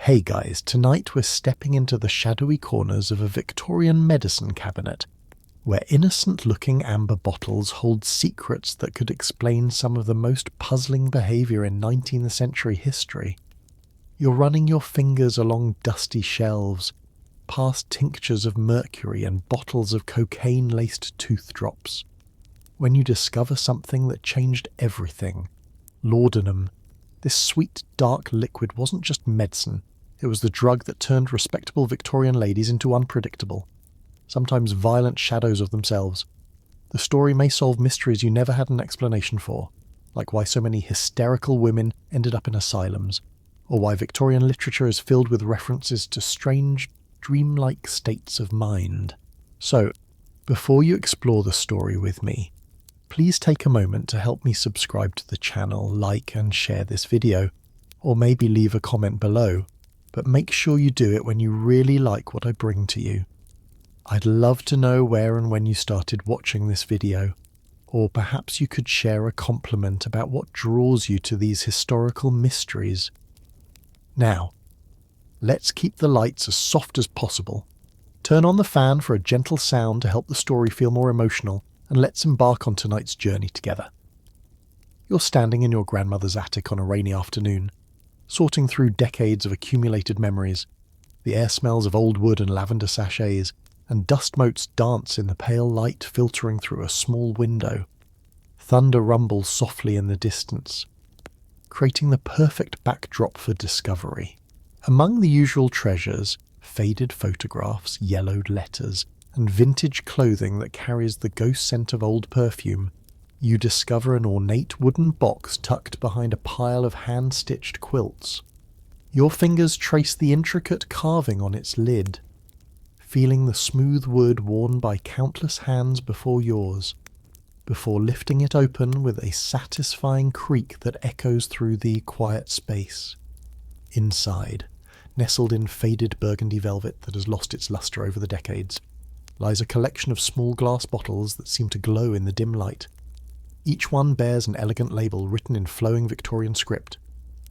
Hey guys, tonight we're stepping into the shadowy corners of a Victorian medicine cabinet, where innocent-looking amber bottles hold secrets that could explain some of the most puzzling behaviour in 19th century history. You're running your fingers along dusty shelves, past tinctures of mercury and bottles of cocaine-laced tooth drops, when you discover something that changed everything. Laudanum. This sweet, dark liquid wasn't just medicine. It was the drug that turned respectable Victorian ladies into unpredictable, sometimes violent shadows of themselves. The story may solve mysteries you never had an explanation for, like why so many hysterical women ended up in asylums, or why Victorian literature is filled with references to strange, dreamlike states of mind. So, before you explore the story with me, please take a moment to help me subscribe to the channel, like and share this video, or maybe leave a comment below. But make sure you do it when you really like what I bring to you. I'd love to know where and when you started watching this video, or perhaps you could share a compliment about what draws you to these historical mysteries. Now, let's keep the lights as soft as possible. Turn on the fan for a gentle sound to help the story feel more emotional, and let's embark on tonight's journey together. You're standing in your grandmother's attic on a rainy afternoon, sorting through decades of accumulated memories. The air smells of old wood and lavender sachets, and dust motes dance in the pale light filtering through a small window. Thunder rumbles softly in the distance, creating the perfect backdrop for discovery. Among the usual treasures, faded photographs, yellowed letters, and vintage clothing that carries the ghost scent of old perfume, you discover an ornate wooden box tucked behind a pile of hand-stitched quilts. Your fingers trace the intricate carving on its lid, feeling the smooth wood worn by countless hands before yours, before lifting it open with a satisfying creak that echoes through the quiet space. Inside, nestled in faded burgundy velvet that has lost its lustre over the decades, lies a collection of small glass bottles that seem to glow in the dim light. Each one bears an elegant label written in flowing Victorian script: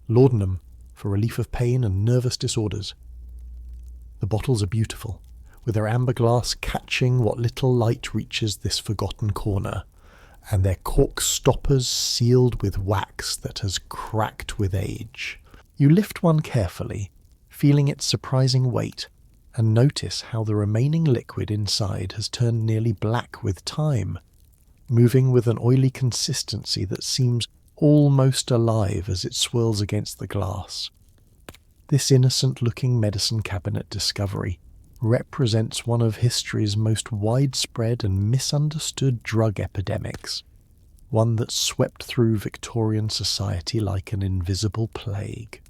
laudanum, for relief of pain and nervous disorders. The bottles are beautiful, with their amber glass catching what little light reaches this forgotten corner, and their cork stoppers sealed with wax that has cracked with age. You lift one carefully, feeling its surprising weight, and notice how the remaining liquid inside has turned nearly black with time, moving with an oily consistency that seems almost alive as it swirls against the glass. This innocent-looking medicine cabinet discovery represents one of history's most widespread and misunderstood drug epidemics, one that swept through Victorian society like an invisible plague.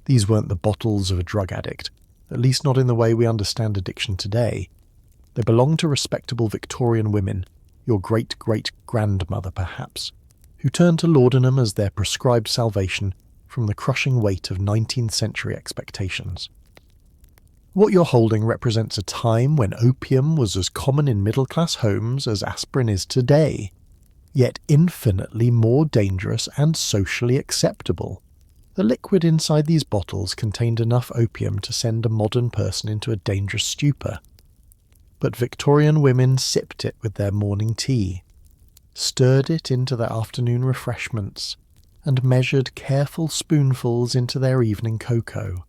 These weren't the bottles of a drug addict, at least not in the way we understand addiction today. They belonged to respectable Victorian women, your great-great-grandmother perhaps, who turned to laudanum as their prescribed salvation from the crushing weight of 19th century expectations. What you're holding represents a time when opium was as common in middle-class homes as aspirin is today, yet infinitely more dangerous and socially acceptable. The liquid inside these bottles contained enough opium to send a modern person into a dangerous stupor. But Victorian women sipped it with their morning tea, stirred it into their afternoon refreshments, and measured careful spoonfuls into their evening cocoa.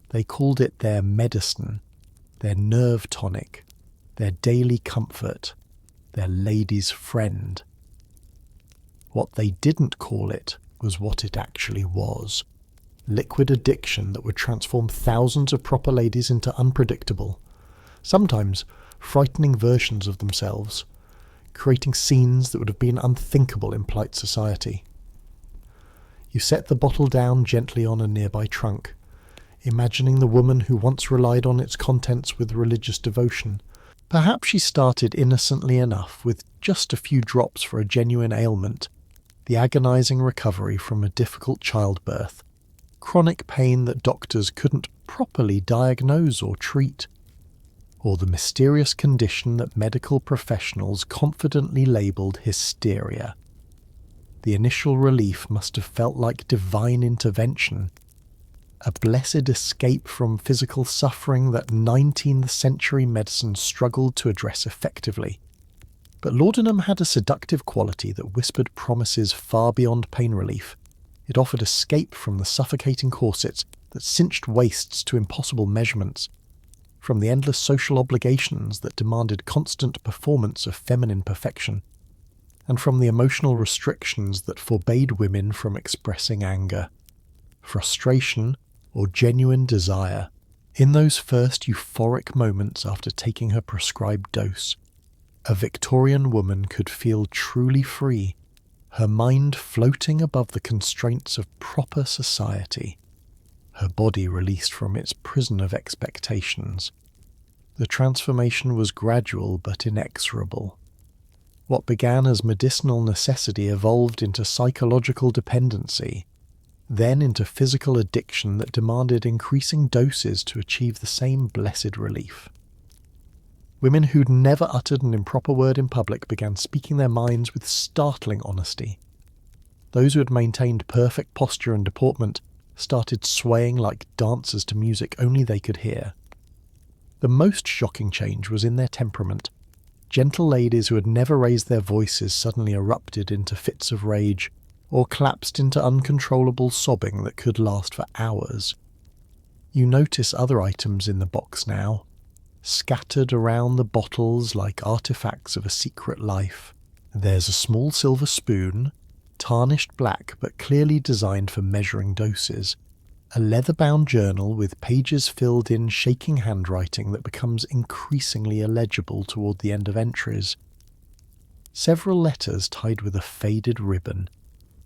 They called it their medicine, their nerve tonic, their daily comfort, their lady's friend. What they didn't call it was what it actually was: liquid addiction that would transform thousands of proper ladies into unpredictable, sometimes frightening versions of themselves, creating scenes that would have been unthinkable in polite society. You set the bottle down gently on a nearby trunk, imagining the woman who once relied on its contents with religious devotion. Perhaps she started innocently enough with just a few drops for a genuine ailment, the agonizing recovery from a difficult childbirth, chronic pain that doctors couldn't properly diagnose or treat, or the mysterious condition that medical professionals confidently labelled hysteria. The initial relief must have felt like divine intervention, a blessed escape from physical suffering that 19th century medicine struggled to address effectively. But laudanum had a seductive quality that whispered promises far beyond pain relief. It offered escape from the suffocating corsets that cinched waists to impossible measurements, from the endless social obligations that demanded constant performance of feminine perfection, and from the emotional restrictions that forbade women from expressing anger, frustration, or genuine desire. In those first euphoric moments after taking her prescribed dose, a Victorian woman could feel truly free, her mind floating above the constraints of proper society, her body released from its prison of expectations. The transformation was gradual but inexorable. What began as medicinal necessity evolved into psychological dependency, then into physical addiction that demanded increasing doses to achieve the same blessed relief. Women who'd never uttered an improper word in public began speaking their minds with startling honesty. Those who had maintained perfect posture and deportment started swaying like dancers to music only they could hear. The most shocking change was in their temperament. Gentle ladies who had never raised their voices suddenly erupted into fits of rage, or collapsed into uncontrollable sobbing that could last for hours. You notice other items in the box now, scattered around the bottles like artifacts of a secret life. There's a small silver spoon, tarnished black but clearly designed for measuring doses, a leather-bound journal with pages filled in shaking handwriting that becomes increasingly illegible toward the end of entries, several letters tied with a faded ribbon,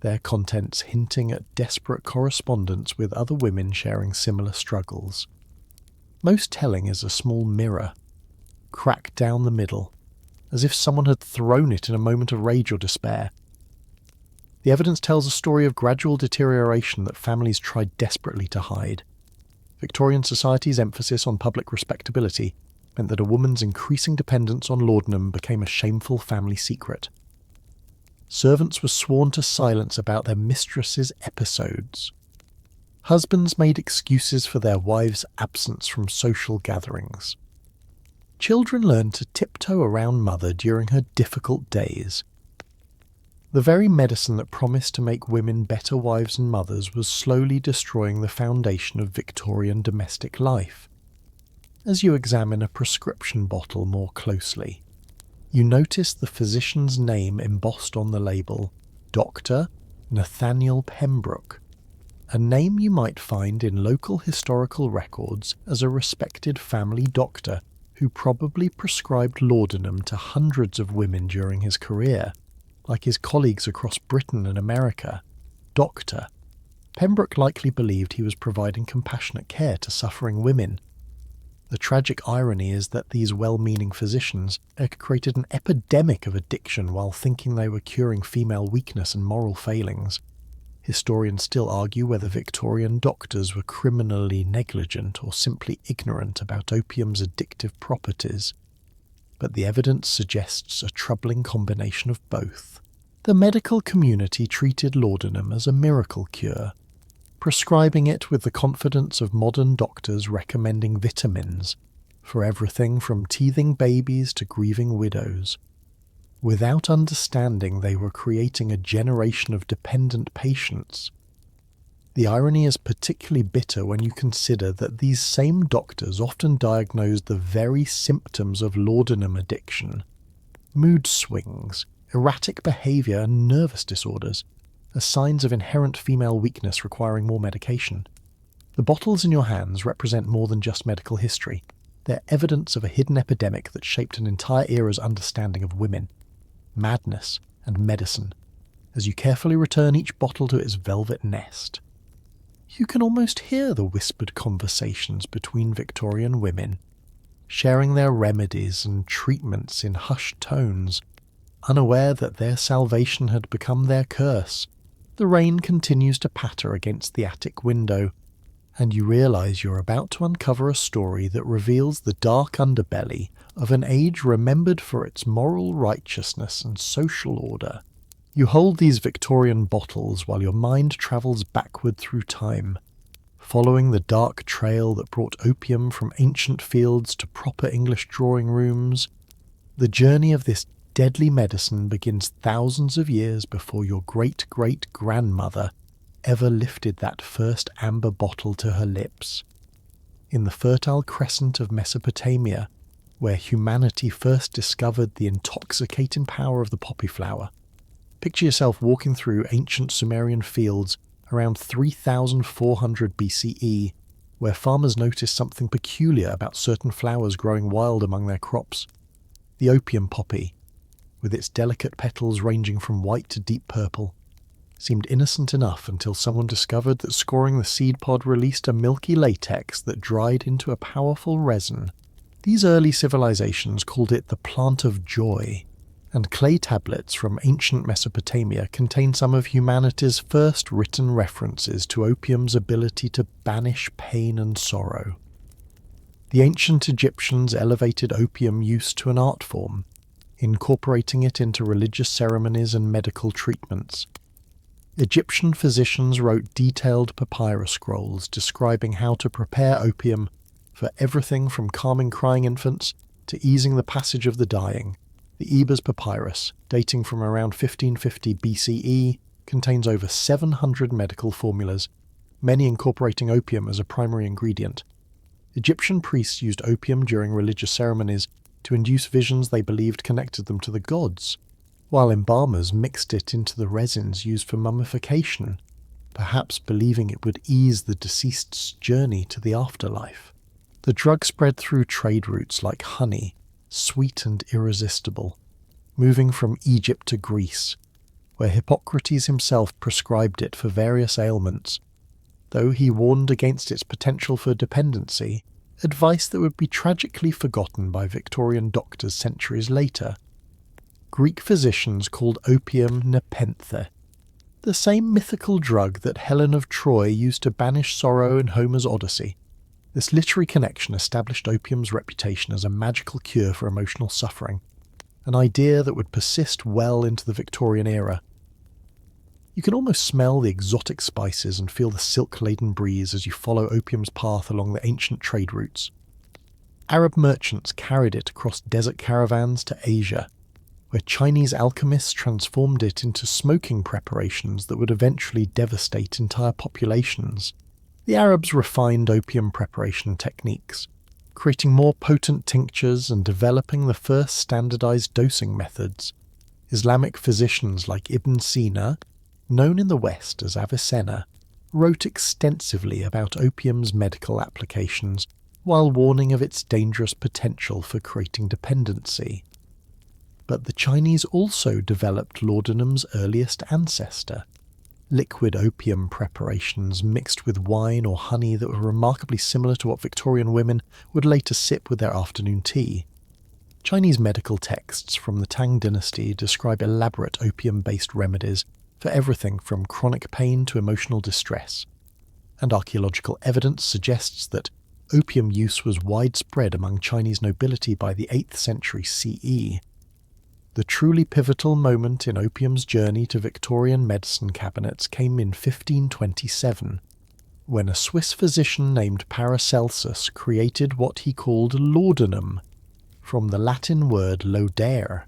their contents hinting at desperate correspondence with other women sharing similar struggles. Most telling is a small mirror, cracked down the middle, as if someone had thrown it in a moment of rage or despair. The evidence tells a story of gradual deterioration that families tried desperately to hide. Victorian society's emphasis on public respectability meant that a woman's increasing dependence on laudanum became a shameful family secret. Servants were sworn to silence about their mistress's episodes. Husbands made excuses for their wives' absence from social gatherings. Children learned to tiptoe around mother during her difficult days. The very medicine that promised to make women better wives and mothers was slowly destroying the foundation of Victorian domestic life. As you examine a prescription bottle more closely, you notice the physician's name embossed on the label, Dr. Nathaniel Pembroke, a name you might find in local historical records as a respected family doctor who probably prescribed laudanum to hundreds of women during his career. Like his colleagues across Britain and America, Dr. Pembroke likely believed he was providing compassionate care to suffering women. The tragic irony is that these well-meaning physicians had created an epidemic of addiction while thinking they were curing female weakness and moral failings. Historians still argue whether Victorian doctors were criminally negligent or simply ignorant about opium's addictive properties. But the evidence suggests a troubling combination of both. The medical community treated laudanum as a miracle cure, prescribing it with the confidence of modern doctors recommending vitamins for everything from teething babies to grieving widows. Without understanding they were creating a generation of dependent patients. The irony is particularly bitter when you consider that these same doctors often diagnosed the very symptoms of laudanum addiction, mood swings, erratic behavior and nervous disorders, as signs of inherent female weakness requiring more medication. The bottles in your hands represent more than just medical history. They're evidence of a hidden epidemic that shaped an entire era's understanding of women, madness, and medicine, as you carefully return each bottle to its velvet nest. You can almost hear the whispered conversations between Victorian women, sharing their remedies and treatments in hushed tones, unaware that their salvation had become their curse. The rain continues to patter against the attic window, and you realise you're about to uncover a story that reveals the dark underbelly of an age remembered for its moral righteousness and social order. You hold these Victorian bottles while your mind travels backward through time, following the dark trail that brought opium from ancient fields to proper English drawing rooms. The journey of this deadly medicine begins thousands of years before your great-great-grandmother ever lifted that first amber bottle to her lips. In the fertile crescent of Mesopotamia, where humanity first discovered the intoxicating power of the poppy flower, picture yourself walking through ancient Sumerian fields around 3400 BCE, where farmers noticed something peculiar about certain flowers growing wild among their crops. The opium poppy, with its delicate petals ranging from white to deep purple, seemed innocent enough until someone discovered that scoring the seed pod released a milky latex that dried into a powerful resin. These early civilizations called it the plant of joy, and clay tablets from ancient Mesopotamia contain some of humanity's first written references to opium's ability to banish pain and sorrow. The ancient Egyptians elevated opium use to an art form, incorporating it into religious ceremonies and medical treatments. Egyptian physicians wrote detailed papyrus scrolls describing how to prepare opium for everything from calming crying infants to easing the passage of the dying. The Ebers Papyrus, dating from around 1550 BCE, contains over 700 medical formulas, many incorporating opium as a primary ingredient. Egyptian priests used opium during religious ceremonies to induce visions they believed connected them to the gods, while embalmers mixed it into the resins used for mummification, perhaps believing it would ease the deceased's journey to the afterlife. The drug spread through trade routes like honey, sweet and irresistible, moving from Egypt to Greece, where Hippocrates himself prescribed it for various ailments, though he warned against its potential for dependency, advice that would be tragically forgotten by Victorian doctors centuries later. Greek physicians called opium nepenthe, the same mythical drug that Helen of Troy used to banish sorrow in Homer's Odyssey. This literary connection established opium's reputation as a magical cure for emotional suffering, an idea that would persist well into the Victorian era. You can almost smell the exotic spices and feel the silk-laden breeze as you follow opium's path along the ancient trade routes. Arab merchants carried it across desert caravans to Asia, where Chinese alchemists transformed it into smoking preparations that would eventually devastate entire populations. The Arabs refined opium preparation techniques, creating more potent tinctures and developing the first standardized dosing methods. Islamic physicians like Ibn Sina, known in the West as Avicenna, wrote extensively about opium's medical applications while warning of its dangerous potential for creating dependency. But the Chinese also developed laudanum's earliest ancestor, liquid opium preparations mixed with wine or honey that were remarkably similar to what Victorian women would later sip with their afternoon tea. Chinese medical texts from the Tang dynasty describe elaborate opium-based remedies for everything from chronic pain to emotional distress, and archaeological evidence suggests that opium use was widespread among Chinese nobility by the 8th century CE. The truly pivotal moment in opium's journey to Victorian medicine cabinets came in 1527, when a Swiss physician named Paracelsus created what he called laudanum, from the Latin word laudare,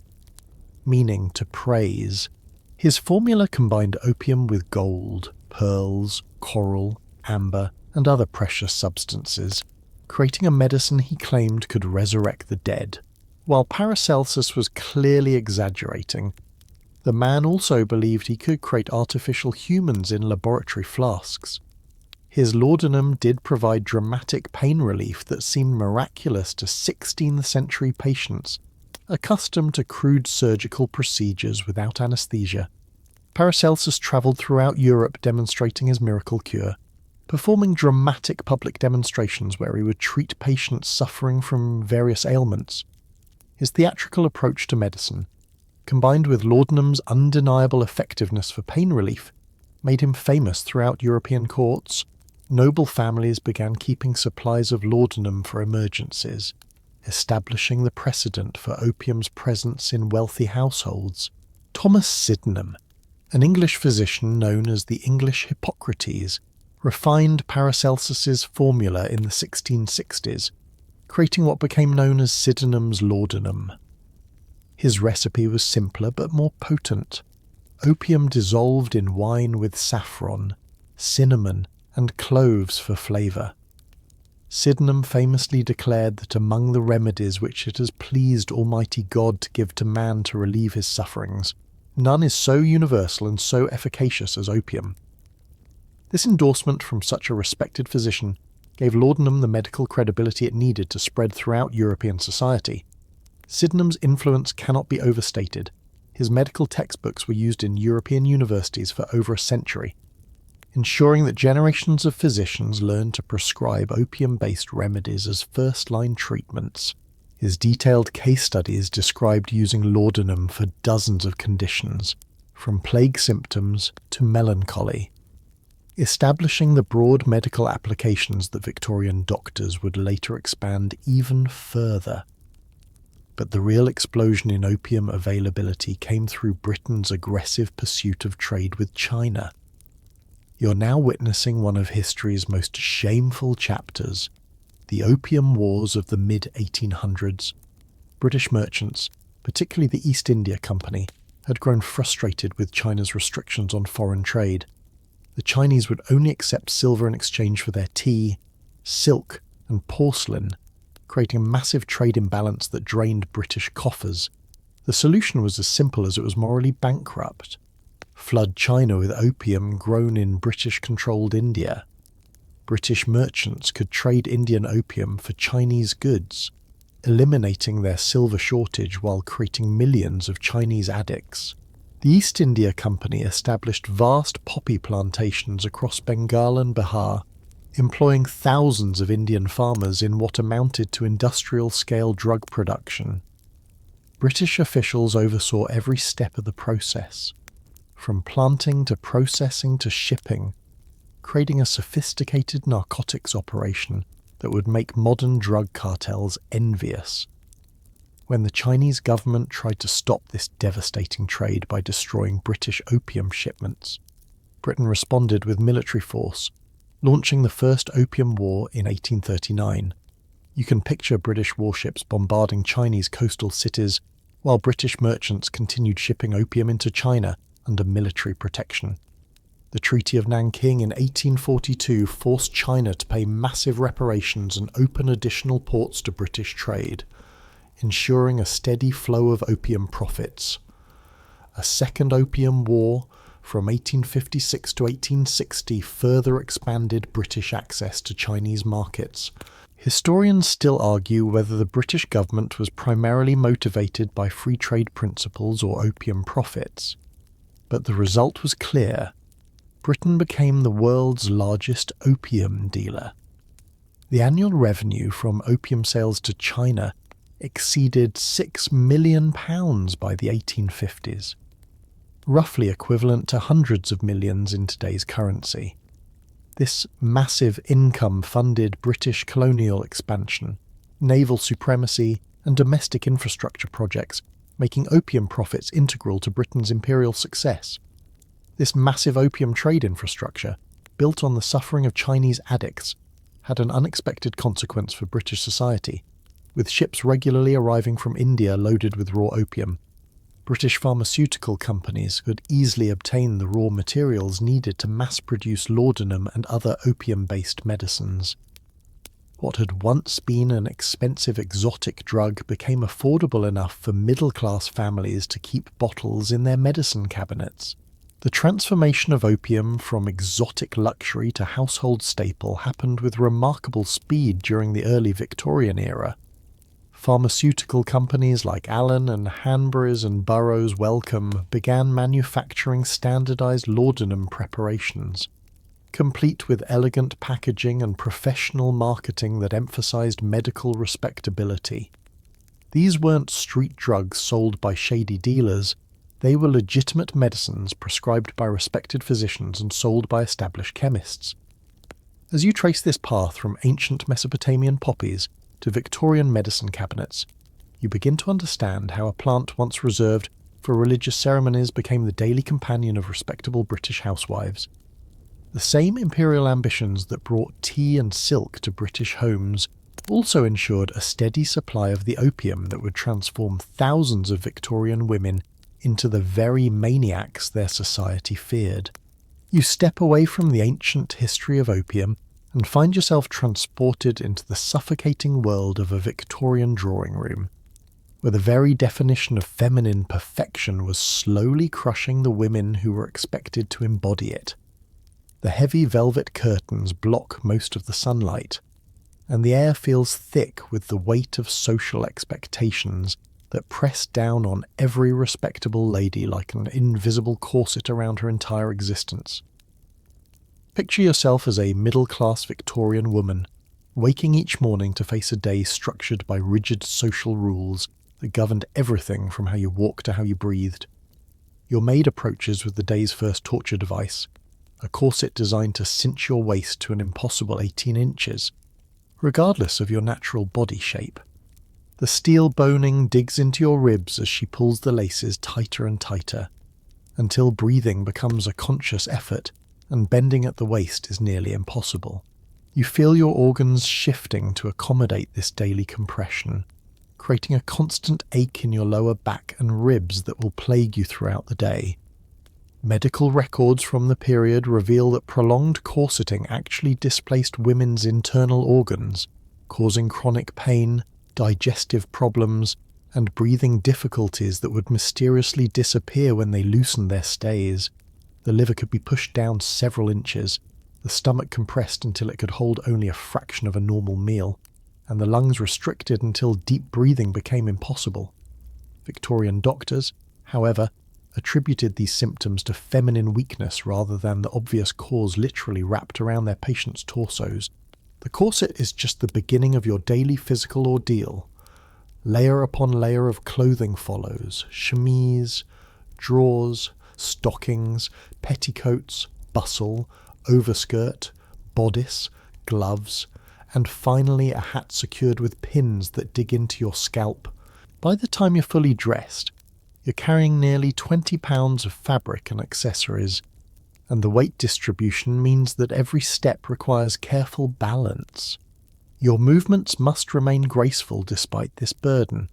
meaning to praise. His formula combined opium with gold, pearls, coral, amber, and other precious substances, creating a medicine he claimed could resurrect the dead. While Paracelsus was clearly exaggerating, the man also believed he could create artificial humans in laboratory flasks. His laudanum did provide dramatic pain relief that seemed miraculous to 16th century patients, accustomed to crude surgical procedures without anesthesia. Paracelsus travelled throughout Europe demonstrating his miracle cure, performing dramatic public demonstrations where he would treat patients suffering from various ailments. His theatrical approach to medicine, combined with laudanum's undeniable effectiveness for pain relief, made him famous throughout European courts. Noble families began keeping supplies of laudanum for emergencies, establishing the precedent for opium's presence in wealthy households. Thomas Sydenham, an English physician known as the English Hippocrates, refined Paracelsus's formula in the 1660s, creating what became known as Sydenham's laudanum. His recipe was simpler but more potent. Opium dissolved in wine with saffron, cinnamon, and cloves for flavour. Sydenham famously declared that among the remedies which it has pleased Almighty God to give to man to relieve his sufferings, none is so universal and so efficacious as opium. This endorsement from such a respected physician gave laudanum the medical credibility it needed to spread throughout European society. Sydenham's influence cannot be overstated. His medical textbooks were used in European universities for over a century, ensuring that generations of physicians learned to prescribe opium-based remedies as first-line treatments. His detailed case studies described using laudanum for dozens of conditions, from plague symptoms to melancholy, establishing the broad medical applications that Victorian doctors would later expand even further. But the real explosion in opium availability came through Britain's aggressive pursuit of trade with China. You're now witnessing one of history's most shameful chapters, the Opium Wars of the mid-1800s. British merchants, particularly the East India Company, had grown frustrated with China's restrictions on foreign trade. The Chinese would only accept silver in exchange for their tea, silk, and porcelain, creating a massive trade imbalance that drained British coffers. The solution was as simple as it was morally bankrupt. Flood China with opium grown in British-controlled India. British merchants could trade Indian opium for Chinese goods, eliminating their silver shortage while creating millions of Chinese addicts. The East India Company established vast poppy plantations across Bengal and Bihar, employing thousands of Indian farmers in what amounted to industrial-scale drug production. British officials oversaw every step of the process, from planting to processing to shipping, creating a sophisticated narcotics operation that would make modern drug cartels envious. When the Chinese government tried to stop this devastating trade by destroying British opium shipments, Britain responded with military force, launching the First Opium War in 1839. You can picture British warships bombarding Chinese coastal cities while British merchants continued shipping opium into China under military protection. The Treaty of Nanking in 1842 forced China to pay massive reparations and open additional ports to British trade, ensuring a steady flow of opium profits. A Second Opium War from 1856 to 1860 further expanded British access to Chinese markets. Historians still argue whether the British government was primarily motivated by free trade principles or opium profits. But the result was clear. Britain became the world's largest opium dealer. The annual revenue from opium sales to China exceeded £6 million by the 1850s, roughly equivalent to hundreds of millions in today's currency. This massive income funded British colonial expansion, naval supremacy, and domestic infrastructure projects, making opium profits integral to Britain's imperial success. This massive opium trade infrastructure, built on the suffering of Chinese addicts, had an unexpected consequence for British society, with ships regularly arriving from India loaded with raw opium. British pharmaceutical companies could easily obtain the raw materials needed to mass-produce laudanum and other opium-based medicines. What had once been an expensive exotic drug became affordable enough for middle-class families to keep bottles in their medicine cabinets. The transformation of opium from exotic luxury to household staple happened with remarkable speed during the early Victorian era. Pharmaceutical companies like Allen and Hanbury's and Burroughs Wellcome began manufacturing standardized laudanum preparations, complete with elegant packaging and professional marketing that emphasized medical respectability. These weren't street drugs sold by shady dealers. They were legitimate medicines prescribed by respected physicians and sold by established chemists. As you trace this path from ancient Mesopotamian poppies to Victorian medicine cabinets, you begin to understand how a plant once reserved for religious ceremonies became the daily companion of respectable British housewives. The same imperial ambitions that brought tea and silk to British homes also ensured a steady supply of the opium that would transform thousands of Victorian women into the very maniacs their society feared. You step away from the ancient history of opium and find yourself transported into the suffocating world of a Victorian drawing room, where the very definition of feminine perfection was slowly crushing the women who were expected to embody it. The heavy velvet curtains block most of the sunlight, and the air feels thick with the weight of social expectations that press down on every respectable lady like an invisible corset around her entire existence. Picture yourself as a middle-class Victorian woman, waking each morning to face a day structured by rigid social rules that governed everything from how you walked to how you breathed. Your maid approaches with the day's first torture device, a corset designed to cinch your waist to an impossible 18 inches, regardless of your natural body shape. The steel boning digs into your ribs as she pulls the laces tighter and tighter, until breathing becomes a conscious effort and bending at the waist is nearly impossible. You feel your organs shifting to accommodate this daily compression, creating a constant ache in your lower back and ribs that will plague you throughout the day. Medical records from the period reveal that prolonged corseting actually displaced women's internal organs, causing chronic pain, digestive problems, and breathing difficulties that would mysteriously disappear when they loosened their stays. The liver could be pushed down several inches, the stomach compressed until it could hold only a fraction of a normal meal, and the lungs restricted until deep breathing became impossible. Victorian doctors, however, attributed these symptoms to feminine weakness rather than the obvious cause literally wrapped around their patients' torsos. The corset is just the beginning of your daily physical ordeal. Layer upon layer of clothing follows: chemise, drawers, stockings, petticoats, bustle, overskirt, bodice, gloves, and finally a hat secured with pins that dig into your scalp. By the time you're fully dressed, you're carrying nearly 20 pounds of fabric and accessories, and the weight distribution means that every step requires careful balance. Your movements must remain graceful despite this burden,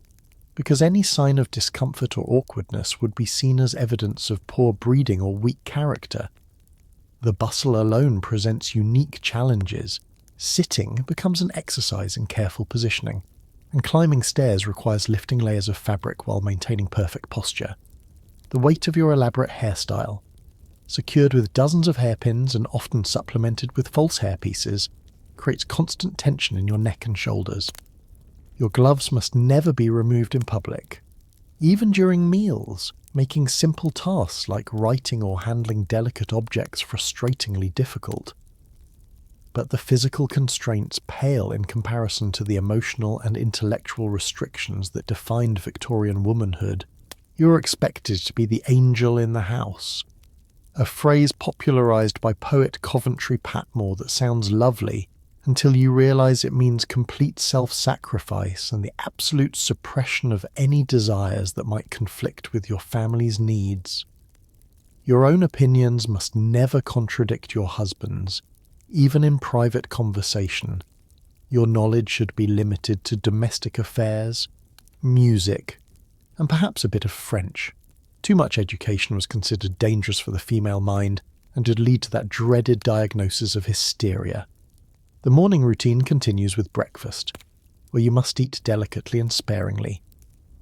because any sign of discomfort or awkwardness would be seen as evidence of poor breeding or weak character. The bustle alone presents unique challenges. Sitting becomes an exercise in careful positioning, and climbing stairs requires lifting layers of fabric while maintaining perfect posture. The weight of your elaborate hairstyle, secured with dozens of hairpins and often supplemented with false hairpieces, creates constant tension in your neck and shoulders. Your gloves must never be removed in public, even during meals, making simple tasks like writing or handling delicate objects frustratingly difficult. But the physical constraints pale in comparison to the emotional and intellectual restrictions that defined Victorian womanhood. You are expected to be the angel in the house, a phrase popularised by poet Coventry Patmore that sounds lovely until you realise it means complete self-sacrifice and the absolute suppression of any desires that might conflict with your family's needs. Your own opinions must never contradict your husband's, even in private conversation. Your knowledge should be limited to domestic affairs, music, and perhaps a bit of French. Too much education was considered dangerous for the female mind and would lead to that dreaded diagnosis of hysteria. The morning routine continues with breakfast, where you must eat delicately and sparingly,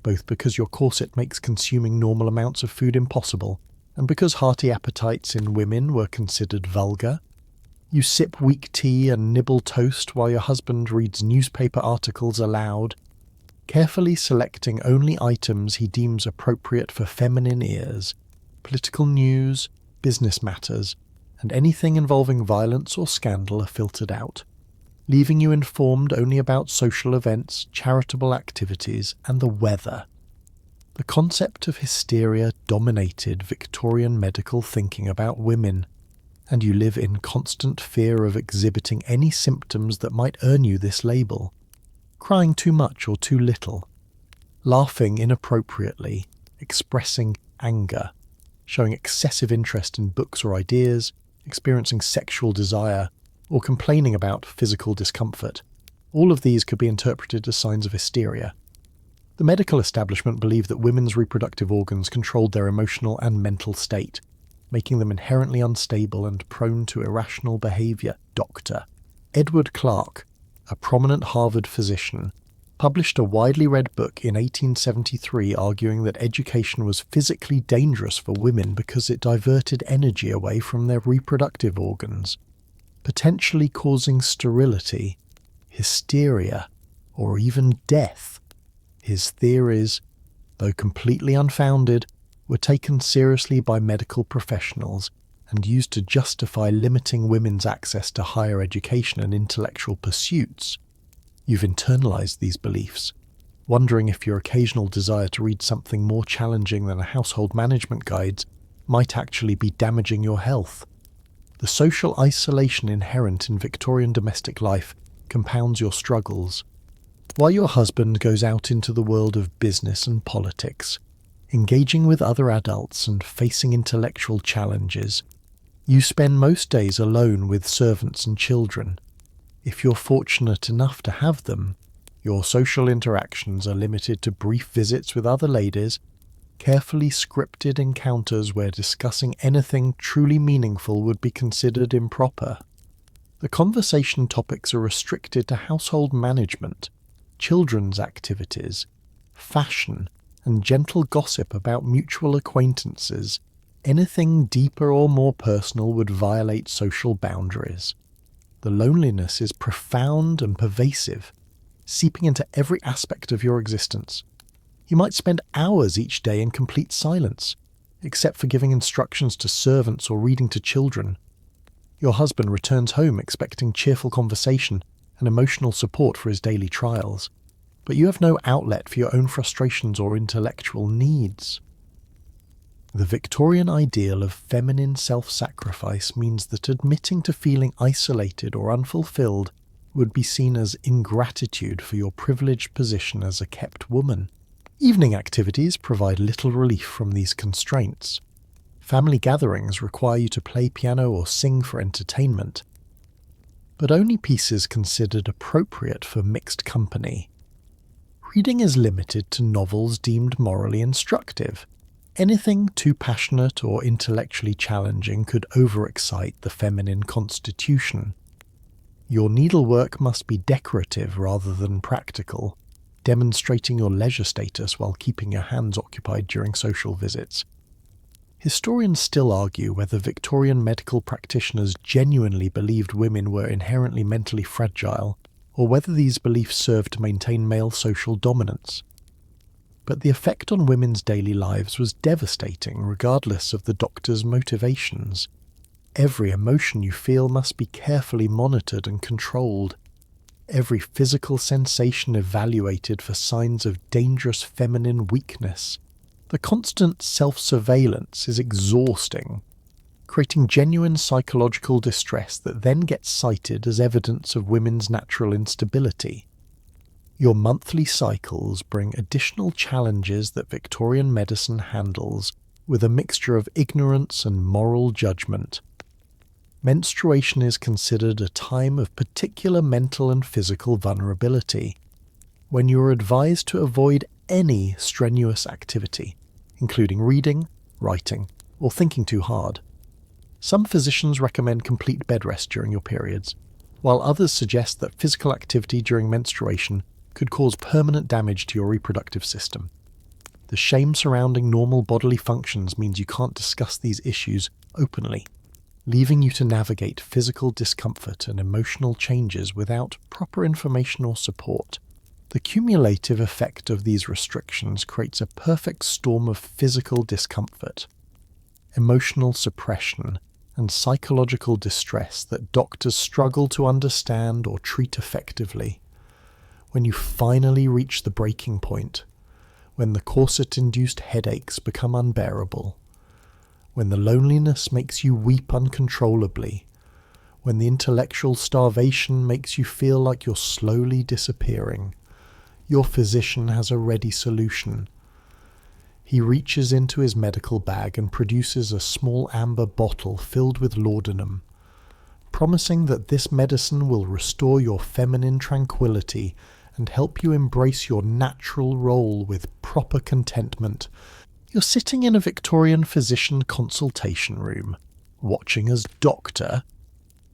both because your corset makes consuming normal amounts of food impossible, and because hearty appetites in women were considered vulgar. You sip weak tea and nibble toast while your husband reads newspaper articles aloud, carefully selecting only items he deems appropriate for feminine ears: political news, business matters, and anything involving violence or scandal are filtered out, leaving you informed only about social events, charitable activities, and the weather. The concept of hysteria dominated Victorian medical thinking about women, and you live in constant fear of exhibiting any symptoms that might earn you this label: crying too much or too little, laughing inappropriately, expressing anger, showing excessive interest in books or ideas, experiencing sexual desire, or complaining about physical discomfort. All of these could be interpreted as signs of hysteria. The medical establishment believed that women's reproductive organs controlled their emotional and mental state, making them inherently unstable and prone to irrational behavior. Dr. Edward Clark, a prominent Harvard physician, published a widely read book in 1873 arguing that education was physically dangerous for women because it diverted energy away from their reproductive organs, potentially causing sterility, hysteria, or even death. His theories, though completely unfounded, were taken seriously by medical professionals and used to justify limiting women's access to higher education and intellectual pursuits. You've internalized these beliefs, wondering if your occasional desire to read something more challenging than a household management guide might actually be damaging your health. The social isolation inherent in Victorian domestic life compounds your struggles. While your husband goes out into the world of business and politics, engaging with other adults and facing intellectual challenges, you spend most days alone with servants and children. If you're fortunate enough to have them, your social interactions are limited to brief visits with other ladies, carefully scripted encounters where discussing anything truly meaningful would be considered improper. The conversation topics are restricted to household management, children's activities, fashion, and gentle gossip about mutual acquaintances. Anything deeper or more personal would violate social boundaries. The loneliness is profound and pervasive, seeping into every aspect of your existence. You might spend hours each day in complete silence, except for giving instructions to servants or reading to children. Your husband returns home expecting cheerful conversation and emotional support for his daily trials, but you have no outlet for your own frustrations or intellectual needs. The Victorian ideal of feminine self-sacrifice means that admitting to feeling isolated or unfulfilled would be seen as ingratitude for your privileged position as a kept woman. Evening activities provide little relief from these constraints. Family gatherings require you to play piano or sing for entertainment, but only pieces considered appropriate for mixed company. Reading is limited to novels deemed morally instructive. Anything too passionate or intellectually challenging could overexcite the feminine constitution. Your needlework must be decorative rather than practical, demonstrating your leisure status while keeping your hands occupied during social visits. Historians still argue whether Victorian medical practitioners genuinely believed women were inherently mentally fragile, or whether these beliefs served to maintain male social dominance. But the effect on women's daily lives was devastating regardless of the doctor's motivations. Every emotion you feel must be carefully monitored and controlled. Every physical sensation evaluated for signs of dangerous feminine weakness. The constant self-surveillance is exhausting, creating genuine psychological distress that then gets cited as evidence of women's natural instability. Your monthly cycles bring additional challenges that Victorian medicine handles with a mixture of ignorance and moral judgment. Menstruation is considered a time of particular mental and physical vulnerability, when you are advised to avoid any strenuous activity, including reading, writing, or thinking too hard. Some physicians recommend complete bed rest during your periods, while others suggest that physical activity during menstruation could cause permanent damage to your reproductive system. The shame surrounding normal bodily functions means you can't discuss these issues openly, leaving you to navigate physical discomfort and emotional changes without proper information or support. The cumulative effect of these restrictions creates a perfect storm of physical discomfort, emotional suppression, and psychological distress that doctors struggle to understand or treat effectively. When you finally reach the breaking point, when the corset-induced headaches become unbearable, when the loneliness makes you weep uncontrollably, when the intellectual starvation makes you feel like you're slowly disappearing, your physician has a ready solution. He reaches into his medical bag and produces a small amber bottle filled with laudanum, promising that this medicine will restore your feminine tranquility and help you embrace your natural role with proper contentment. You're sitting in a Victorian physician consultation room, watching as Doctor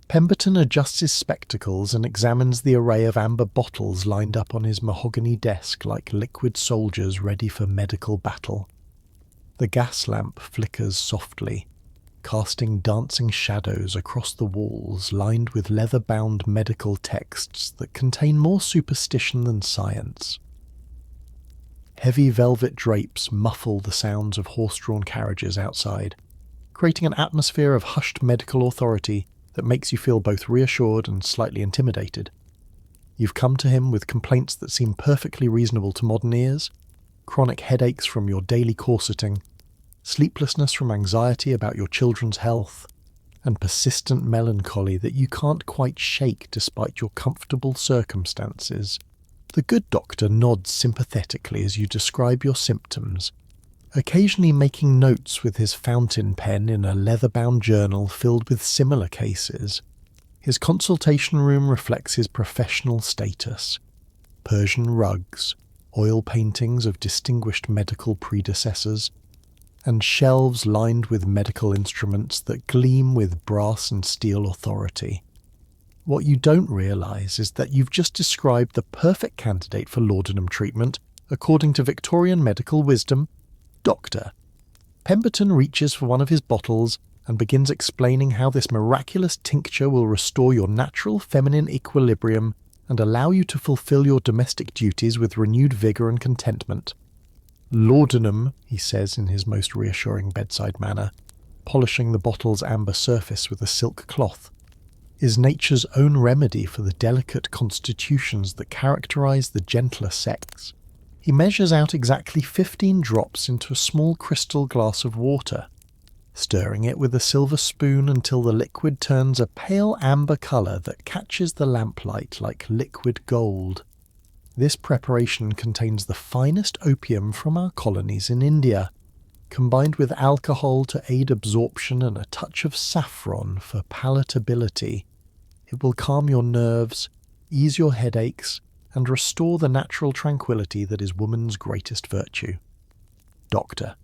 Pemberton adjusts his spectacles and examines the array of amber bottles lined up on his mahogany desk like liquid soldiers ready for medical battle. The gas lamp flickers softly, casting dancing shadows across the walls lined with leather-bound medical texts that contain more superstition than science. Heavy velvet drapes muffle the sounds of horse-drawn carriages outside, creating an atmosphere of hushed medical authority that makes you feel both reassured and slightly intimidated. You've come to him with complaints that seem perfectly reasonable to modern ears: chronic headaches from your daily corseting, sleeplessness from anxiety about your children's health, and persistent melancholy that you can't quite shake despite your comfortable circumstances. The good doctor nods sympathetically as you describe your symptoms, occasionally making notes with his fountain pen in a leather-bound journal filled with similar cases. His consultation room reflects his professional status. Persian rugs, oil paintings of distinguished medical predecessors, and shelves lined with medical instruments that gleam with brass and steel authority. What you don't realise is that you've just described the perfect candidate for laudanum treatment, according to Victorian medical wisdom. Doctor. Pemberton reaches for one of his bottles and begins explaining how this miraculous tincture will restore your natural feminine equilibrium and allow you to fulfill your domestic duties with renewed vigour and contentment. Laudanum, he says in his most reassuring bedside manner, polishing the bottle's amber surface with a silk cloth, is nature's own remedy for the delicate constitutions that characterise the gentler sex. He measures out exactly 15 drops into a small crystal glass of water, stirring it with a silver spoon until the liquid turns a pale amber colour that catches the lamplight like liquid gold. This preparation contains the finest opium from our colonies in India, combined with alcohol to aid absorption and a touch of saffron for palatability. It will calm your nerves, ease your headaches, and restore the natural tranquility that is woman's greatest virtue. Doctor.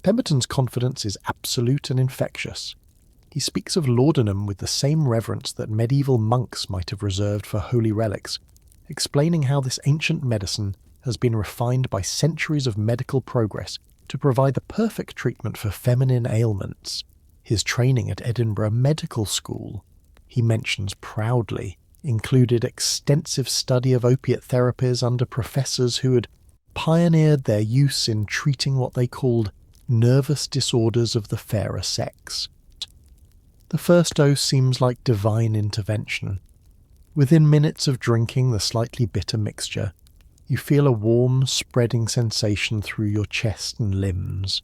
Pemberton's confidence is absolute and infectious. He speaks of laudanum with the same reverence that medieval monks might have reserved for holy relics, explaining how this ancient medicine has been refined by centuries of medical progress to provide the perfect treatment for feminine ailments. His training at Edinburgh Medical School, he mentions proudly, included extensive study of opiate therapies under professors who had pioneered their use in treating what they called nervous disorders of the fairer sex. The first dose seems like divine intervention. Within minutes of drinking the slightly bitter mixture, you feel a warm, spreading sensation through your chest and limbs,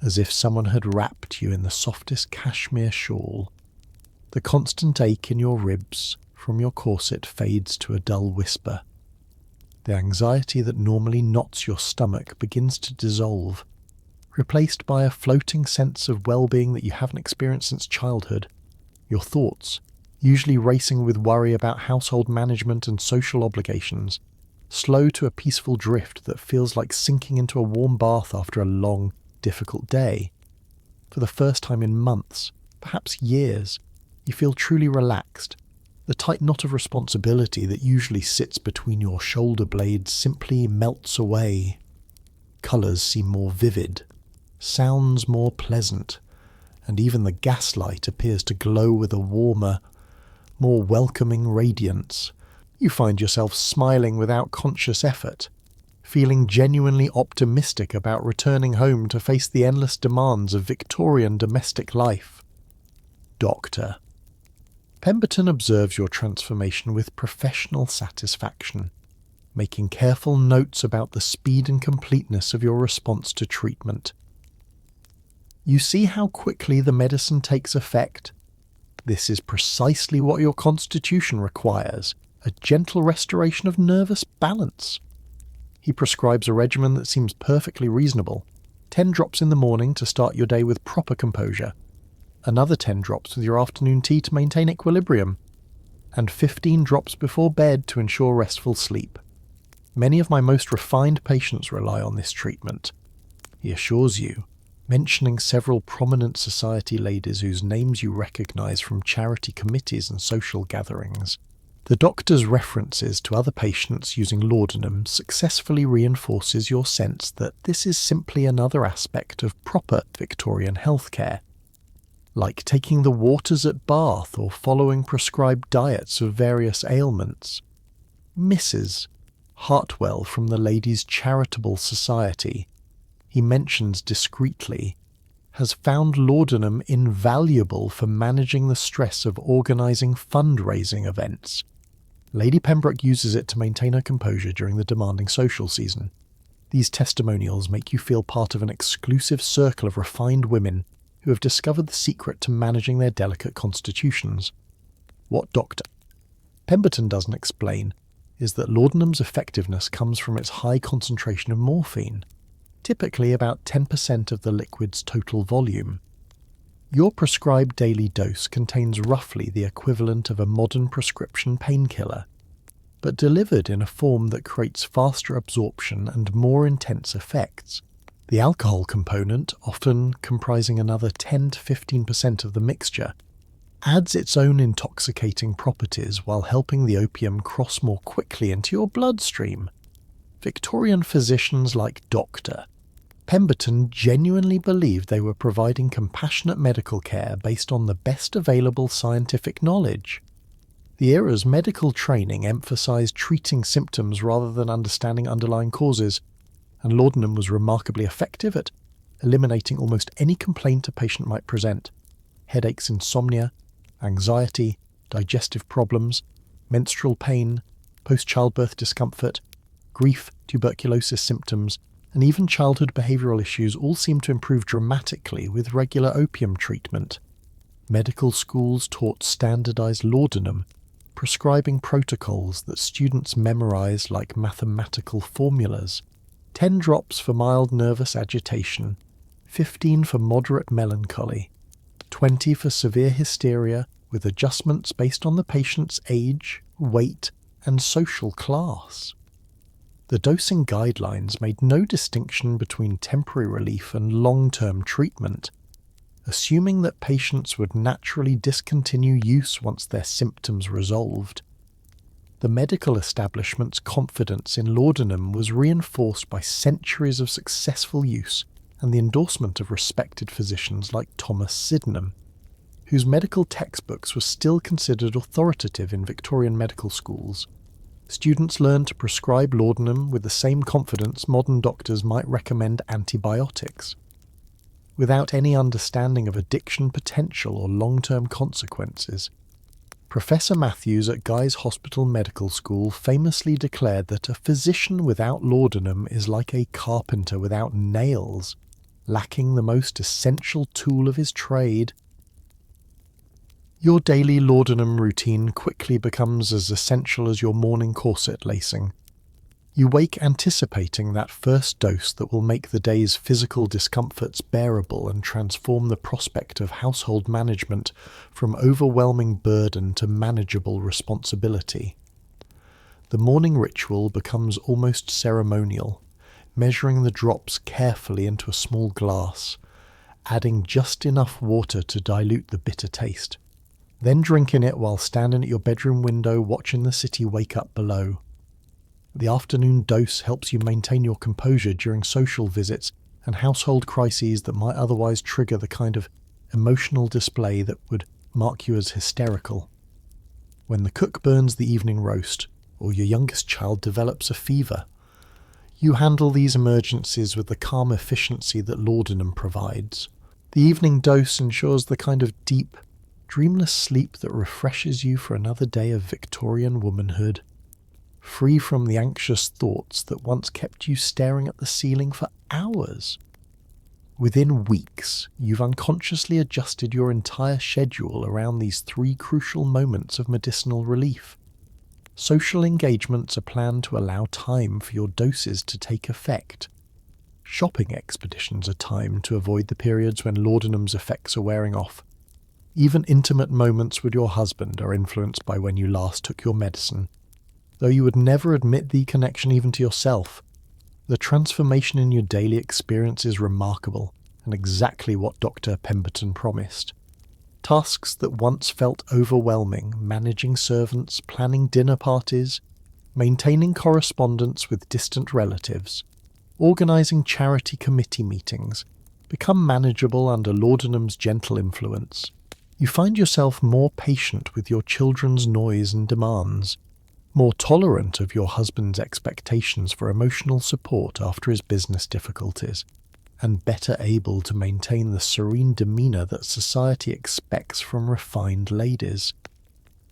as if someone had wrapped you in the softest cashmere shawl. The constant ache in your ribs from your corset fades to a dull whisper. The anxiety that normally knots your stomach begins to dissolve, replaced by a floating sense of well-being that you haven't experienced since childhood. Your thoughts, usually racing with worry about household management and social obligations, slow to a peaceful drift that feels like sinking into a warm bath after a long, difficult day. For the first time in months, perhaps years, you feel truly relaxed. The tight knot of responsibility that usually sits between your shoulder blades simply melts away. Colours seem more vivid, sounds more pleasant, and even the gaslight appears to glow with a warmer, more welcoming radiance. You find yourself smiling without conscious effort, feeling genuinely optimistic about returning home to face the endless demands of Victorian domestic life. Doctor. Pemberton observes your transformation with professional satisfaction, making careful notes about the speed and completeness of your response to treatment. You see how quickly the medicine takes effect. This is precisely what your constitution requires, a gentle restoration of nervous balance. He prescribes a regimen that seems perfectly reasonable, 10 drops in the morning to start your day with proper composure, another 10 drops with your afternoon tea to maintain equilibrium, and 15 drops before bed to ensure restful sleep. Many of my most refined patients rely on this treatment, he assures you, mentioning several prominent society ladies whose names you recognise from charity committees and social gatherings. The doctor's references to other patients using laudanum successfully reinforces your sense that this is simply another aspect of proper Victorian healthcare, like taking the waters at Bath or following prescribed diets of various ailments. Mrs. Hartwell from the Ladies' Charitable Society, he mentions discreetly, has found laudanum invaluable for managing the stress of organising fundraising events. Lady Pembroke uses it to maintain her composure during the demanding social season. These testimonials make you feel part of an exclusive circle of refined women who have discovered the secret to managing their delicate constitutions. What Dr. Pemberton doesn't explain is that laudanum's effectiveness comes from its high concentration of morphine, typically about 10% of the liquid's total volume. Your prescribed daily dose contains roughly the equivalent of a modern prescription painkiller, but delivered in a form that creates faster absorption and more intense effects. The alcohol component, often comprising another 10 to 15% of the mixture, adds its own intoxicating properties while helping the opium cross more quickly into your bloodstream. Victorian physicians like Dr. Pemberton genuinely believed they were providing compassionate medical care based on the best available scientific knowledge. The era's medical training emphasized treating symptoms rather than understanding underlying causes, and laudanum was remarkably effective at eliminating almost any complaint a patient might present: headaches, insomnia, anxiety, digestive problems, menstrual pain, post-childbirth discomfort, grief, tuberculosis symptoms, and even childhood behavioural issues all seem to improve dramatically with regular opium treatment. Medical schools taught standardised laudanum, prescribing protocols that students memorise like mathematical formulas: 10 drops for mild nervous agitation, 15 for moderate melancholy, 20 for severe hysteria, with adjustments based on the patient's age, weight, and social class. The dosing guidelines made no distinction between temporary relief and long-term treatment, assuming that patients would naturally discontinue use once their symptoms resolved. The medical establishment's confidence in laudanum was reinforced by centuries of successful use and the endorsement of respected physicians like Thomas Sydenham, whose medical textbooks were still considered authoritative in Victorian medical schools. Students learned to prescribe laudanum with the same confidence modern doctors might recommend antibiotics, without any understanding of addiction potential or long-term consequences. Professor Matthews at Guy's Hospital Medical School famously declared that a physician without laudanum is like a carpenter without nails, lacking the most essential tool of his trade. Your daily laudanum routine quickly becomes as essential as your morning corset lacing. You wake anticipating that first dose that will make the day's physical discomforts bearable and transform the prospect of household management from overwhelming burden to manageable responsibility. The morning ritual becomes almost ceremonial, measuring the drops carefully into a small glass, adding just enough water to dilute the bitter taste. Then drinking it while standing at your bedroom window watching the city wake up below. The afternoon dose helps you maintain your composure during social visits and household crises that might otherwise trigger the kind of emotional display that would mark you as hysterical. When the cook burns the evening roast, or your youngest child develops a fever, you handle these emergencies with the calm efficiency that laudanum provides. The evening dose ensures the kind of deep, dreamless sleep that refreshes you for another day of Victorian womanhood, free from the anxious thoughts that once kept you staring at the ceiling for hours. Within weeks, you've unconsciously adjusted your entire schedule around these 3 crucial moments of medicinal relief. Social engagements are planned to allow time for your doses to take effect. Shopping expeditions are timed to avoid the periods when laudanum's effects are wearing off. Even intimate moments with your husband are influenced by when you last took your medicine. Though you would never admit the connection even to yourself, the transformation in your daily experience is remarkable and exactly what Dr. Pemberton promised. Tasks that once felt overwhelming, managing servants, planning dinner parties, maintaining correspondence with distant relatives, organising charity committee meetings, become manageable under laudanum's gentle influence. You find yourself more patient with your children's noise and demands, more tolerant of your husband's expectations for emotional support after his business difficulties, and better able to maintain the serene demeanour that society expects from refined ladies.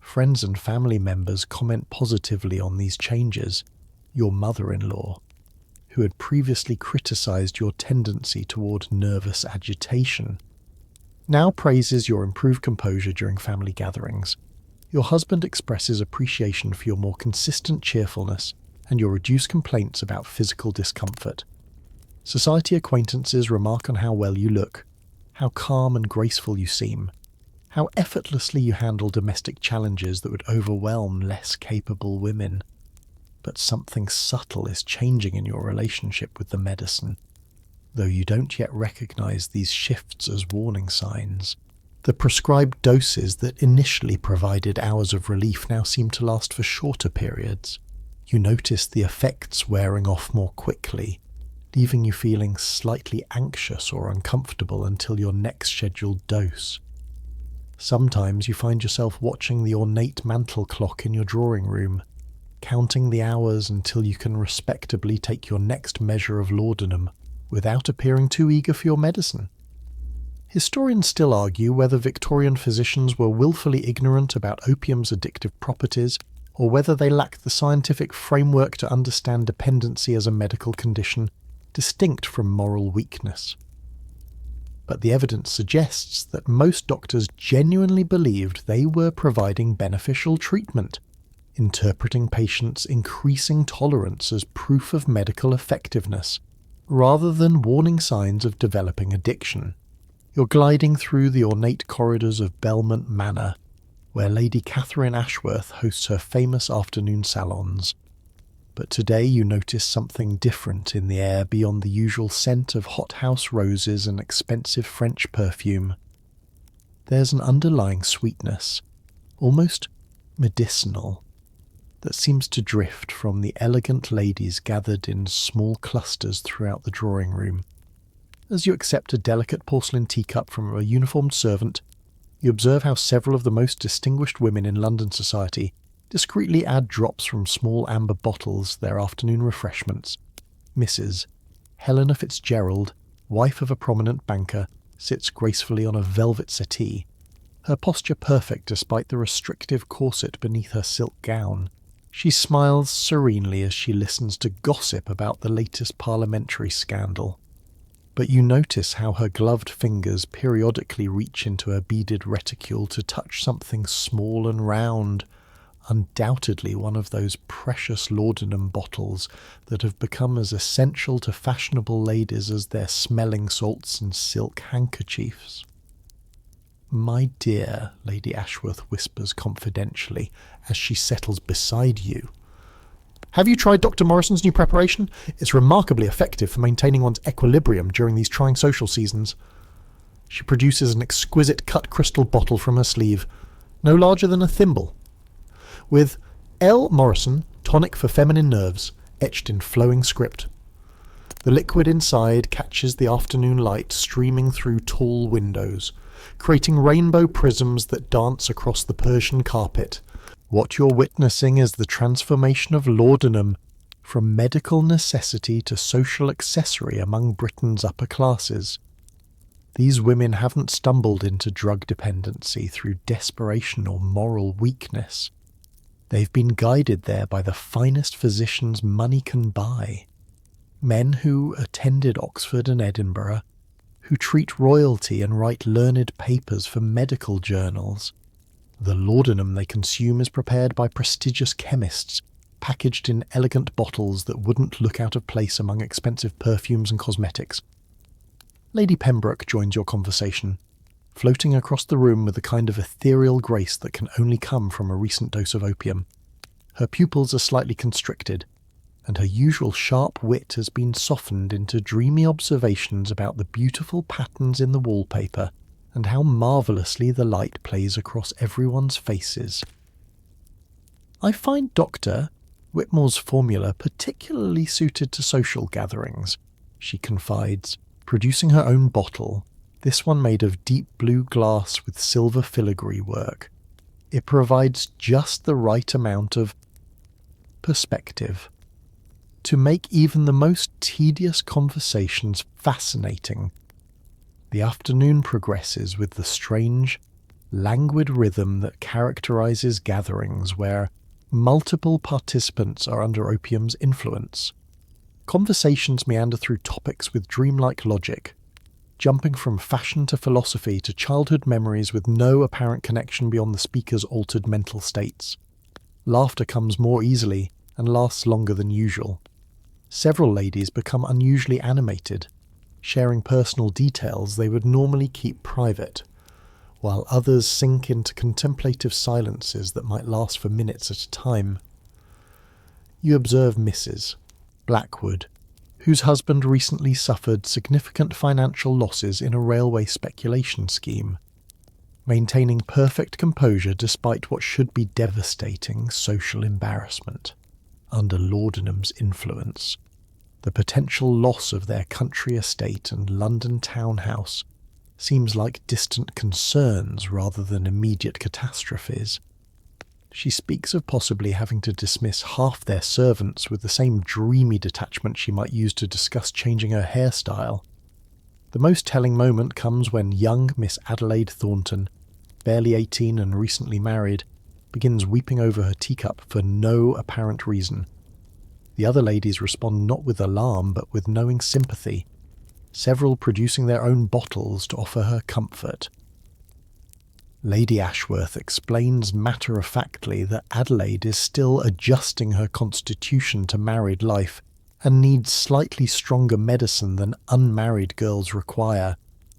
Friends and family members comment positively on these changes. Your mother-in-law, who had previously criticised your tendency toward nervous agitation, now praises your improved composure during family gatherings. Your husband expresses appreciation for your more consistent cheerfulness and your reduced complaints about physical discomfort. Society acquaintances remark on how well you look, how calm and graceful you seem, how effortlessly you handle domestic challenges that would overwhelm less capable women. But something subtle is changing in your relationship with the medicine, though you don't yet recognize these shifts as warning signs. The prescribed doses that initially provided hours of relief now seem to last for shorter periods. You notice the effects wearing off more quickly, leaving you feeling slightly anxious or uncomfortable until your next scheduled dose. Sometimes you find yourself watching the ornate mantel clock in your drawing room, counting the hours until you can respectably take your next measure of laudanum without appearing too eager for your medicine. Historians still argue whether Victorian physicians were willfully ignorant about opium's addictive properties, or whether they lacked the scientific framework to understand dependency as a medical condition distinct from moral weakness. But the evidence suggests that most doctors genuinely believed they were providing beneficial treatment, interpreting patients' increasing tolerance as proof of medical effectiveness, rather than warning signs of developing addiction. You're gliding through the ornate corridors of Belmont Manor, where Lady Catherine Ashworth hosts her famous afternoon salons. But today you notice something different in the air beyond the usual scent of hothouse roses and expensive French perfume. There's an underlying sweetness, almost medicinal, that seems to drift from the elegant ladies gathered in small clusters throughout the drawing room. As you accept a delicate porcelain teacup from a uniformed servant, you observe how several of the most distinguished women in London society discreetly add drops from small amber bottles to their afternoon refreshments. Mrs. Helena Fitzgerald, wife of a prominent banker, sits gracefully on a velvet settee, her posture perfect despite the restrictive corset beneath her silk gown. She smiles serenely as she listens to gossip about the latest parliamentary scandal. But you notice how her gloved fingers periodically reach into her beaded reticule to touch something small and round, undoubtedly one of those precious laudanum bottles that have become as essential to fashionable ladies as their smelling salts and silk handkerchiefs. "My dear," Lady Ashworth whispers confidentially as she settles beside you, "have you tried Dr. Morrison's new preparation? It's remarkably effective for maintaining one's equilibrium during these trying social seasons." She produces an exquisite cut crystal bottle from her sleeve, no larger than a thimble, with L. Morrison, tonic for feminine nerves, etched in flowing script. The liquid inside catches the afternoon light streaming through tall windows, creating rainbow prisms that dance across the Persian carpet. What you're witnessing is the transformation of laudanum from medical necessity to social accessory among Britain's upper classes. These women haven't stumbled into drug dependency through desperation or moral weakness. They've been guided there by the finest physicians money can buy. Men who attended Oxford and Edinburgh, who treat royalty and write learned papers for medical journals. The laudanum they consume is prepared by prestigious chemists, packaged in elegant bottles that wouldn't look out of place among expensive perfumes and cosmetics. Lady Pembroke joins your conversation, floating across the room with the kind of ethereal grace that can only come from a recent dose of opium. Her pupils are slightly constricted, and her usual sharp wit has been softened into dreamy observations about the beautiful patterns in the wallpaper and how marvellously the light plays across everyone's faces. I find Dr. Whitmore's formula particularly suited to social gatherings, she confides, producing her own bottle, this one made of deep blue glass with silver filigree work. It provides just the right amount of perspective to make even the most tedious conversations fascinating. The afternoon progresses with the strange, languid rhythm that characterizes gatherings where multiple participants are under opium's influence. Conversations meander through topics with dreamlike logic, jumping from fashion to philosophy to childhood memories with no apparent connection beyond the speaker's altered mental states. Laughter comes more easily and lasts longer than usual. Several ladies become unusually animated, sharing personal details they would normally keep private, while others sink into contemplative silences that might last for minutes at a time. You observe Mrs. Blackwood, whose husband recently suffered significant financial losses in a railway speculation scheme, maintaining perfect composure despite what should be devastating social embarrassment. Under laudanum's influence, the potential loss of their country estate and London townhouse seems like distant concerns rather than immediate catastrophes. She speaks of possibly having to dismiss half their servants with the same dreamy detachment she might use to discuss changing her hairstyle. The most telling moment comes when young Miss Adelaide Thornton, barely 18 and recently married, begins weeping over her teacup for no apparent reason. The other ladies respond not with alarm but with knowing sympathy, several producing their own bottles to offer her comfort. Lady Ashworth explains matter-of-factly that Adelaide is still adjusting her constitution to married life and needs slightly stronger medicine than unmarried girls require.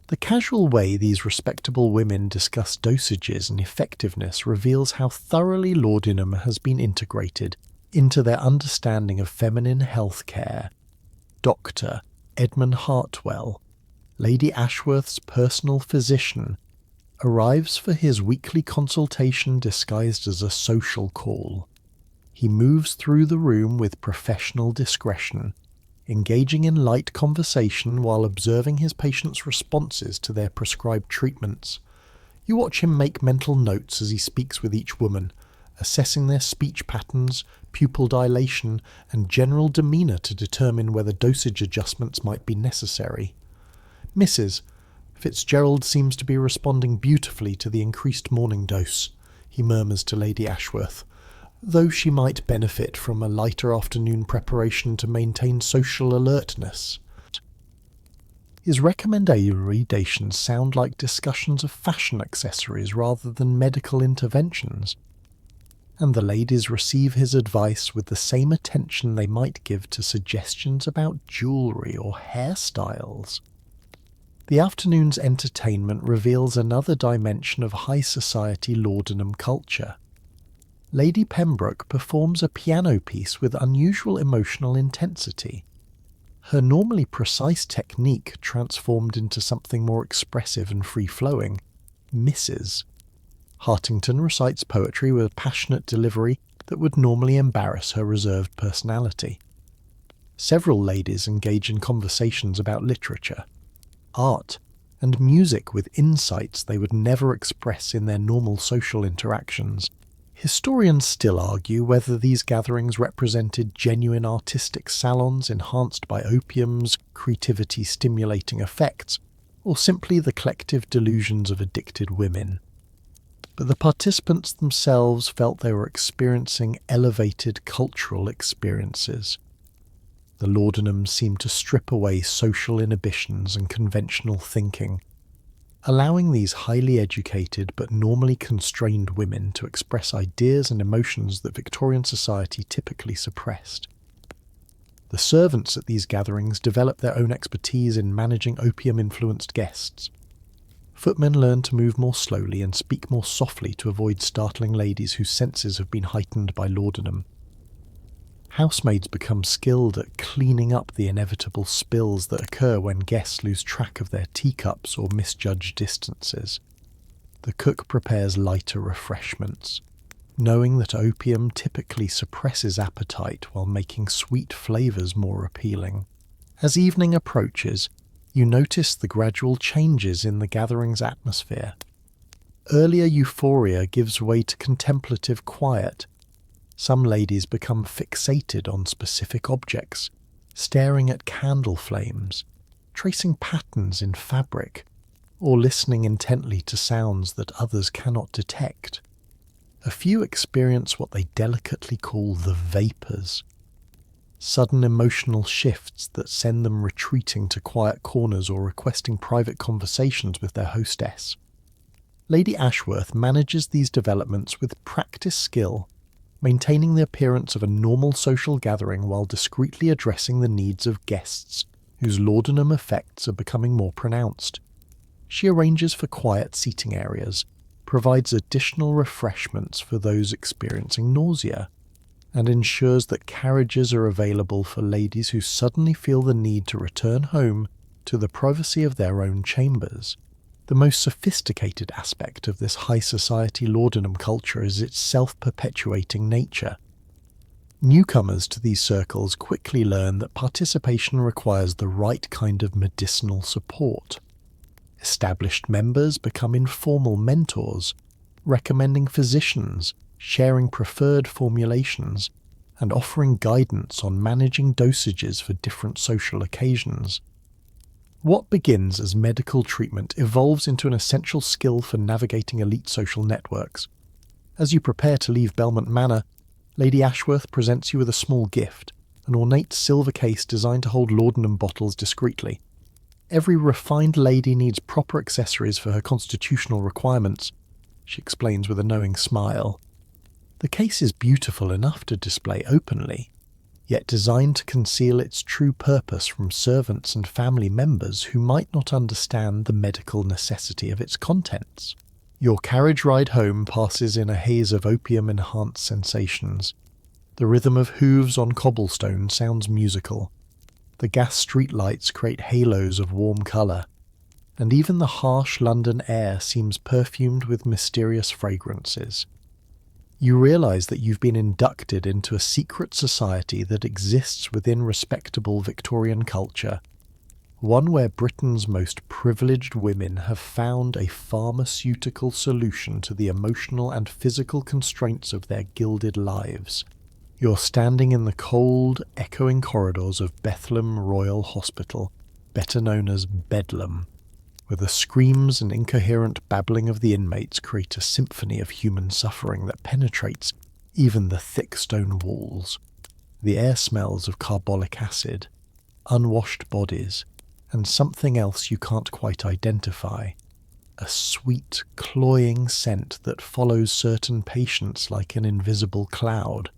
The casual way these respectable women discuss dosages and effectiveness reveals how thoroughly laudanum has been integrated into their understanding of feminine health care. Dr. Edmund Hartwell, Lady Ashworth's personal physician, arrives for his weekly consultation disguised as a social call. He moves through the room with professional discretion, engaging in light conversation while observing his patients' responses to their prescribed treatments. You watch him make mental notes as he speaks with each woman, assessing their speech patterns, pupil dilation, and general demeanour to determine whether dosage adjustments might be necessary. Mrs. Fitzgerald seems to be responding beautifully to the increased morning dose, he murmurs to Lady Ashworth, though she might benefit from a lighter afternoon preparation to maintain social alertness. His recommendations sound like discussions of fashion accessories rather than medical interventions, and the ladies receive his advice with the same attention they might give to suggestions about jewellery or hairstyles. The afternoon's entertainment reveals another dimension of high society laudanum culture. Lady Pembroke performs a piano piece with unusual emotional intensity. Her normally precise technique transformed into something more expressive and free-flowing. Mrs. Hartington recites poetry with a passionate delivery that would normally embarrass her reserved personality. Several ladies engage in conversations about literature, art, and music with insights they would never express in their normal social interactions. Historians still argue whether these gatherings represented genuine artistic salons enhanced by opium's creativity-stimulating effects, or simply the collective delusions of addicted women. But the participants themselves felt they were experiencing elevated cultural experiences. The laudanum seemed to strip away social inhibitions and conventional thinking, allowing these highly educated but normally constrained women to express ideas and emotions that Victorian society typically suppressed. The servants at these gatherings develop their own expertise in managing opium-influenced guests. Footmen learn to move more slowly and speak more softly to avoid startling ladies whose senses have been heightened by laudanum. Housemaids become skilled at cleaning up the inevitable spills that occur when guests lose track of their teacups or misjudge distances. The cook prepares lighter refreshments, knowing that opium typically suppresses appetite while making sweet flavours more appealing. As evening approaches, you notice the gradual changes in the gathering's atmosphere. Earlier euphoria gives way to contemplative quiet. Some ladies become fixated on specific objects, staring at candle flames, tracing patterns in fabric, or listening intently to sounds that others cannot detect. A few experience what they delicately call the vapors, sudden emotional shifts that send them retreating to quiet corners or requesting private conversations with their hostess. Lady Ashworth manages these developments with practiced skill, maintaining the appearance of a normal social gathering while discreetly addressing the needs of guests whose laudanum effects are becoming more pronounced. She arranges for quiet seating areas, provides additional refreshments for those experiencing nausea, and ensures that carriages are available for ladies who suddenly feel the need to return home to the privacy of their own chambers. The most sophisticated aspect of this high society laudanum culture is its self-perpetuating nature. Newcomers to these circles quickly learn that participation requires the right kind of medicinal support. Established members become informal mentors, recommending physicians, sharing preferred formulations, and offering guidance on managing dosages for different social occasions. What begins as medical treatment evolves into an essential skill for navigating elite social networks. As you prepare to leave Belmont Manor, Lady Ashworth presents you with a small gift, an ornate silver case designed to hold laudanum bottles discreetly. Every refined lady needs proper accessories for her constitutional requirements, she explains with a knowing smile. The case is beautiful enough to display openly, yet designed to conceal its true purpose from servants and family members who might not understand the medical necessity of its contents. Your carriage ride home passes in a haze of opium-enhanced sensations. The rhythm of hooves on cobblestone sounds musical. The gas streetlights create halos of warm colour, and even the harsh London air seems perfumed with mysterious fragrances. You realise that you've been inducted into a secret society that exists within respectable Victorian culture, one where Britain's most privileged women have found a pharmaceutical solution to the emotional and physical constraints of their gilded lives. You're standing in the cold, echoing corridors of Bethlehem Royal Hospital, better known as Bedlam, where the screams and incoherent babbling of the inmates create a symphony of human suffering that penetrates even the thick stone walls. The air smells of carbolic acid, unwashed bodies, and something else you can't quite identify. A sweet, cloying scent that follows certain patients like an invisible cloud.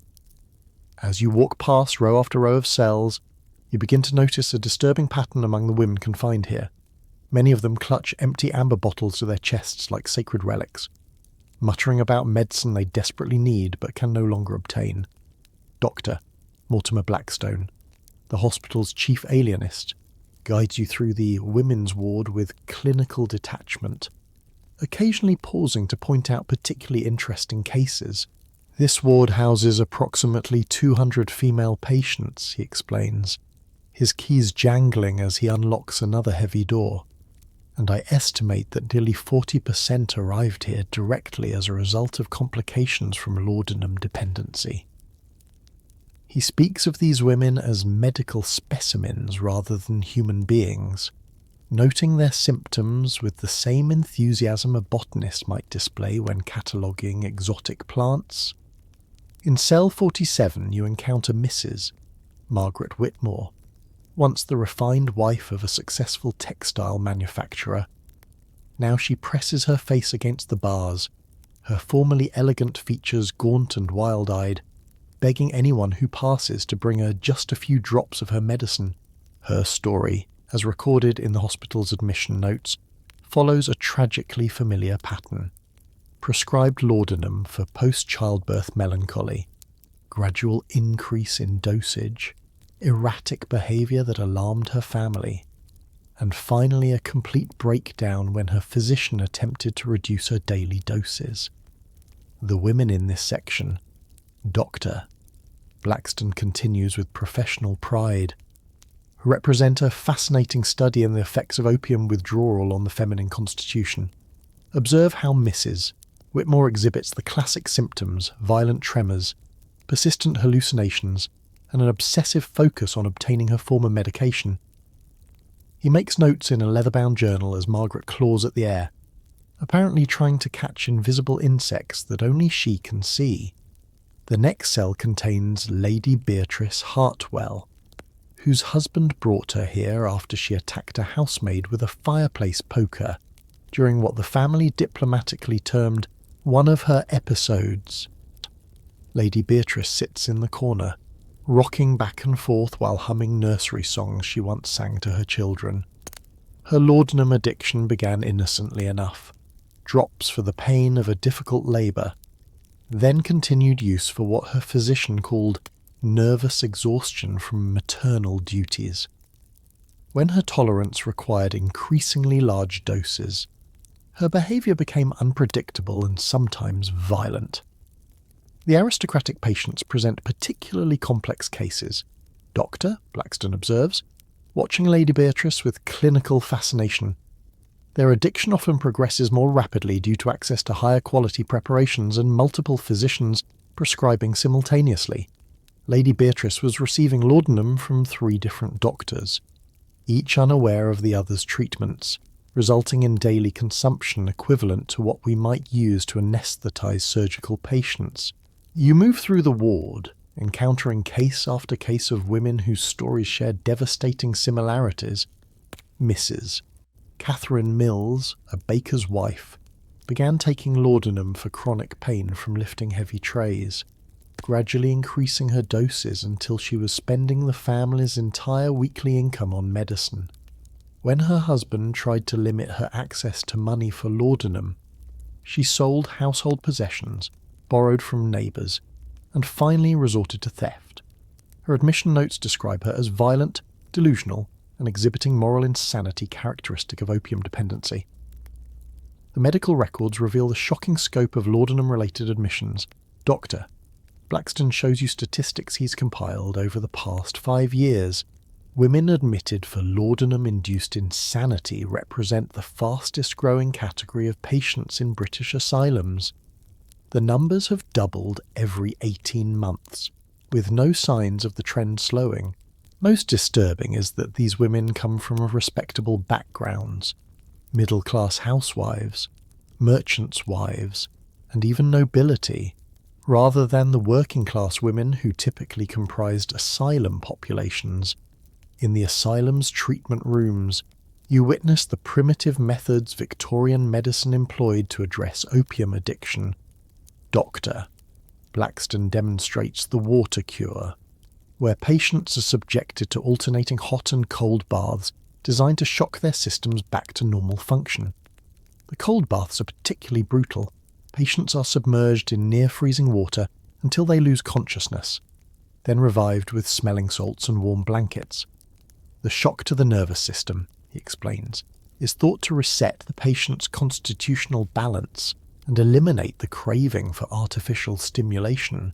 As you walk past row after row of cells, you begin to notice a disturbing pattern among the women confined here. Many of them clutch empty amber bottles to their chests like sacred relics, muttering about medicine they desperately need but can no longer obtain. Dr. Mortimer Blackstone, the hospital's chief alienist, guides you through the women's ward with clinical detachment, occasionally pausing to point out particularly interesting cases. This ward houses approximately 200 female patients, he explains, his keys jangling as he unlocks another heavy door. And I estimate that nearly 40% arrived here directly as a result of complications from laudanum dependency. He speaks of these women as medical specimens rather than human beings, noting their symptoms with the same enthusiasm a botanist might display when cataloguing exotic plants. In cell 47 you encounter Mrs. Margaret Whitmore, once the refined wife of a successful textile manufacturer. Now she presses her face against the bars, her formerly elegant features gaunt and wild-eyed, begging anyone who passes to bring her just a few drops of her medicine. Her story, as recorded in the hospital's admission notes, follows a tragically familiar pattern. Prescribed laudanum for post-childbirth melancholy, gradual increase in dosage, erratic behaviour that alarmed her family, and finally a complete breakdown when her physician attempted to reduce her daily doses. The women in this section, Dr. Blackstone continues with professional pride, represent a fascinating study in the effects of opium withdrawal on the feminine constitution. Observe how Mrs. Whitmore exhibits the classic symptoms, violent tremors, persistent hallucinations, and an obsessive focus on obtaining her former medication. He makes notes in a leather-bound journal as Margaret claws at the air, apparently trying to catch invisible insects that only she can see. The next cell contains Lady Beatrice Hartwell, whose husband brought her here after she attacked a housemaid with a fireplace poker during what the family diplomatically termed one of her episodes. Lady Beatrice sits in the corner, rocking back and forth while humming nursery songs she once sang to her children. Her laudanum addiction began innocently enough, drops for the pain of a difficult labour, then continued use for what her physician called nervous exhaustion from maternal duties. When her tolerance required increasingly large doses, her behaviour became unpredictable and sometimes violent. The aristocratic patients present particularly complex cases. Dr. Blackstone observes, watching Lady Beatrice with clinical fascination. Their addiction often progresses more rapidly due to access to higher quality preparations and multiple physicians prescribing simultaneously. Lady Beatrice was receiving laudanum from 3 different doctors, each unaware of the other's treatments, resulting in daily consumption equivalent to what we might use to anaesthetize surgical patients. You move through the ward, encountering case after case of women whose stories share devastating similarities. Mrs. Catherine Mills, a baker's wife, began taking laudanum for chronic pain from lifting heavy trays, gradually increasing her doses until she was spending the family's entire weekly income on medicine. When her husband tried to limit her access to money for laudanum, she sold household possessions, borrowed from neighbours, and finally resorted to theft. Her admission notes describe her as violent, delusional, and exhibiting moral insanity characteristic of opium dependency. The medical records reveal the shocking scope of laudanum-related admissions. Dr. Blackstone shows you statistics he's compiled over the past 5 years. Women admitted for laudanum-induced insanity represent the fastest-growing category of patients in British asylums. The numbers have doubled every 18 months, with no signs of the trend slowing. Most disturbing is that these women come from respectable backgrounds, middle-class housewives, merchants' wives, and even nobility, rather than the working-class women who typically comprised asylum populations. In the asylum's treatment rooms, you witness the primitive methods Victorian medicine employed to address opium addiction. Dr. Blackstone demonstrates the water cure, where patients are subjected to alternating hot and cold baths designed to shock their systems back to normal function. The cold baths are particularly brutal. Patients are submerged in near-freezing water until they lose consciousness, then revived with smelling salts and warm blankets. The shock to the nervous system, he explains, is thought to reset the patient's constitutional balance and eliminate the craving for artificial stimulation.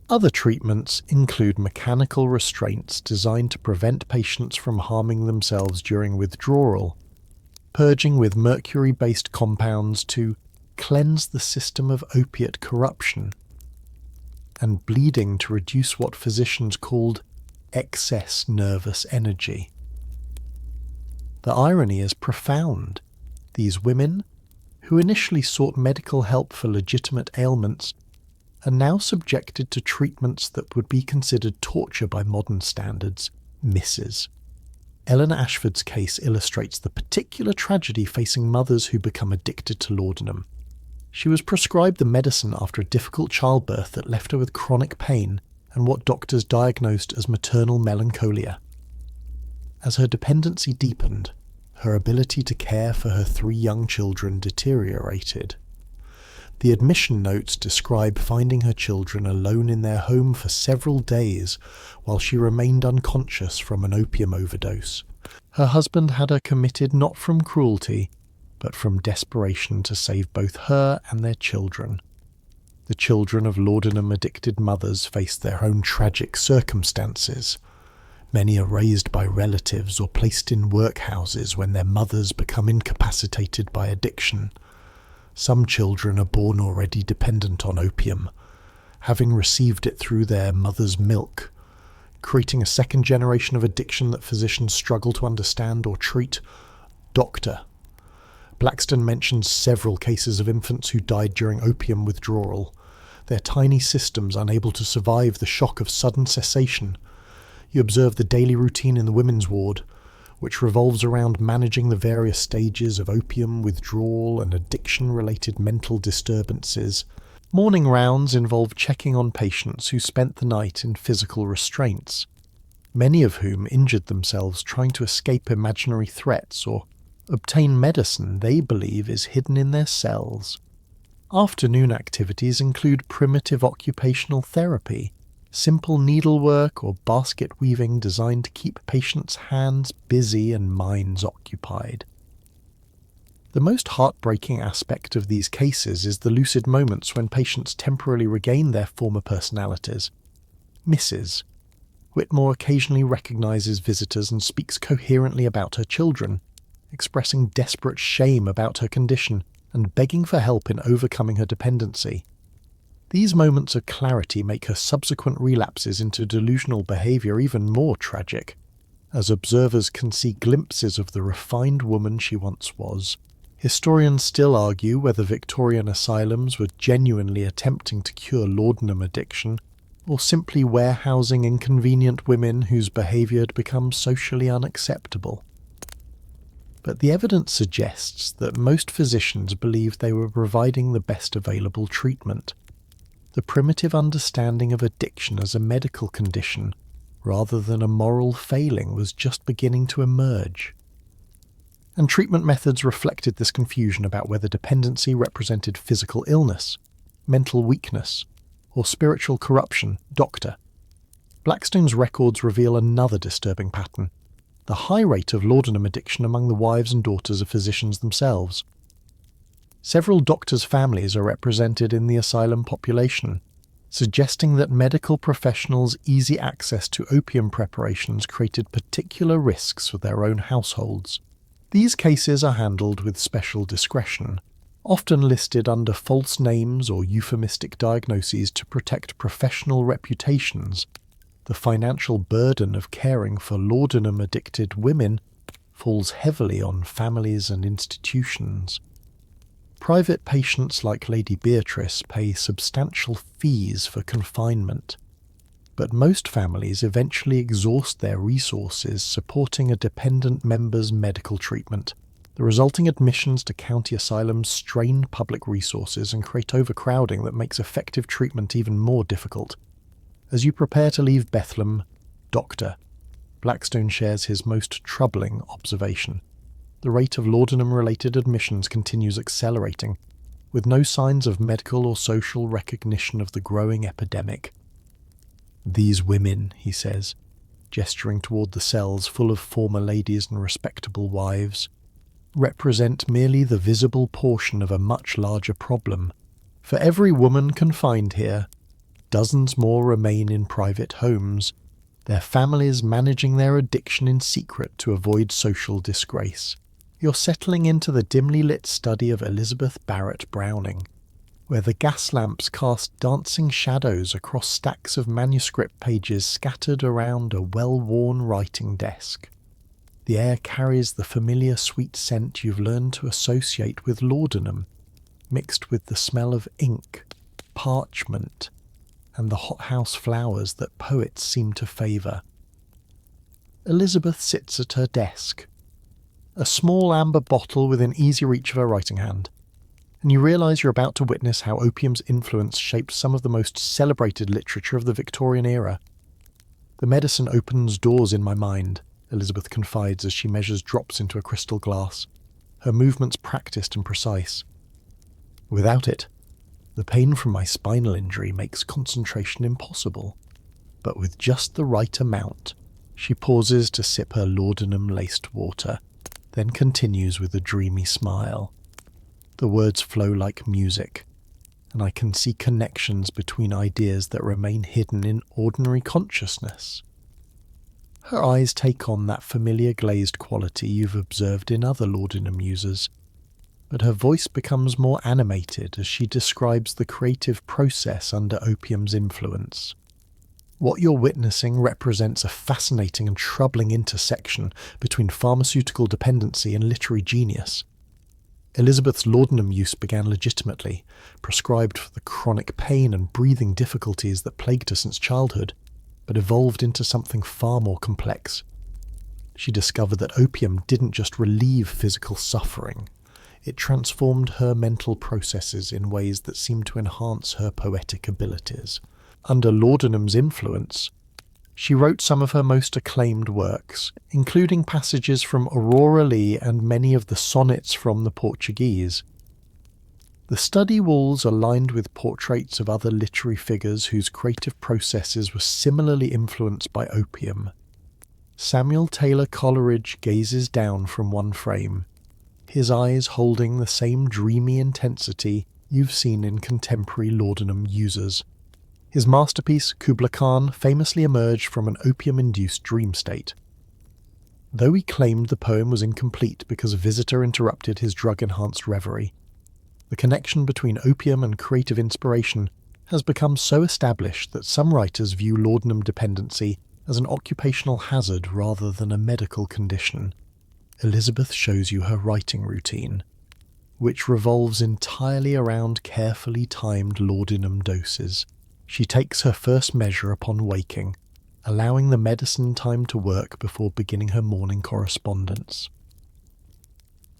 Other treatments include mechanical restraints designed to prevent patients from harming themselves during withdrawal, purging with mercury-based compounds to cleanse the system of opiate corruption, and bleeding to reduce what physicians called excess nervous energy. The irony is profound. These women, who initially sought medical help for legitimate ailments, are now subjected to treatments that would be considered torture by modern standards. Mrs. Ellen Ashford's case illustrates the particular tragedy facing mothers who become addicted to laudanum. She was prescribed the medicine after a difficult childbirth that left her with chronic pain and what doctors diagnosed as maternal melancholia. As her dependency deepened, her ability to care for her 3 young children deteriorated. The admission notes describe finding her children alone in their home for several days while she remained unconscious from an opium overdose. Her husband had her committed not from cruelty, but from desperation to save both her and their children. The children of laudanum-addicted mothers faced their own tragic circumstances. Many are raised by relatives or placed in workhouses when their mothers become incapacitated by addiction. Some children are born already dependent on opium, having received it through their mother's milk, creating a second generation of addiction that physicians struggle to understand or treat. Doctor. Blackstone mentions several cases of infants who died during opium withdrawal, their tiny systems unable to survive the shock of sudden cessation. You observe the daily routine in the women's ward, which revolves around managing the various stages of opium withdrawal and addiction-related mental disturbances. Morning rounds involve checking on patients who spent the night in physical restraints, many of whom injured themselves trying to escape imaginary threats or obtain medicine they believe is hidden in their cells. Afternoon activities include primitive occupational therapy, simple needlework or basket weaving designed to keep patients' hands busy and minds occupied. The most heartbreaking aspect of these cases is the lucid moments when patients temporarily regain their former personalities. Mrs. Whitmore occasionally recognizes visitors and speaks coherently about her children, expressing desperate shame about her condition and begging for help in overcoming her dependency. These moments of clarity make her subsequent relapses into delusional behavior even more tragic, as observers can see glimpses of the refined woman she once was. Historians still argue whether Victorian asylums were genuinely attempting to cure laudanum addiction, or simply warehousing inconvenient women whose behavior had become socially unacceptable. But the evidence suggests that most physicians believed they were providing the best available treatment. The primitive understanding of addiction as a medical condition, rather than a moral failing, was just beginning to emerge. And treatment methods reflected this confusion about whether dependency represented physical illness, mental weakness, or spiritual corruption. Doctor. Blackstone's records reveal another disturbing pattern: the high rate of laudanum addiction among the wives and daughters of physicians themselves. Several doctors' families are represented in the asylum population, suggesting that medical professionals' easy access to opium preparations created particular risks for their own households. These cases are handled with special discretion, often listed under false names or euphemistic diagnoses to protect professional reputations. The financial burden of caring for laudanum-addicted women falls heavily on families and institutions. Private patients like Lady Beatrice pay substantial fees for confinement, but most families eventually exhaust their resources supporting a dependent member's medical treatment. The resulting admissions to county asylums strain public resources and create overcrowding that makes effective treatment even more difficult. As you prepare to leave Bethlehem, Doctor, Blackstone shares his most troubling observation. The rate of laudanum-related admissions continues accelerating, with no signs of medical or social recognition of the growing epidemic. These women, he says, gesturing toward the cells full of former ladies and respectable wives, represent merely the visible portion of a much larger problem. For every woman confined here, dozens more remain in private homes, their families managing their addiction in secret to avoid social disgrace. You're settling into the dimly lit study of Elizabeth Barrett Browning, where the gas lamps cast dancing shadows across stacks of manuscript pages scattered around a well-worn writing desk. The air carries the familiar sweet scent you've learned to associate with laudanum, mixed with the smell of ink, parchment, and the hothouse flowers that poets seem to favour. Elizabeth sits at her desk, a small amber bottle within easy reach of her writing hand, and you realise you're about to witness how opium's influence shaped some of the most celebrated literature of the Victorian era. The medicine opens doors in my mind, Elizabeth confides as she measures drops into a crystal glass, her movements practised and precise. Without it, the pain from my spinal injury makes concentration impossible. But with just the right amount, she pauses to sip her laudanum-laced water, then continues with a dreamy smile. The words flow like music, and I can see connections between ideas that remain hidden in ordinary consciousness. Her eyes take on that familiar glazed quality you've observed in other laudanum users, but her voice becomes more animated as she describes the creative process under opium's influence. What you're witnessing represents a fascinating and troubling intersection between pharmaceutical dependency and literary genius. Elizabeth's laudanum use began legitimately, prescribed for the chronic pain and breathing difficulties that plagued her since childhood, but evolved into something far more complex. She discovered that opium didn't just relieve physical suffering, it transformed her mental processes in ways that seemed to enhance her poetic abilities. Under laudanum's influence, she wrote some of her most acclaimed works, including passages from Aurora Leigh and many of the sonnets from the Portuguese. The study walls are lined with portraits of other literary figures whose creative processes were similarly influenced by opium. Samuel Taylor Coleridge gazes down from one frame, his eyes holding the same dreamy intensity you've seen in contemporary laudanum users. His masterpiece, Kubla Khan, famously emerged from an opium-induced dream state. Though he claimed the poem was incomplete because a visitor interrupted his drug-enhanced reverie, the connection between opium and creative inspiration has become so established that some writers view laudanum dependency as an occupational hazard rather than a medical condition. Elizabeth shows you her writing routine, which revolves entirely around carefully timed laudanum doses. She takes her first measure upon waking, allowing the medicine time to work before beginning her morning correspondence.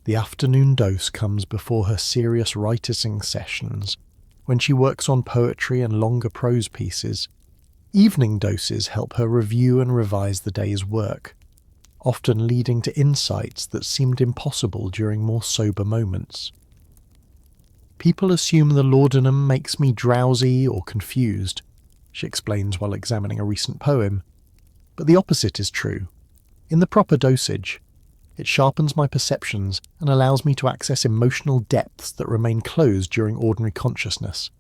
The afternoon dose comes before her serious writing sessions, when she works on poetry and longer prose pieces. Evening doses help her review and revise the day's work, often leading to insights that seemed impossible during more sober moments. People assume the laudanum makes me drowsy or confused, she explains while examining a recent poem, but the opposite is true. In the proper dosage, it sharpens my perceptions and allows me to access emotional depths that remain closed during ordinary consciousness.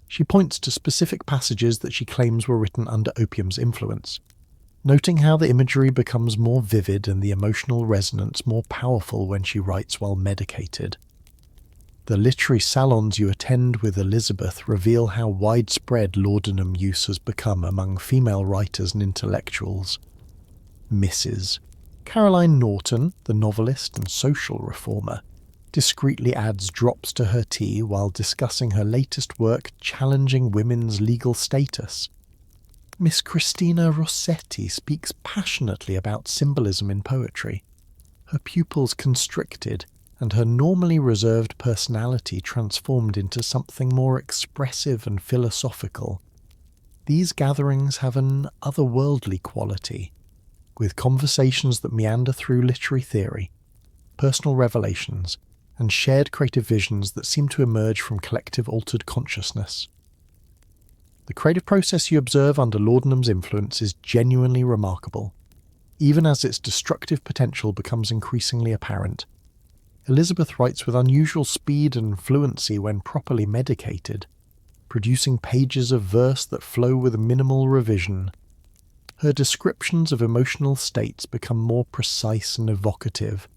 She points to specific passages that she claims were written under opium's influence, noting how the imagery becomes more vivid and the emotional resonance more powerful when she writes while medicated. The literary salons you attend with Elizabeth reveal how widespread laudanum use has become among female writers and intellectuals. Mrs. Caroline Norton, the novelist and social reformer, discreetly adds drops to her tea while discussing her latest work challenging women's legal status. Miss Christina Rossetti speaks passionately about symbolism in poetry, her pupils constricted and her normally reserved personality transformed into something more expressive and philosophical. These gatherings have an otherworldly quality, with conversations that meander through literary theory, personal revelations, and shared creative visions that seem to emerge from collective altered consciousness. The creative process you observe under laudanum's influence is genuinely remarkable, even as its destructive potential becomes increasingly apparent. Elizabeth writes with unusual speed and fluency when properly medicated, producing pages of verse that flow with minimal revision. Her descriptions of emotional states become more precise and evocative,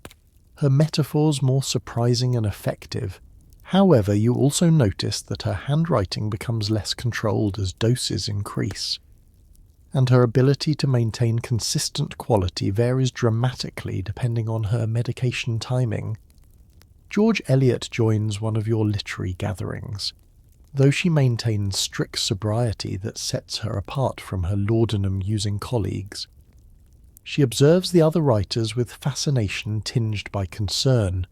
her metaphors more surprising and effective. However, you also notice that her handwriting becomes less controlled as doses increase, and her ability to maintain consistent quality varies dramatically depending on her medication timing. George Eliot joins one of your literary gatherings, though she maintains strict sobriety that sets her apart from her laudanum-using colleagues. She observes the other writers with fascination tinged by concern,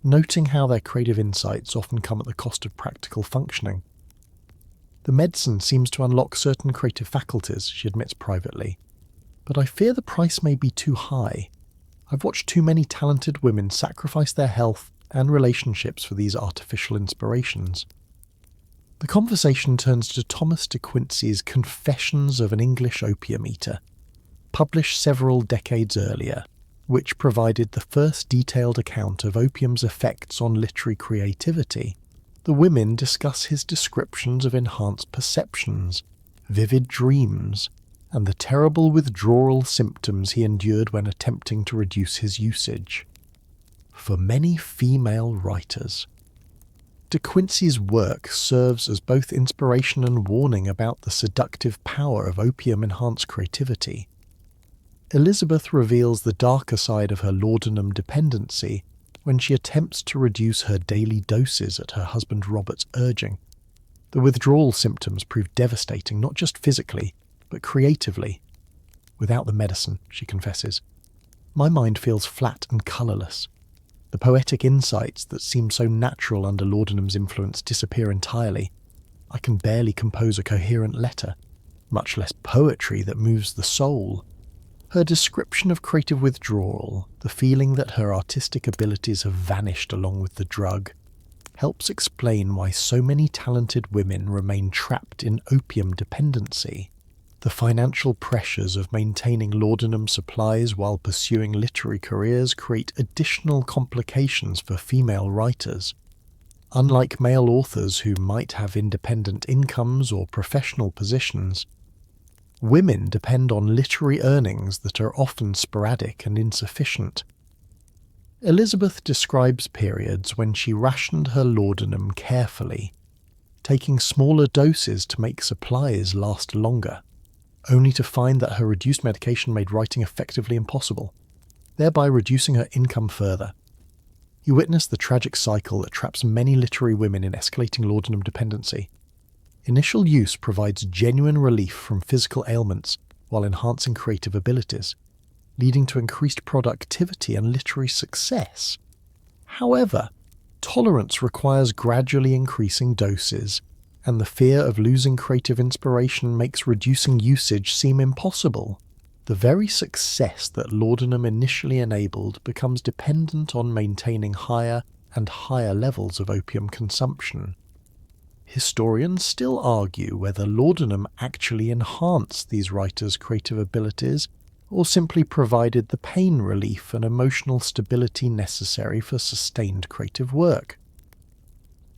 noting how their creative insights often come at the cost of practical functioning. The medicine seems to unlock certain creative faculties, she admits privately, but I fear the price may be too high. I've watched too many talented women sacrifice their health and relationships for these artificial inspirations. The conversation turns to Thomas de Quincey's Confessions of an English Opium Eater, published several decades earlier, which provided the first detailed account of opium's effects on literary creativity. The women discuss his descriptions of enhanced perceptions, vivid dreams, and the terrible withdrawal symptoms he endured when attempting to reduce his usage. For many female writers, De Quincey's work serves as both inspiration and warning about the seductive power of opium-enhanced creativity. Elizabeth reveals the darker side of her laudanum dependency when she attempts to reduce her daily doses at her husband Robert's urging. The withdrawal symptoms prove devastating, not just physically, but creatively. Without the medicine, she confesses, my mind feels flat and colourless. The poetic insights that seem so natural under laudanum's influence disappear entirely. I can barely compose a coherent letter, much less poetry that moves the soul. Her description of creative withdrawal, the feeling that her artistic abilities have vanished along with the drug, helps explain why so many talented women remain trapped in opium dependency. The financial pressures of maintaining laudanum supplies while pursuing literary careers create additional complications for female writers. Unlike male authors who might have independent incomes or professional positions, women depend on literary earnings that are often sporadic and insufficient. Elizabeth describes periods when she rationed her laudanum carefully, taking smaller doses to make supplies last longer, only to find that her reduced medication made writing effectively impossible, thereby reducing her income further. You witness the tragic cycle that traps many literary women in escalating laudanum dependency. Initial use provides genuine relief from physical ailments while enhancing creative abilities, leading to increased productivity and literary success. However, tolerance requires gradually increasing doses, and the fear of losing creative inspiration makes reducing usage seem impossible. The very success that laudanum initially enabled becomes dependent on maintaining higher and higher levels of opium consumption. Historians still argue whether laudanum actually enhanced these writers' creative abilities or simply provided the pain relief and emotional stability necessary for sustained creative work.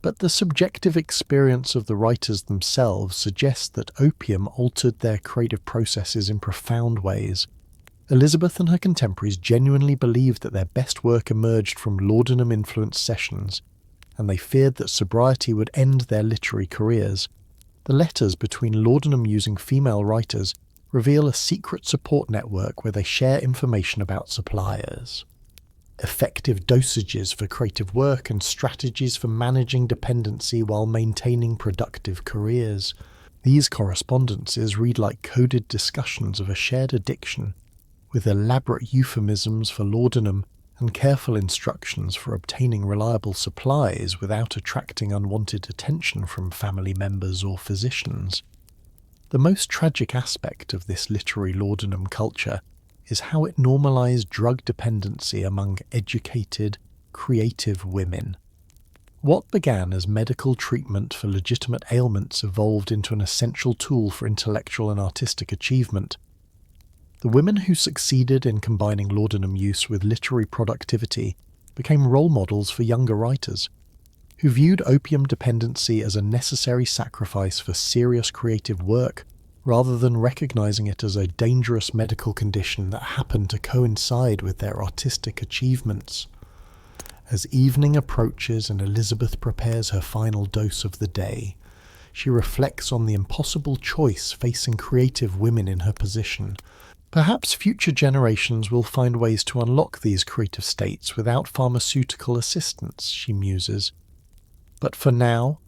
But the subjective experience of the writers themselves suggests that opium altered their creative processes in profound ways. Elizabeth and her contemporaries genuinely believed that their best work emerged from laudanum-influenced sessions, and they feared that sobriety would end their literary careers. The letters between laudanum-using female writers reveal a secret support network where they share information about suppliers, effective dosages for creative work, and strategies for managing dependency while maintaining productive careers. These correspondences read like coded discussions of a shared addiction, with elaborate euphemisms for laudanum and careful instructions for obtaining reliable supplies without attracting unwanted attention from family members or physicians. The most tragic aspect of this literary laudanum culture is how it normalized drug dependency among educated, creative women. What began as medical treatment for legitimate ailments evolved into an essential tool for intellectual and artistic achievement. The women who succeeded in combining laudanum use with literary productivity became role models for younger writers, who viewed opium dependency as a necessary sacrifice for serious creative work, rather than recognizing it as a dangerous medical condition that happened to coincide with their artistic achievements. As evening approaches and Elizabeth prepares her final dose of the day, she reflects on the impossible choice facing creative women in her position. Perhaps future generations will find ways to unlock these creative states without pharmaceutical assistance, she muses. But for now,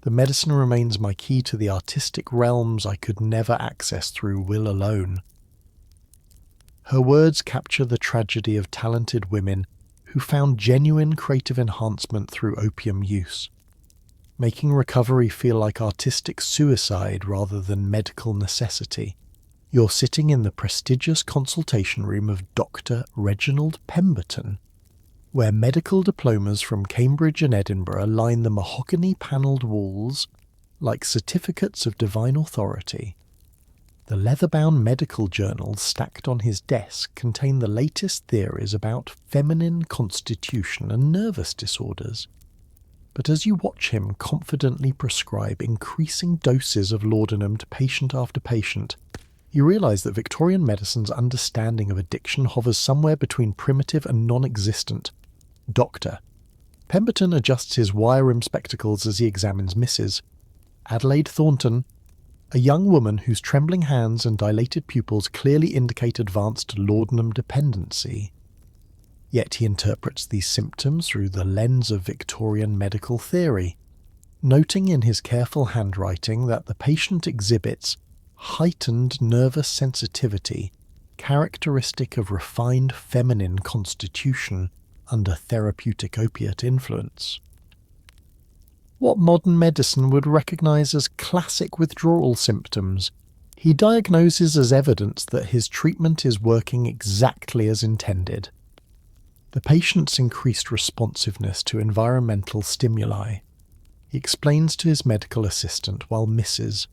the medicine remains my key to the artistic realms I could never access through will alone. Her words capture the tragedy of talented women who found genuine creative enhancement through opium use, making recovery feel like artistic suicide rather than medical necessity. You're sitting in the prestigious consultation room of Dr. Reginald Pemberton, where medical diplomas from Cambridge and Edinburgh line the mahogany-panelled walls like certificates of divine authority. The leather-bound medical journals stacked on his desk contain the latest theories about feminine constitution and nervous disorders. But as you watch him confidently prescribe increasing doses of laudanum to patient after patient, you realise that Victorian medicine's understanding of addiction hovers somewhere between primitive and non-existent. Doctor. Pemberton adjusts his wire-rimmed spectacles as he examines Mrs. Adelaide Thornton, a young woman whose trembling hands and dilated pupils clearly indicate advanced laudanum dependency. Yet he interprets these symptoms through the lens of Victorian medical theory, noting in his careful handwriting that the patient exhibits heightened nervous sensitivity, characteristic of refined feminine constitution under therapeutic opiate influence. What modern medicine would recognise as classic withdrawal symptoms, he diagnoses as evidence that his treatment is working exactly as intended. The patient's increased responsiveness to environmental stimuli. He explains to his medical assistant while Mrs.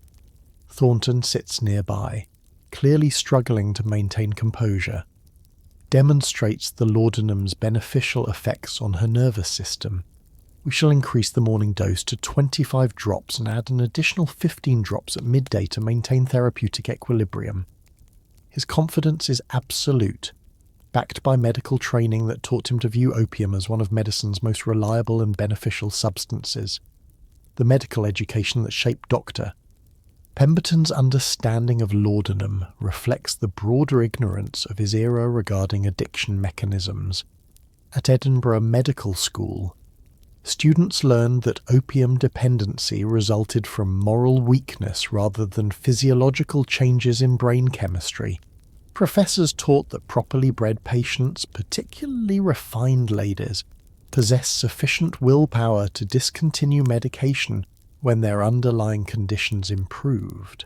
Thornton sits nearby, clearly struggling to maintain composure, demonstrates the laudanum's beneficial effects on her nervous system. We shall increase the morning dose to 25 drops and add an additional 15 drops at midday to maintain therapeutic equilibrium. His confidence is absolute, backed by medical training that taught him to view opium as one of medicine's most reliable and beneficial substances. The medical education that shaped Dr. Pemberton's understanding of laudanum reflects the broader ignorance of his era regarding addiction mechanisms. At Edinburgh Medical School, students learned that opium dependency resulted from moral weakness rather than physiological changes in brain chemistry. Professors taught that properly bred patients, particularly refined ladies, possess sufficient willpower to discontinue medication when their underlying conditions improved.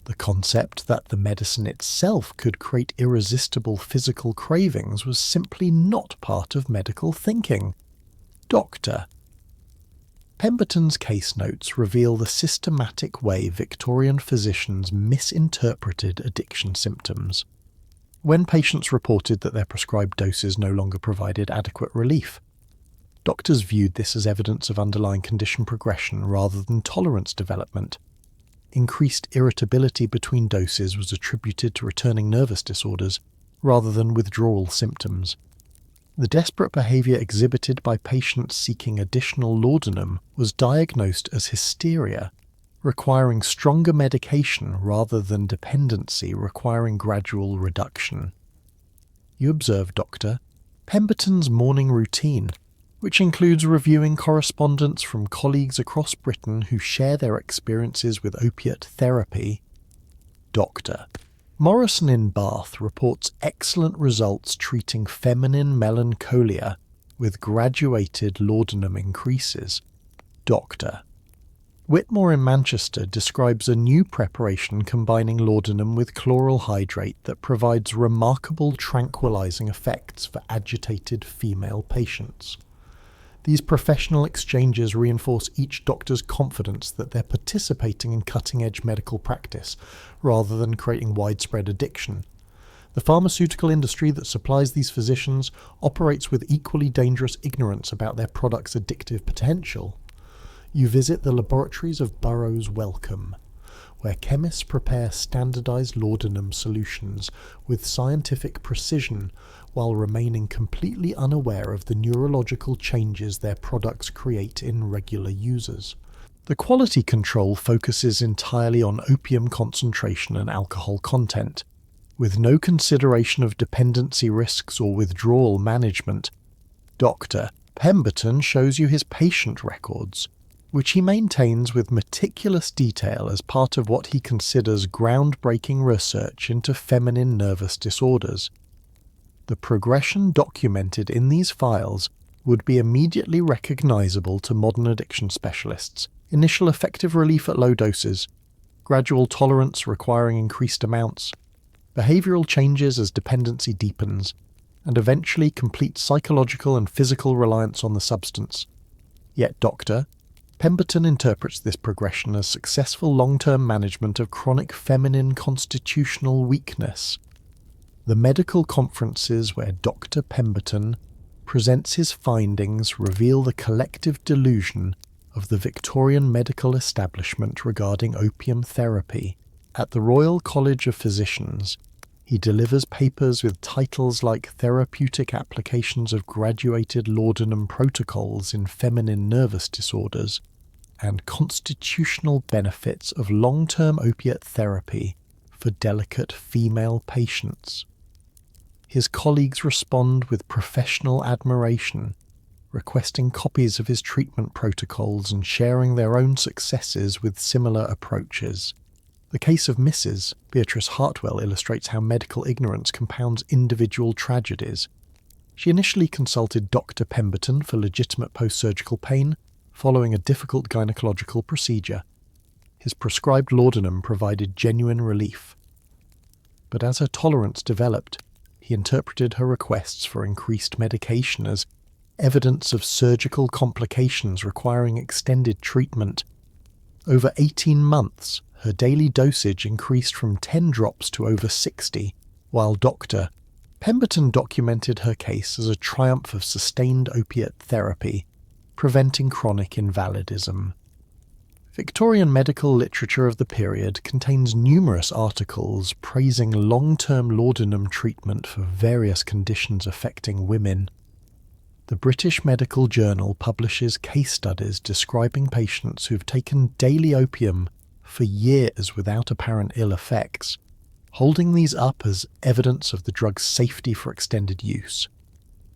The concept that the medicine itself could create irresistible physical cravings was simply not part of medical thinking. Doctor. Pemberton's case notes reveal the systematic way Victorian physicians misinterpreted addiction symptoms. When patients reported that their prescribed doses no longer provided adequate relief, doctors viewed this as evidence of underlying condition progression rather than tolerance development. Increased irritability between doses was attributed to returning nervous disorders rather than withdrawal symptoms. The desperate behaviour exhibited by patients seeking additional laudanum was diagnosed as hysteria, requiring stronger medication rather than dependency requiring gradual reduction. You observe, Doctor, Pemberton's morning routine, which includes reviewing correspondence from colleagues across Britain who share their experiences with opiate therapy. Doctor. Morrison in Bath reports excellent results treating feminine melancholia with graduated laudanum increases. Doctor. Whitmore in Manchester describes a new preparation combining laudanum with chloral hydrate that provides remarkable tranquilizing effects for agitated female patients. These professional exchanges reinforce each doctor's confidence that they're participating in cutting-edge medical practice, rather than creating widespread addiction. The pharmaceutical industry that supplies these physicians operates with equally dangerous ignorance about their product's addictive potential. You visit the laboratories of Burroughs Wellcome, where chemists prepare standardized laudanum solutions with scientific precision while remaining completely unaware of the neurological changes their products create in regular users. The quality control focuses entirely on opium concentration and alcohol content, with no consideration of dependency risks or withdrawal management. Dr. Pemberton shows you his patient records, which he maintains with meticulous detail as part of what he considers groundbreaking research into feminine nervous disorders. The progression documented in these files would be immediately recognizable to modern addiction specialists: initial effective relief at low doses, gradual tolerance requiring increased amounts, behavioral changes as dependency deepens, and eventually complete psychological and physical reliance on the substance. Yet Dr. Pemberton interprets this progression as successful long-term management of chronic feminine constitutional weakness. The medical conferences where Dr. Pemberton presents his findings reveal the collective delusion of the Victorian medical establishment regarding opium therapy. At the Royal College of Physicians, he delivers papers with titles like Therapeutic Applications of Graduated Laudanum Protocols in Feminine Nervous Disorders and Constitutional Benefits of Long-Term Opiate Therapy for Delicate Female Patients. His colleagues respond with professional admiration, requesting copies of his treatment protocols and sharing their own successes with similar approaches. The case of Mrs. Beatrice Hartwell illustrates how medical ignorance compounds individual tragedies. She initially consulted Dr. Pemberton for legitimate post-surgical pain following a difficult gynecological procedure. His prescribed laudanum provided genuine relief. But as her tolerance developed, he interpreted her requests for increased medication as evidence of surgical complications requiring extended treatment. Over 18 months, her daily dosage increased from 10 drops to over 60, while Dr. Pemberton documented her case as a triumph of sustained opiate therapy, preventing chronic invalidism. Victorian medical literature of the period contains numerous articles praising long-term laudanum treatment for various conditions affecting women. The British Medical Journal publishes case studies describing patients who've taken daily opium for years without apparent ill effects, holding these up as evidence of the drug's safety for extended use.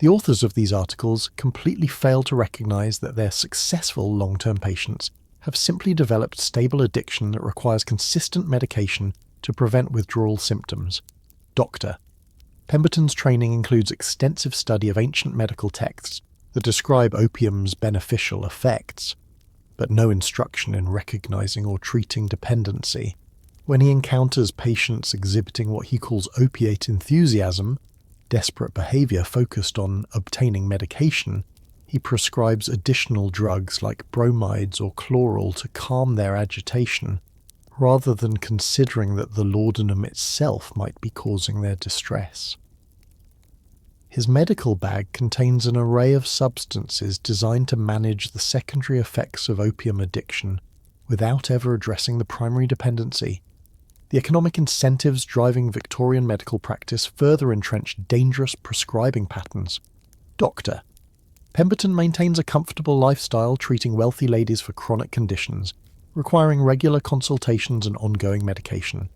The authors of these articles completely fail to recognise that their successful long-term patients have simply developed stable addiction that requires consistent medication to prevent withdrawal symptoms. Dr. Pemberton's training includes extensive study of ancient medical texts that describe opium's beneficial effects, but no instruction in recognizing or treating dependency. When he encounters patients exhibiting what he calls opiate enthusiasm, desperate behavior focused on obtaining medication, he prescribes additional drugs like bromides or chloral to calm their agitation, rather than considering that the laudanum itself might be causing their distress. His medical bag contains an array of substances designed to manage the secondary effects of opium addiction without ever addressing the primary dependency. The economic incentives driving Victorian medical practice further entrench dangerous prescribing patterns. Dr. Pemberton maintains a comfortable lifestyle treating wealthy ladies for chronic conditions, requiring regular consultations and ongoing medication.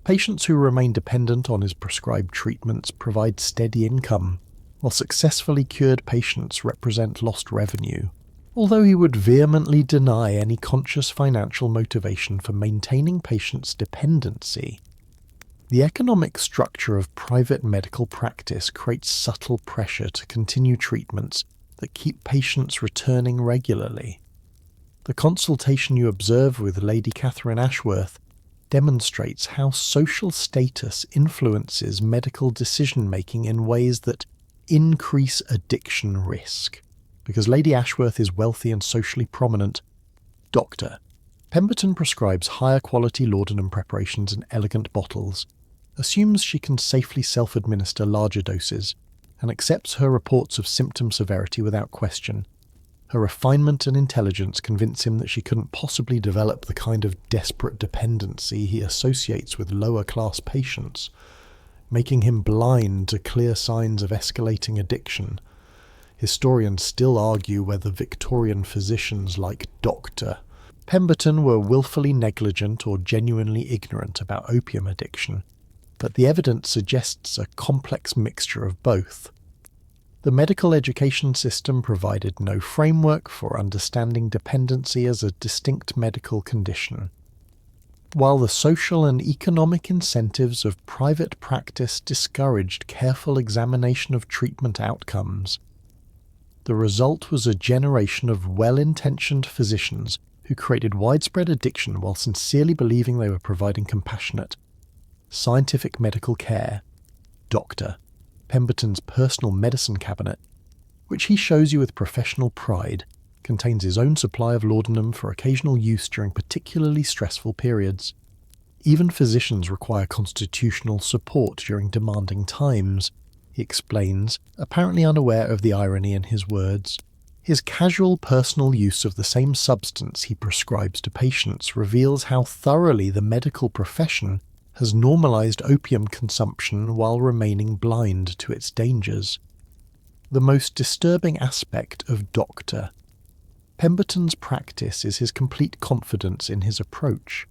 Patients who remain dependent on his prescribed treatments provide steady income, while successfully cured patients represent lost revenue, although he would vehemently deny any conscious financial motivation for maintaining patients' dependency. The economic structure of private medical practice creates subtle pressure to continue treatments that keep patients returning regularly. The consultation you observe with Lady Catherine Ashworth demonstrates how social status influences medical decision-making in ways that increase addiction risk. Because Lady Ashworth is wealthy and socially prominent, Dr. Pemberton prescribes higher quality laudanum preparations in elegant bottles, assumes she can safely self-administer larger doses, and accepts her reports of symptom severity without question. Her refinement and intelligence convince him that she couldn't possibly develop the kind of desperate dependency he associates with lower-class patients, making him blind to clear signs of escalating addiction. Historians still argue whether Victorian physicians like Dr. Pemberton were willfully negligent or genuinely ignorant about opium addiction, but the evidence suggests a complex mixture of both. The medical education system provided no framework for understanding dependency as a distinct medical condition. While the social and economic incentives of private practice discouraged careful examination of treatment outcomes, the result was a generation of well-intentioned physicians who created widespread addiction while sincerely believing they were providing compassionate, scientific medical care. Dr. Pemberton's personal medicine cabinet, which he shows you with professional pride, contains his own supply of laudanum for occasional use during particularly stressful periods. Even physicians require constitutional support during demanding times, he explains, apparently unaware of the irony in his words. His casual personal use of the same substance he prescribes to patients reveals how thoroughly the medical profession has normalized opium consumption while remaining blind to its dangers. The most disturbing aspect of Dr. Pemberton's practice is his complete confidence in his approach,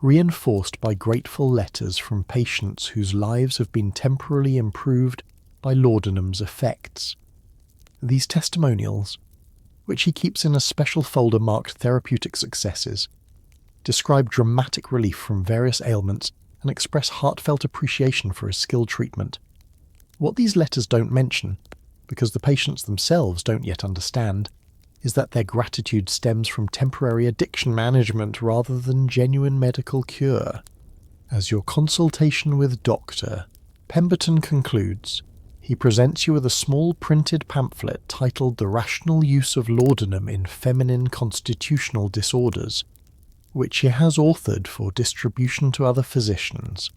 reinforced by grateful letters from patients whose lives have been temporarily improved by laudanum's effects. These testimonials, which he keeps in a special folder marked Therapeutic Successes, describe dramatic relief from various ailments and express heartfelt appreciation for his skilled treatment. What these letters don't mention, because the patients themselves don't yet understand, is that their gratitude stems from temporary addiction management rather than genuine medical cure. As your consultation with Dr. Pemberton concludes, he presents you with a small printed pamphlet titled The Rational Use of Laudanum in Feminine Constitutional Disorders, which he has authored for distribution to other physicians.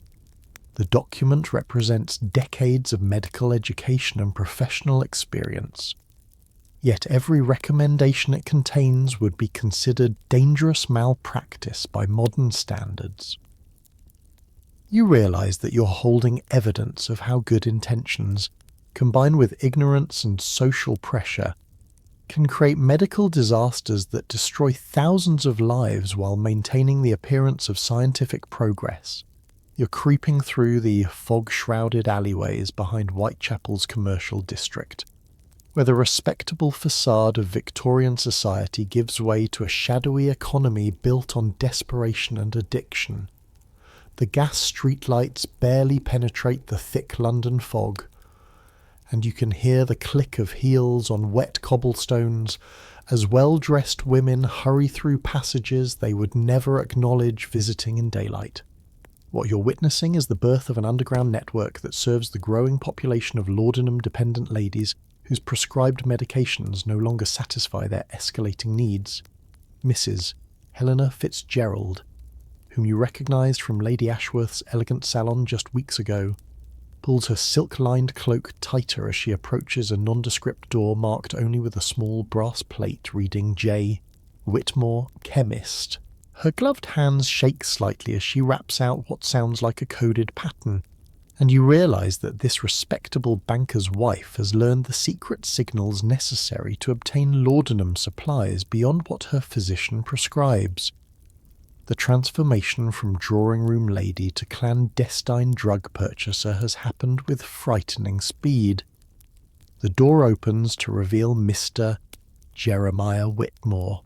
The document represents decades of medical education and professional experience. Yet every recommendation it contains would be considered dangerous malpractice by modern standards. You realize that you're holding evidence of how good intentions, combined with ignorance and social pressure, can create medical disasters that destroy thousands of lives while maintaining the appearance of scientific progress. You're creeping through the fog-shrouded alleyways behind Whitechapel's commercial district, where the respectable facade of Victorian society gives way to a shadowy economy built on desperation and addiction. The gas streetlights barely penetrate the thick London fog, and you can hear the click of heels on wet cobblestones as well-dressed women hurry through passages they would never acknowledge visiting in daylight. What you're witnessing is the birth of an underground network that serves the growing population of laudanum-dependent ladies whose prescribed medications no longer satisfy their escalating needs. Mrs. Helena Fitzgerald, whom you recognised from Lady Ashworth's elegant salon just weeks ago, pulls her silk-lined cloak tighter as she approaches a nondescript door marked only with a small brass plate reading J. Whitmore, Chemist. Her gloved hands shake slightly as she raps out what sounds like a coded pattern, and you realise that this respectable banker's wife has learned the secret signals necessary to obtain laudanum supplies beyond what her physician prescribes. The transformation from drawing-room lady to clandestine drug purchaser has happened with frightening speed. The door opens to reveal Mr. Jeremiah Whitmore,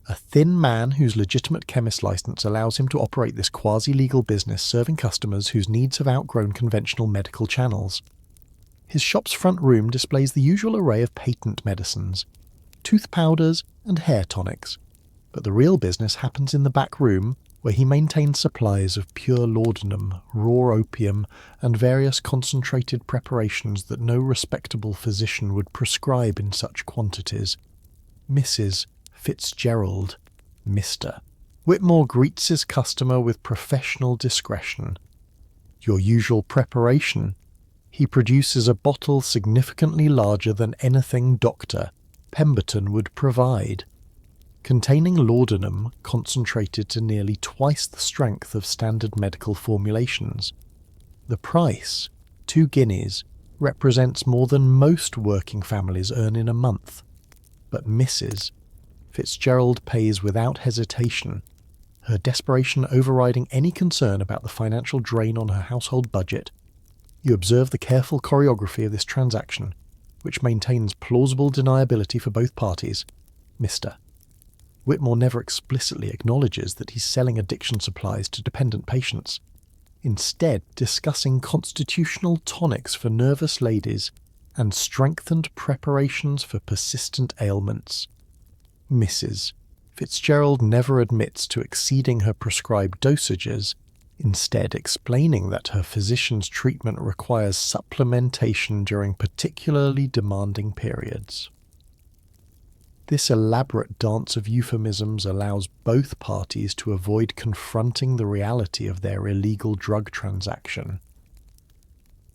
a thin man whose legitimate chemist license allows him to operate this quasi-legal business serving customers whose needs have outgrown conventional medical channels. His shop's front room displays the usual array of patent medicines, tooth powders and hair tonics, but the real business happens in the back room, where he maintains supplies of pure laudanum, raw opium, and various concentrated preparations that no respectable physician would prescribe in such quantities. Mrs. Fitzgerald, Mr. Whitmore greets his customer with professional discretion. Your usual preparation. He produces a bottle significantly larger than anything Dr. Pemberton would provide, containing laudanum concentrated to nearly twice the strength of standard medical formulations. The price, 2 guineas, represents more than most working families earn in a month, but Mrs. Fitzgerald pays without hesitation, her desperation overriding any concern about the financial drain on her household budget. You observe the careful choreography of this transaction, which maintains plausible deniability for both parties, Mr. Whitmore never explicitly acknowledges that he's selling addiction supplies to dependent patients, instead discussing constitutional tonics for nervous ladies and strengthened preparations for persistent ailments. Mrs. Fitzgerald never admits to exceeding her prescribed dosages, instead explaining that her physician's treatment requires supplementation during particularly demanding periods. This elaborate dance of euphemisms allows both parties to avoid confronting the reality of their illegal drug transaction.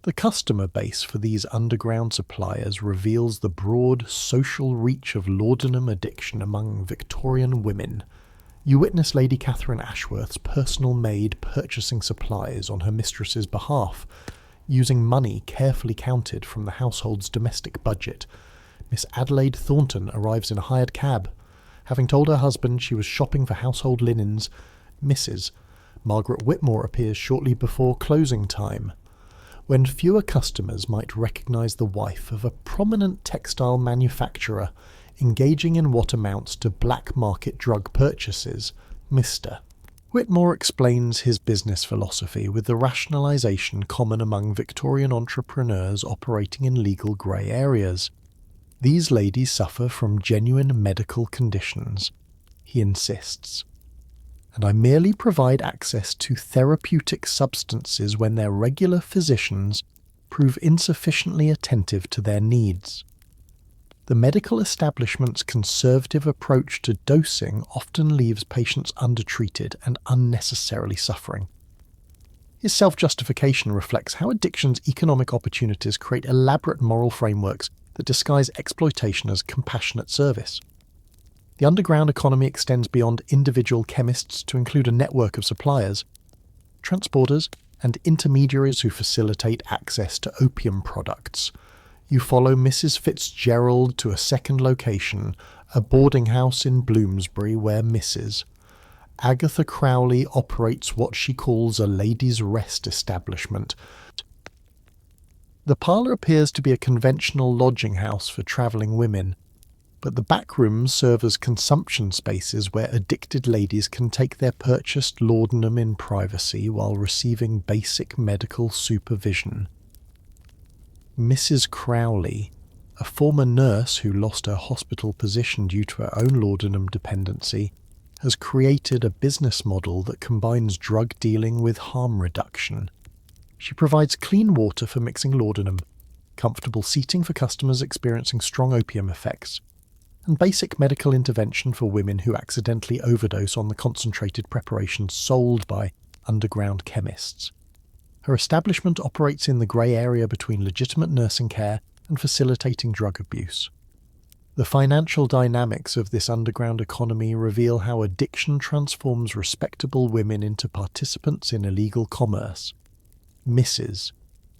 The customer base for these underground suppliers reveals the broad social reach of laudanum addiction among Victorian women. You witness Lady Catherine Ashworth's personal maid purchasing supplies on her mistress's behalf, using money carefully counted from the household's domestic budget. Miss Adelaide Thornton arrives in a hired cab. Having told her husband she was shopping for household linens, Mrs. Margaret Whitmore appears shortly before closing time. When fewer customers might recognise the wife of a prominent textile manufacturer engaging in what amounts to black market drug purchases, Mr. Whitmore explains his business philosophy with the rationalisation common among Victorian entrepreneurs operating in legal grey areas. These ladies suffer from genuine medical conditions, he insists, and I merely provide access to therapeutic substances when their regular physicians prove insufficiently attentive to their needs. The medical establishment's conservative approach to dosing often leaves patients undertreated and unnecessarily suffering. His self-justification reflects how addiction's economic opportunities create elaborate moral frameworks that disguise exploitation as compassionate service. The underground economy extends beyond individual chemists to include a network of suppliers, transporters, and intermediaries who facilitate access to opium products. You follow Mrs. Fitzgerald to a second location, a boarding house in Bloomsbury where Mrs. Agatha Crowley operates what she calls a ladies' rest establishment. The parlour appears to be a conventional lodging house for travelling women, but the back rooms serve as consumption spaces where addicted ladies can take their purchased laudanum in privacy while receiving basic medical supervision. Mrs. Crowley, a former nurse who lost her hospital position due to her own laudanum dependency, has created a business model that combines drug dealing with harm reduction. She provides clean water for mixing laudanum, comfortable seating for customers experiencing strong opium effects, and basic medical intervention for women who accidentally overdose on the concentrated preparations sold by underground chemists. Her establishment operates in the grey area between legitimate nursing care and facilitating drug abuse. The financial dynamics of this underground economy reveal how addiction transforms respectable women into participants in illegal commerce. Mrs.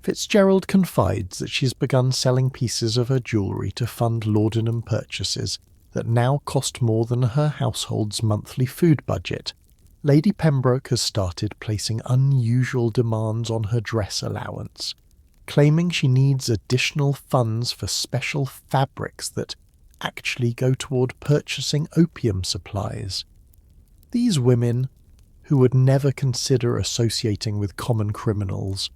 Fitzgerald confides that she's begun selling pieces of her jewellery to fund laudanum purchases that now cost more than her household's monthly food budget. Lady Pembroke has started placing unusual demands on her dress allowance, claiming she needs additional funds for special fabrics that actually go toward purchasing opium supplies. These women, who would never consider associating with common criminals,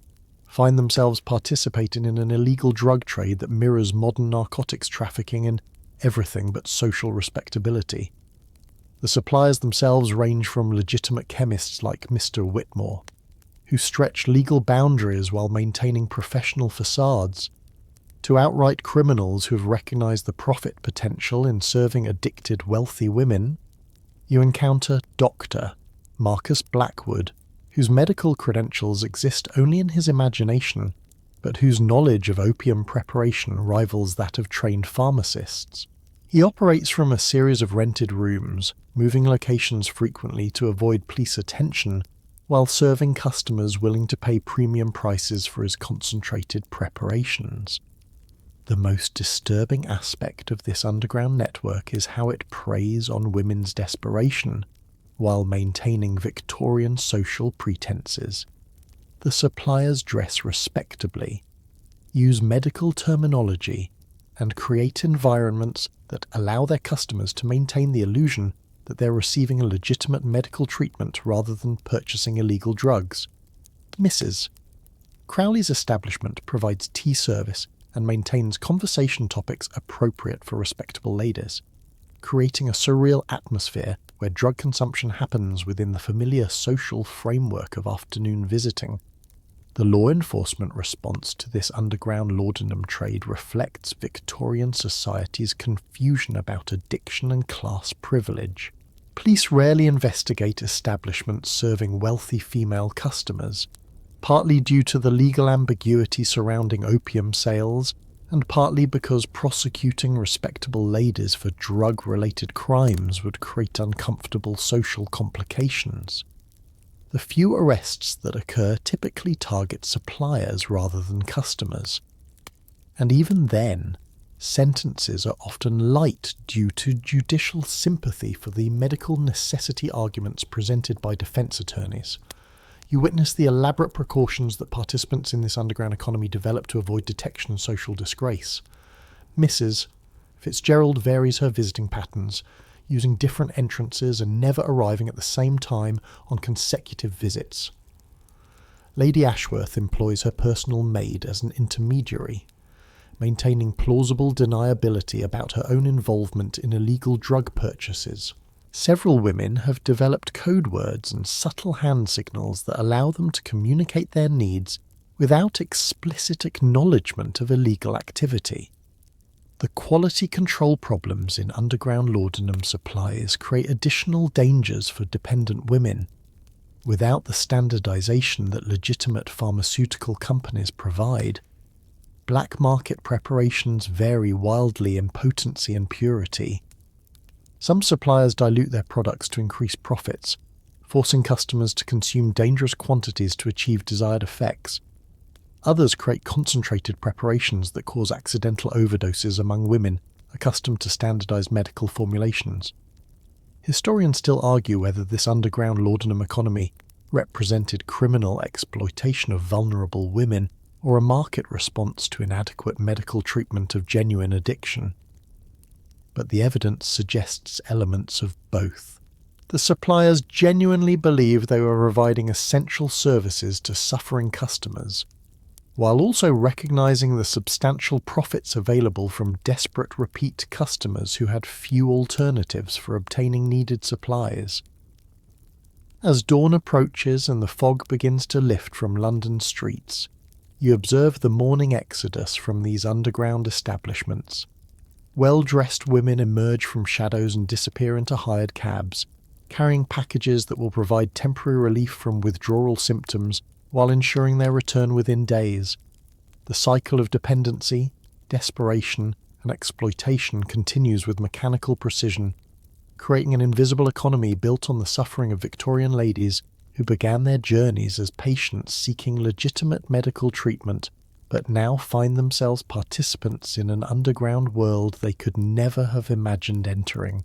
find themselves participating in an illegal drug trade that mirrors modern narcotics trafficking in everything but social respectability. The suppliers themselves range from legitimate chemists like Mr. Whitmore, who stretch legal boundaries while maintaining professional facades, to outright criminals who have recognized the profit potential in serving addicted wealthy women. You encounter Dr. Marcus Blackwood, whose medical credentials exist only in his imagination, but whose knowledge of opium preparation rivals that of trained pharmacists. He operates from a series of rented rooms, moving locations frequently to avoid police attention, while serving customers willing to pay premium prices for his concentrated preparations. The most disturbing aspect of this underground network is how it preys on women's desperation, while maintaining Victorian social pretenses. The suppliers dress respectably, use medical terminology, and create environments that allow their customers to maintain the illusion that they're receiving a legitimate medical treatment rather than purchasing illegal drugs. Mrs. Crowley's establishment provides tea service and maintains conversation topics appropriate for respectable ladies, creating a surreal atmosphere where drug consumption happens within the familiar social framework of afternoon visiting. The law enforcement response to this underground laudanum trade reflects Victorian society's confusion about addiction and class privilege. Police rarely investigate establishments serving wealthy female customers, partly due to the legal ambiguity surrounding opium sales, and partly because prosecuting respectable ladies for drug-related crimes would create uncomfortable social complications. The few arrests that occur typically target suppliers rather than customers. And even then, sentences are often light due to judicial sympathy for the medical necessity arguments presented by defense attorneys. You witness the elaborate precautions that participants in this underground economy develop to avoid detection and social disgrace. Mrs. Fitzgerald varies her visiting patterns, using different entrances and never arriving at the same time on consecutive visits. Lady Ashworth employs her personal maid as an intermediary, maintaining plausible deniability about her own involvement in illegal drug purchases. Several women have developed code words and subtle hand signals that allow them to communicate their needs without explicit acknowledgement of illegal activity. The quality control problems in underground laudanum supplies create additional dangers for dependent women. Without the standardization that legitimate pharmaceutical companies provide, black market preparations vary wildly in potency and purity. Some suppliers dilute their products to increase profits, forcing customers to consume dangerous quantities to achieve desired effects. Others create concentrated preparations that cause accidental overdoses among women accustomed to standardized medical formulations. Historians still argue whether this underground laudanum economy represented criminal exploitation of vulnerable women or a market response to inadequate medical treatment of genuine addiction. But the evidence suggests elements of both. The suppliers genuinely believed they were providing essential services to suffering customers, while also recognizing the substantial profits available from desperate repeat customers who had few alternatives for obtaining needed supplies. As dawn approaches and the fog begins to lift from London streets, you observe the morning exodus from these underground establishments. Well-dressed women emerge from shadows and disappear into hired cabs, carrying packages that will provide temporary relief from withdrawal symptoms while ensuring their return within days. The cycle of dependency, desperation, and exploitation continues with mechanical precision, creating an invisible economy built on the suffering of Victorian ladies who began their journeys as patients seeking legitimate medical treatment, but now find themselves participants in an underground world they could never have imagined entering.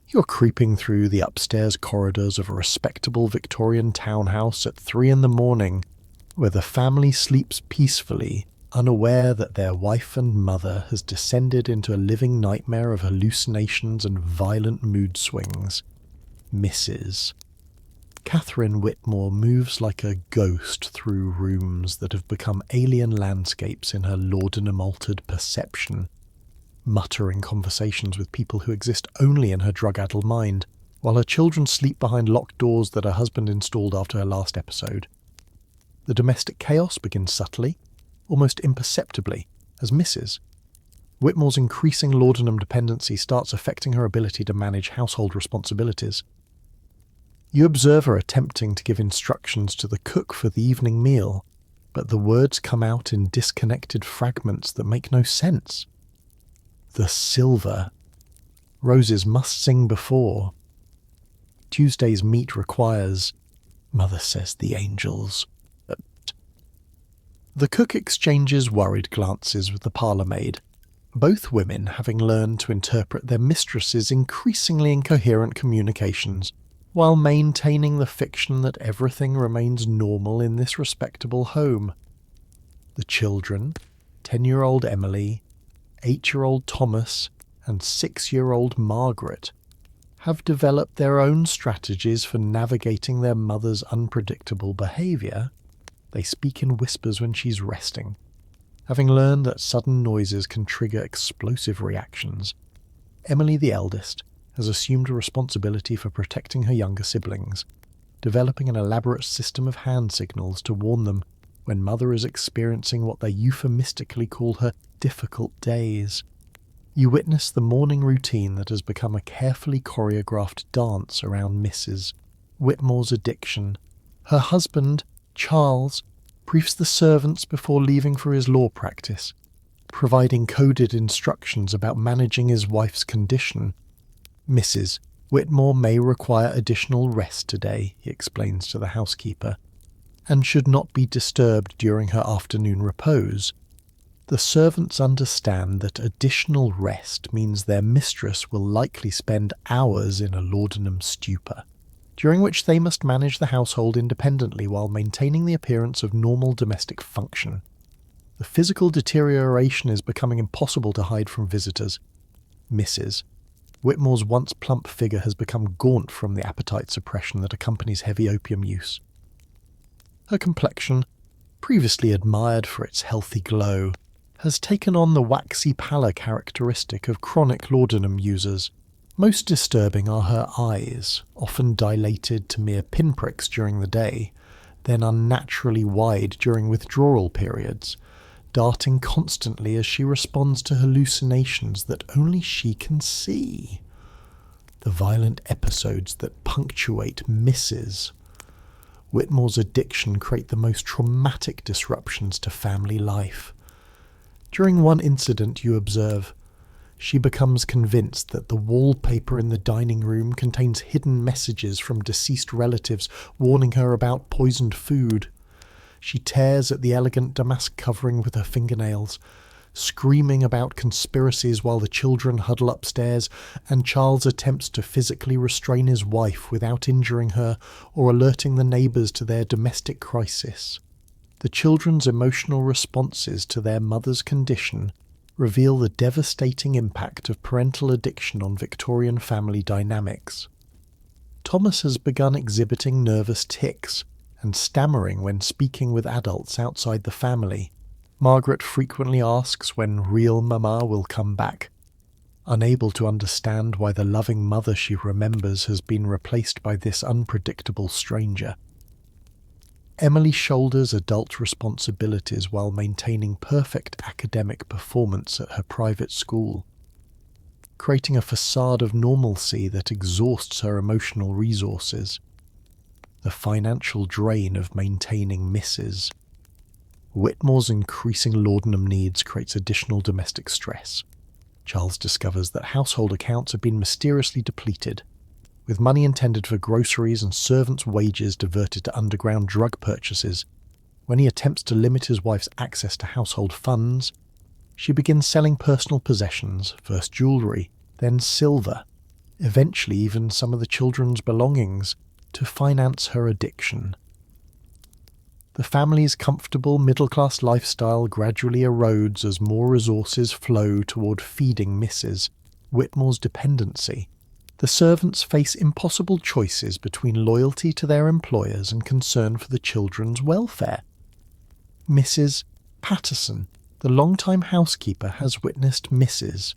You're creeping through the upstairs corridors of a respectable Victorian townhouse at 3 a.m, where the family sleeps peacefully, unaware that their wife and mother has descended into a living nightmare of hallucinations and violent mood swings. Mrs. Catherine Whitmore moves like a ghost through rooms that have become alien landscapes in her laudanum-altered perception, muttering conversations with people who exist only in her drug-addled mind, while her children sleep behind locked doors that her husband installed after her last episode. The domestic chaos begins subtly, almost imperceptibly, as Mrs. Whitmore's increasing laudanum dependency starts affecting her ability to manage household responsibilities. You observe her attempting to give instructions to the cook for the evening meal, but the words come out in disconnected fragments that make no sense. The silver. Roses must sing before. Tuesday's meat requires, Mother says the angels. The cook exchanges worried glances with the parlour maid, both women having learned to interpret their mistress's increasingly incoherent communications, while maintaining the fiction that everything remains normal in this respectable home. The children, 10-year-old Emily, 8-year-old Thomas and 6-year-old Margaret have developed their own strategies for navigating their mother's unpredictable behaviour. They speak in whispers when she's resting, having learned that sudden noises can trigger explosive reactions. Emily, the eldest, has assumed a responsibility for protecting her younger siblings, developing an elaborate system of hand signals to warn them when mother is experiencing what they euphemistically call her difficult days. You witness the morning routine that has become a carefully choreographed dance around Mrs. Whitmore's addiction. Her husband, Charles, briefs the servants before leaving for his law practice, providing coded instructions about managing his wife's condition. Mrs. Whitmore may require additional rest today, he explains to the housekeeper, and should not be disturbed during her afternoon repose. The servants understand that additional rest means their mistress will likely spend hours in a laudanum stupor, during which they must manage the household independently while maintaining the appearance of normal domestic function. The physical deterioration is becoming impossible to hide from visitors. Mrs. Whitmore's once plump figure has become gaunt from the appetite suppression that accompanies heavy opium use. Her complexion, previously admired for its healthy glow, has taken on the waxy pallor characteristic of chronic laudanum users. Most disturbing are her eyes, often dilated to mere pinpricks during the day, then unnaturally wide during withdrawal periods, darting constantly as she responds to hallucinations that only she can see. The violent episodes that punctuate Mrs. Whitmore's addiction create the most traumatic disruptions to family life. During one incident, you observe, she becomes convinced that the wallpaper in the dining room contains hidden messages from deceased relatives warning her about poisoned food. She tears at the elegant damask covering with her fingernails, screaming about conspiracies while the children huddle upstairs, and Charles attempts to physically restrain his wife without injuring her or alerting the neighbours to their domestic crisis. The children's emotional responses to their mother's condition reveal the devastating impact of parental addiction on Victorian family dynamics. Thomas has begun exhibiting nervous tics and stammering when speaking with adults outside the family. Margaret frequently asks when real Mama will come back, unable to understand why the loving mother she remembers has been replaced by this unpredictable stranger. Emily shoulders adult responsibilities while maintaining perfect academic performance at her private school, creating a facade of normalcy that exhausts her emotional resources. The financial drain of maintaining Mrs. Whitmore's increasing laudanum needs creates additional domestic stress. Charles discovers that household accounts have been mysteriously depleted, with money intended for groceries and servants' wages diverted to underground drug purchases. When he attempts to limit his wife's access to household funds, she begins selling personal possessions, first jewellery, then silver, eventually even some of the children's belongings, to finance her addiction. The family's comfortable middle-class lifestyle gradually erodes as more resources flow toward feeding Mrs. Whitmore's dependency. The servants face impossible choices between loyalty to their employers and concern for the children's welfare. Mrs. Patterson, the longtime housekeeper, has witnessed Mrs.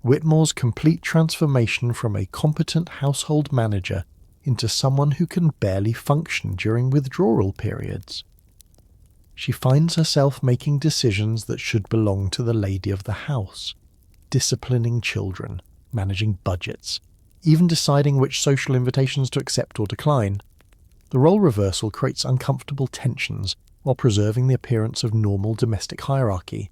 Whitmore's complete transformation from a competent household manager into someone who can barely function during withdrawal periods. She finds herself making decisions that should belong to the lady of the house, disciplining children, managing budgets, even deciding which social invitations to accept or decline. The role reversal creates uncomfortable tensions while preserving the appearance of normal domestic hierarchy.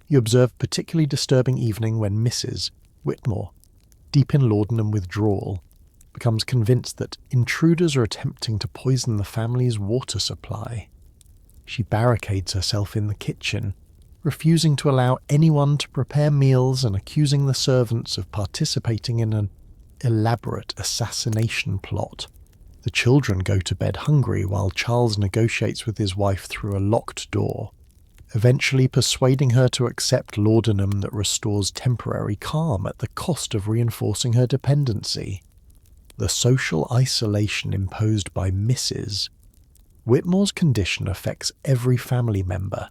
You observe a particularly disturbing evening when Mrs. Whitmore, deep in laudanum withdrawal, becomes convinced that intruders are attempting to poison the family's water supply. She barricades herself in the kitchen, refusing to allow anyone to prepare meals and accusing the servants of participating in an elaborate assassination plot. The children go to bed hungry while Charles negotiates with his wife through a locked door. eventually persuading her to accept laudanum that restores temporary calm at the cost of reinforcing her dependency. The social isolation imposed by Mrs. Whitmore's condition affects every family member.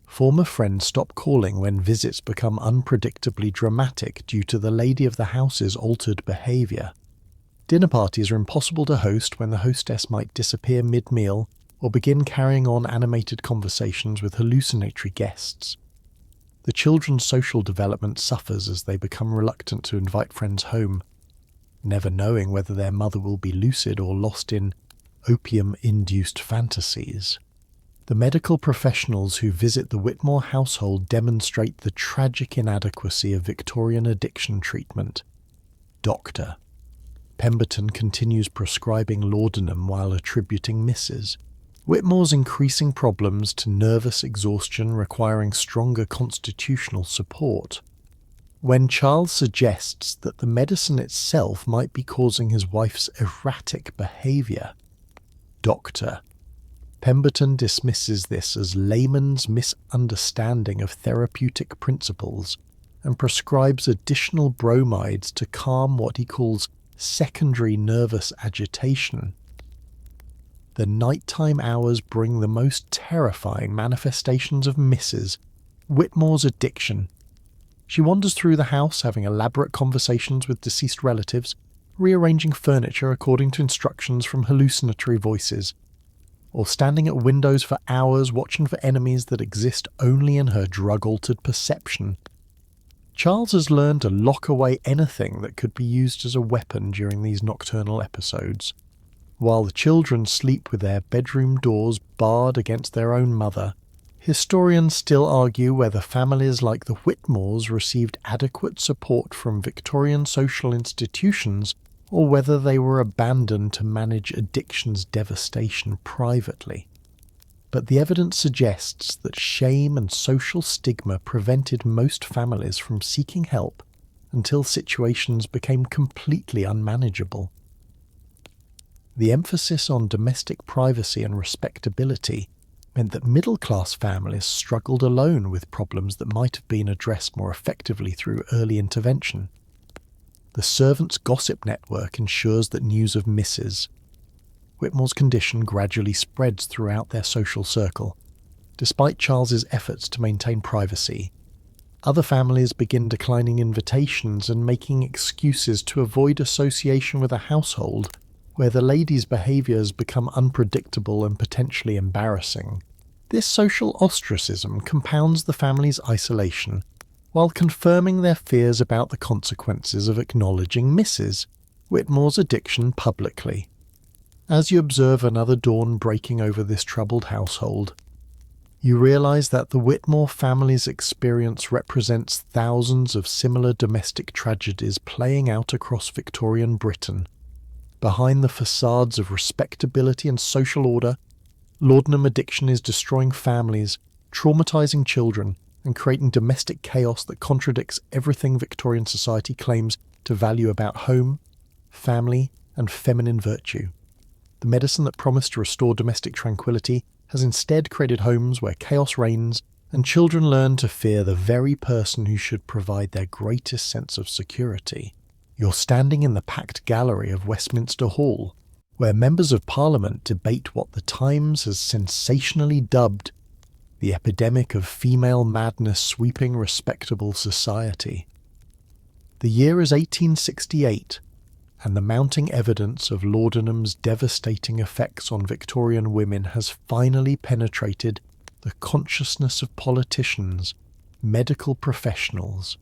Former friends stop calling when visits become unpredictably dramatic due to the lady of the house's altered behaviour. Dinner parties are impossible to host when the hostess might disappear mid-meal or begin carrying on animated conversations with hallucinatory guests. The children's social development suffers as they become reluctant to invite friends home, never knowing whether their mother will be lucid or lost in opium-induced fantasies. The medical professionals who visit the Whitmore household demonstrate the tragic inadequacy of Victorian addiction treatment. Dr. Pemberton continues prescribing laudanum while attributing Mrs. Whitmore's increasing problems to nervous exhaustion requiring stronger constitutional support. When Charles suggests that the medicine itself might be causing his wife's erratic behaviour, Dr. Pemberton dismisses this as layman's misunderstanding of therapeutic principles and prescribes additional bromides to calm what he calls secondary nervous agitation. The nighttime hours bring the most terrifying manifestations of Mrs. Whitmore's addiction. She wanders through the house having elaborate conversations with deceased relatives, rearranging furniture according to instructions from hallucinatory voices, or standing at windows for hours watching for enemies that exist only in her drug-altered perception. Charles has learned to lock away anything that could be used as a weapon during these nocturnal episodes. While the children sleep with their bedroom doors barred against their own mother, historians still argue whether families like the Whitmores received adequate support from Victorian social institutions or whether they were abandoned to manage addiction's devastation privately. But the evidence suggests that shame and social stigma prevented most families from seeking help until situations became completely unmanageable. The emphasis on domestic privacy and respectability meant that middle-class families struggled alone with problems that might have been addressed more effectively through early intervention. The servants' gossip network ensures that news of Mrs. Whitmore's condition gradually spreads throughout their social circle. Despite Charles's efforts to maintain privacy, other families begin declining invitations and making excuses to avoid association with a household where the lady's behaviours become unpredictable and potentially embarrassing. This social ostracism compounds the family's isolation while confirming their fears about the consequences of acknowledging Mrs. Whitmore's addiction publicly. As you observe another dawn breaking over this troubled household, you realise that the Whitmore family's experience represents thousands of similar domestic tragedies playing out across Victorian Britain. Behind the facades of respectability and social order, laudanum addiction is destroying families, traumatising children, and creating domestic chaos that contradicts everything Victorian society claims to value about home, family, and feminine virtue. The medicine that promised to restore domestic tranquility has instead created homes where chaos reigns and children learn to fear the very person who should provide their greatest sense of security. You're standing in the packed gallery of Westminster Hall, where members of Parliament debate what the Times has sensationally dubbed the epidemic of female madness sweeping respectable society. The year is 1868, and the mounting evidence of laudanum's devastating effects on Victorian women has finally penetrated the consciousness of politicians, medical professionals,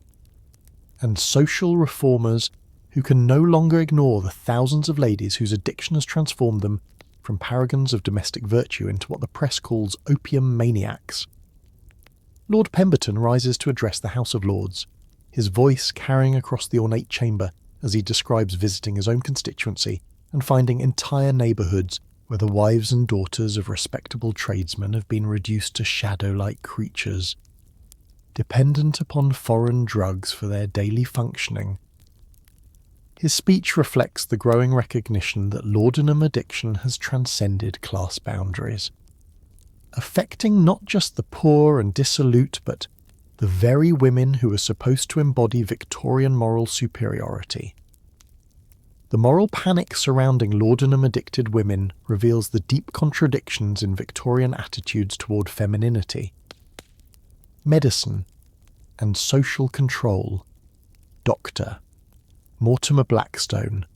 and social reformers who can no longer ignore the thousands of ladies whose addiction has transformed them from paragons of domestic virtue into what the press calls opium maniacs. Lord Pemberton rises to address the House of Lords, his voice carrying across the ornate chamber as he describes visiting his own constituency and finding entire neighbourhoods where the wives and daughters of respectable tradesmen have been reduced to shadow-like creatures, dependent upon foreign drugs for their daily functioning. His speech reflects the growing recognition that laudanum addiction has transcended class boundaries. affecting not just the poor and dissolute, but the very women who are supposed to embody Victorian moral superiority. The moral panic surrounding laudanum-addicted women reveals the deep contradictions in Victorian attitudes toward femininity, medicine, and social control. Dr. Mortimer Blackstone,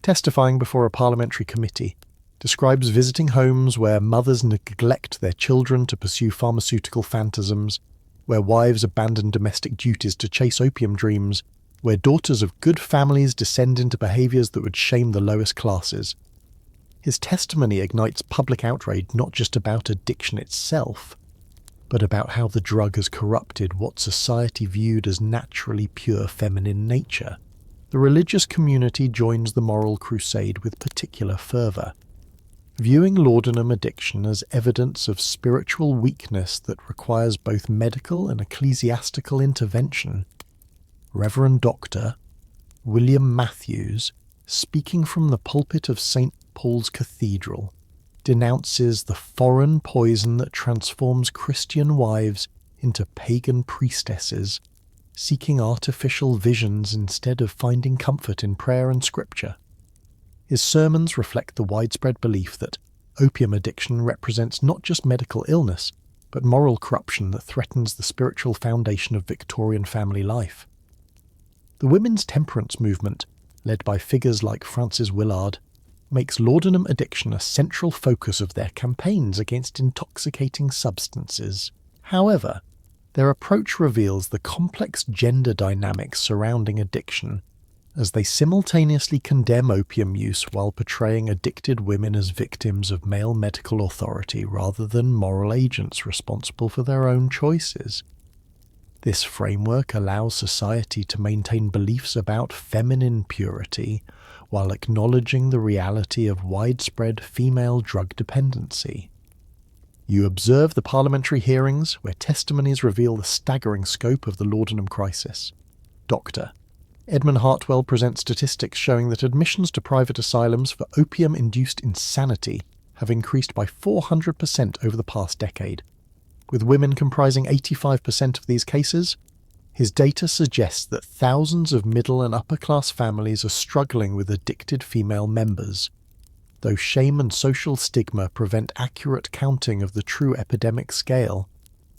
testifying before a parliamentary committee, describes visiting homes where mothers neglect their children to pursue pharmaceutical phantasms, where wives abandon domestic duties to chase opium dreams, where daughters of good families descend into behaviours that would shame the lowest classes. His testimony ignites public outrage not just about addiction itself, but about how the drug has corrupted what society viewed as naturally pure feminine nature. The religious community joins the moral crusade with particular fervour, viewing laudanum addiction as evidence of spiritual weakness that requires both medical and ecclesiastical intervention. Reverend Dr. William Matthews, speaking from the pulpit of St. Paul's Cathedral, denounces the foreign poison that transforms Christian wives into pagan priestesses, seeking artificial visions instead of finding comfort in prayer and scripture. His sermons reflect the widespread belief that opium addiction represents not just medical illness, but moral corruption that threatens the spiritual foundation of Victorian family life. The women's temperance movement, led by figures like Frances Willard, makes laudanum addiction a central focus of their campaigns against intoxicating substances. However, their approach reveals the complex gender dynamics surrounding addiction, as they simultaneously condemn opium use while portraying addicted women as victims of male medical authority rather than moral agents responsible for their own choices. This framework allows society to maintain beliefs about feminine purity while acknowledging the reality of widespread female drug dependency. You observe the parliamentary hearings where testimonies reveal the staggering scope of the laudanum crisis. Dr. Edmund Hartwell presents statistics showing that admissions to private asylums for opium-induced insanity have increased by 400% over the past decade. With women comprising 85% of these cases, his data suggests that thousands of middle and upper-class families are struggling with addicted female members, though shame and social stigma prevent accurate counting of the true epidemic scale.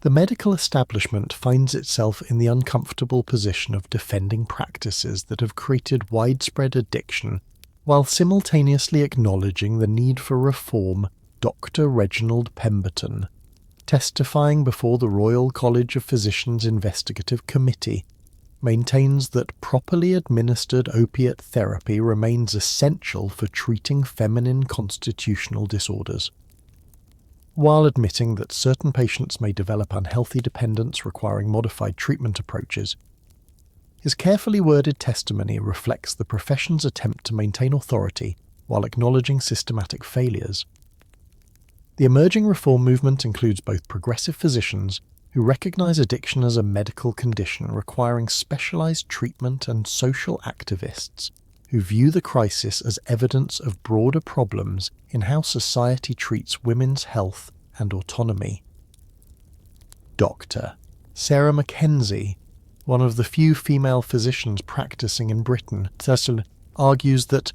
The medical establishment finds itself in the uncomfortable position of defending practices that have created widespread addiction while simultaneously acknowledging the need for reform. Dr. Reginald Pemberton, testifying before the Royal College of Physicians Investigative Committee, maintains that properly administered opiate therapy remains essential for treating feminine constitutional disorders. While admitting that certain patients may develop unhealthy dependence requiring modified treatment approaches, his carefully worded testimony reflects the profession's attempt to maintain authority while acknowledging systematic failures. The emerging reform movement includes both progressive physicians who recognize addiction as a medical condition requiring specialized treatment and social activists who view the crisis as evidence of broader problems in how society treats women's health and autonomy. Dr. Sarah Mackenzie, one of the few female physicians practicing in Britain, argues that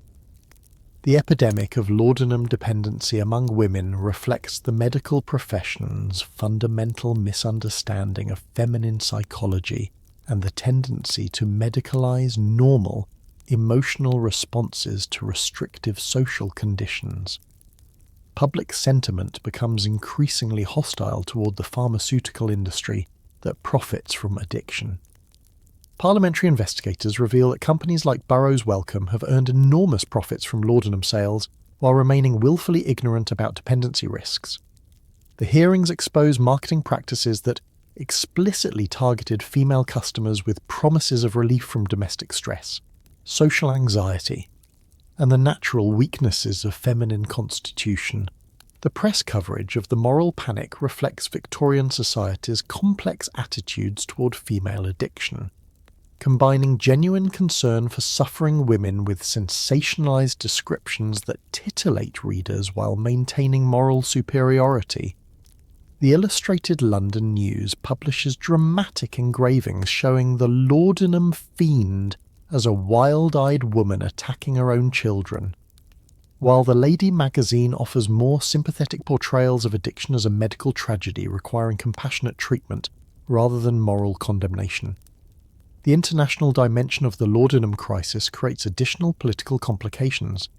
the epidemic of laudanum dependency among women reflects the medical profession's fundamental misunderstanding of feminine psychology and the tendency to medicalize normal, emotional responses to restrictive social conditions. Public sentiment becomes increasingly hostile toward the pharmaceutical industry that profits from addiction. Parliamentary investigators reveal that companies like Burroughs Wellcome have earned enormous profits from laudanum sales while remaining willfully ignorant about dependency risks. The hearings expose marketing practices that explicitly targeted female customers with promises of relief from domestic stress, social anxiety, and the natural weaknesses of feminine constitution. The press coverage of the moral panic reflects Victorian society's complex attitudes toward female addiction, combining genuine concern for suffering women with sensationalized descriptions that titillate readers while maintaining moral superiority. The Illustrated London News publishes dramatic engravings showing the laudanum fiend as a wild-eyed woman attacking her own children, while the Lady magazine offers more sympathetic portrayals of addiction as a medical tragedy requiring compassionate treatment rather than moral condemnation. The international dimension of the laudanum crisis creates additional political complications,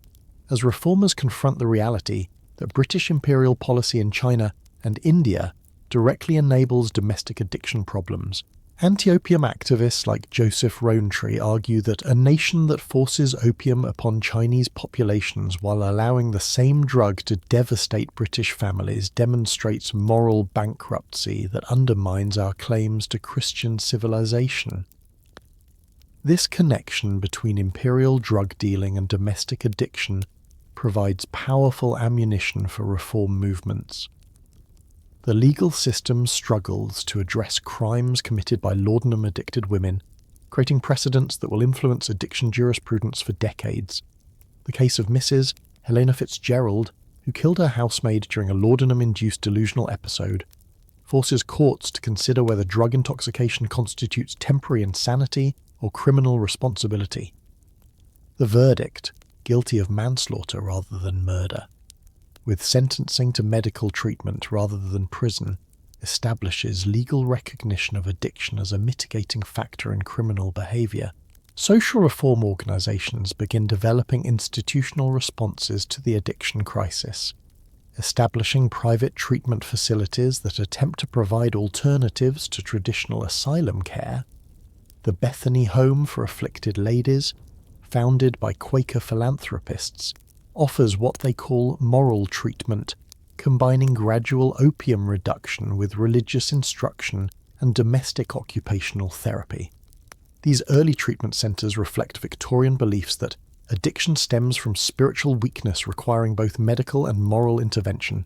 as reformers confront the reality that British imperial policy in China and India directly enables domestic addiction problems. Anti-opium activists like Joseph Rowntree argue that a nation that forces opium upon Chinese populations while allowing the same drug to devastate British families demonstrates moral bankruptcy that undermines our claims to Christian civilization. This connection between imperial drug dealing and domestic addiction provides powerful ammunition for reform movements. The legal system struggles to address crimes committed by laudanum-addicted women, creating precedents that will influence addiction jurisprudence for decades. The case of Mrs. Helena Fitzgerald, who killed her housemaid during a laudanum-induced delusional episode, forces courts to consider whether drug intoxication constitutes temporary insanity or criminal responsibility. The verdict, guilty of manslaughter rather than murder, with sentencing to medical treatment rather than prison, establishes legal recognition of addiction as a mitigating factor in criminal behaviour. Social reform organisations begin developing institutional responses to the addiction crisis, establishing private treatment facilities that attempt to provide alternatives to traditional asylum care. The Bethany Home for Afflicted Ladies, founded by Quaker philanthropists, offers what they call moral treatment, combining gradual opium reduction with religious instruction and domestic occupational therapy. These early treatment centres reflect Victorian beliefs that addiction stems from spiritual weakness requiring both medical and moral intervention.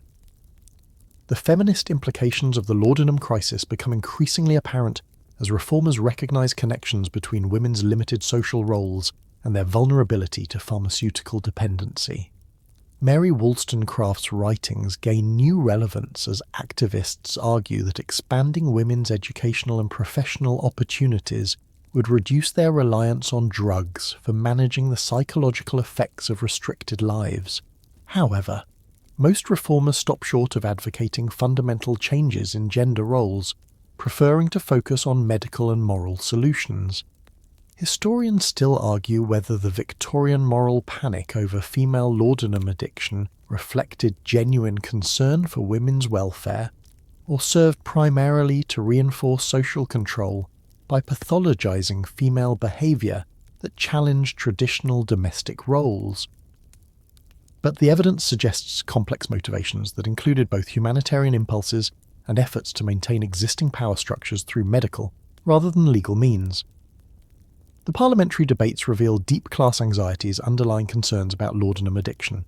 The feminist implications of the laudanum crisis become increasingly apparent as reformers recognise connections between women's limited social roles and their vulnerability to pharmaceutical dependency. Mary Wollstonecraft's writings gain new relevance as activists argue that expanding women's educational and professional opportunities would reduce their reliance on drugs for managing the psychological effects of restricted lives. However, most reformers stop short of advocating fundamental changes in gender roles, preferring to focus on medical and moral solutions. Historians still argue whether the Victorian moral panic over female laudanum addiction reflected genuine concern for women's welfare, or served primarily to reinforce social control by pathologizing female behavior that challenged traditional domestic roles. But the evidence suggests complex motivations that included both humanitarian impulses and efforts to maintain existing power structures through medical, rather than legal means. The parliamentary debates reveal deep class anxieties underlying concerns about laudanum addiction,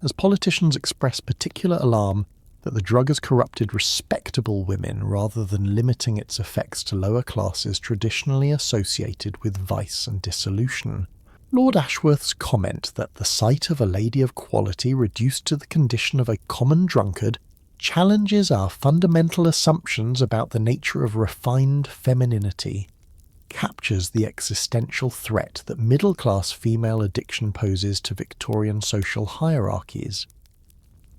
as politicians express particular alarm that the drug has corrupted respectable women rather than limiting its effects to lower classes traditionally associated with vice and dissolution. Lord Ashworth's comment that the sight of a lady of quality reduced to the condition of a common drunkard challenges our fundamental assumptions about the nature of refined femininity, captures the existential threat that middle-class female addiction poses to Victorian social hierarchies.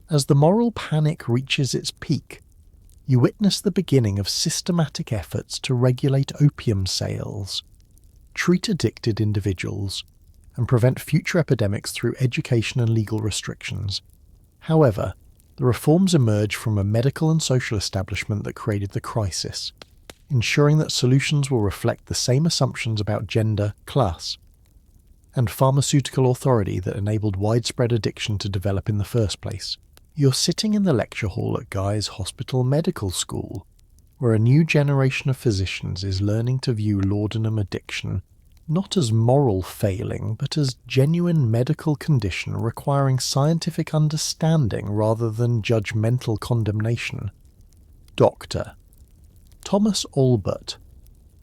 As the moral panic reaches its peak, you witness the beginning of systematic efforts to regulate opium sales, treat addicted individuals, and prevent future epidemics through education and legal restrictions. However, the reforms emerge from a medical and social establishment that created the crisis, ensuring that solutions will reflect the same assumptions about gender, class, and pharmaceutical authority that enabled widespread addiction to develop in the first place. You're sitting in the lecture hall at Guy's Hospital Medical School, where a new generation of physicians is learning to view laudanum addiction not as moral failing, but as genuine medical condition requiring scientific understanding rather than judgmental condemnation. Dr. Thomas Albert,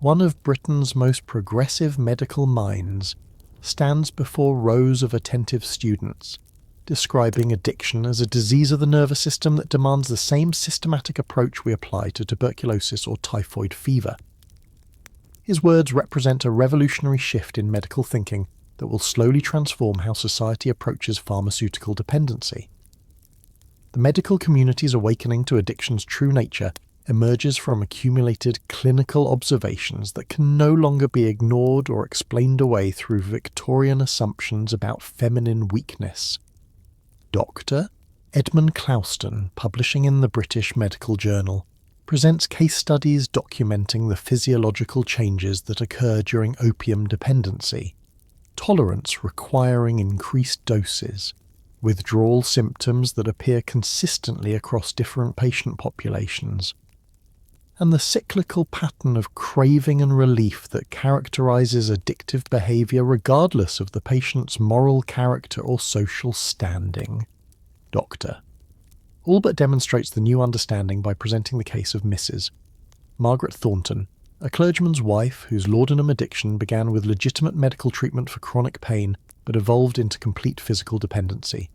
one of Britain's most progressive medical minds, stands before rows of attentive students, describing addiction as a disease of the nervous system that demands the same systematic approach we apply to tuberculosis or typhoid fever. His words represent a revolutionary shift in medical thinking that will slowly transform how society approaches pharmaceutical dependency. The medical community's awakening to addiction's true nature emerges from accumulated clinical observations that can no longer be ignored or explained away through Victorian assumptions about feminine weakness. Dr. Edmund Clouston, publishing in the British Medical Journal, presents case studies documenting the physiological changes that occur during opium dependency, tolerance requiring increased doses, withdrawal symptoms that appear consistently across different patient populations, and the cyclical pattern of craving and relief that characterizes addictive behavior regardless of the patient's moral character or social standing. Doctor all but demonstrates the new understanding by presenting the case of Mrs. Margaret Thornton, a clergyman's wife whose laudanum addiction began with legitimate medical treatment for chronic pain but evolved into complete physical dependency.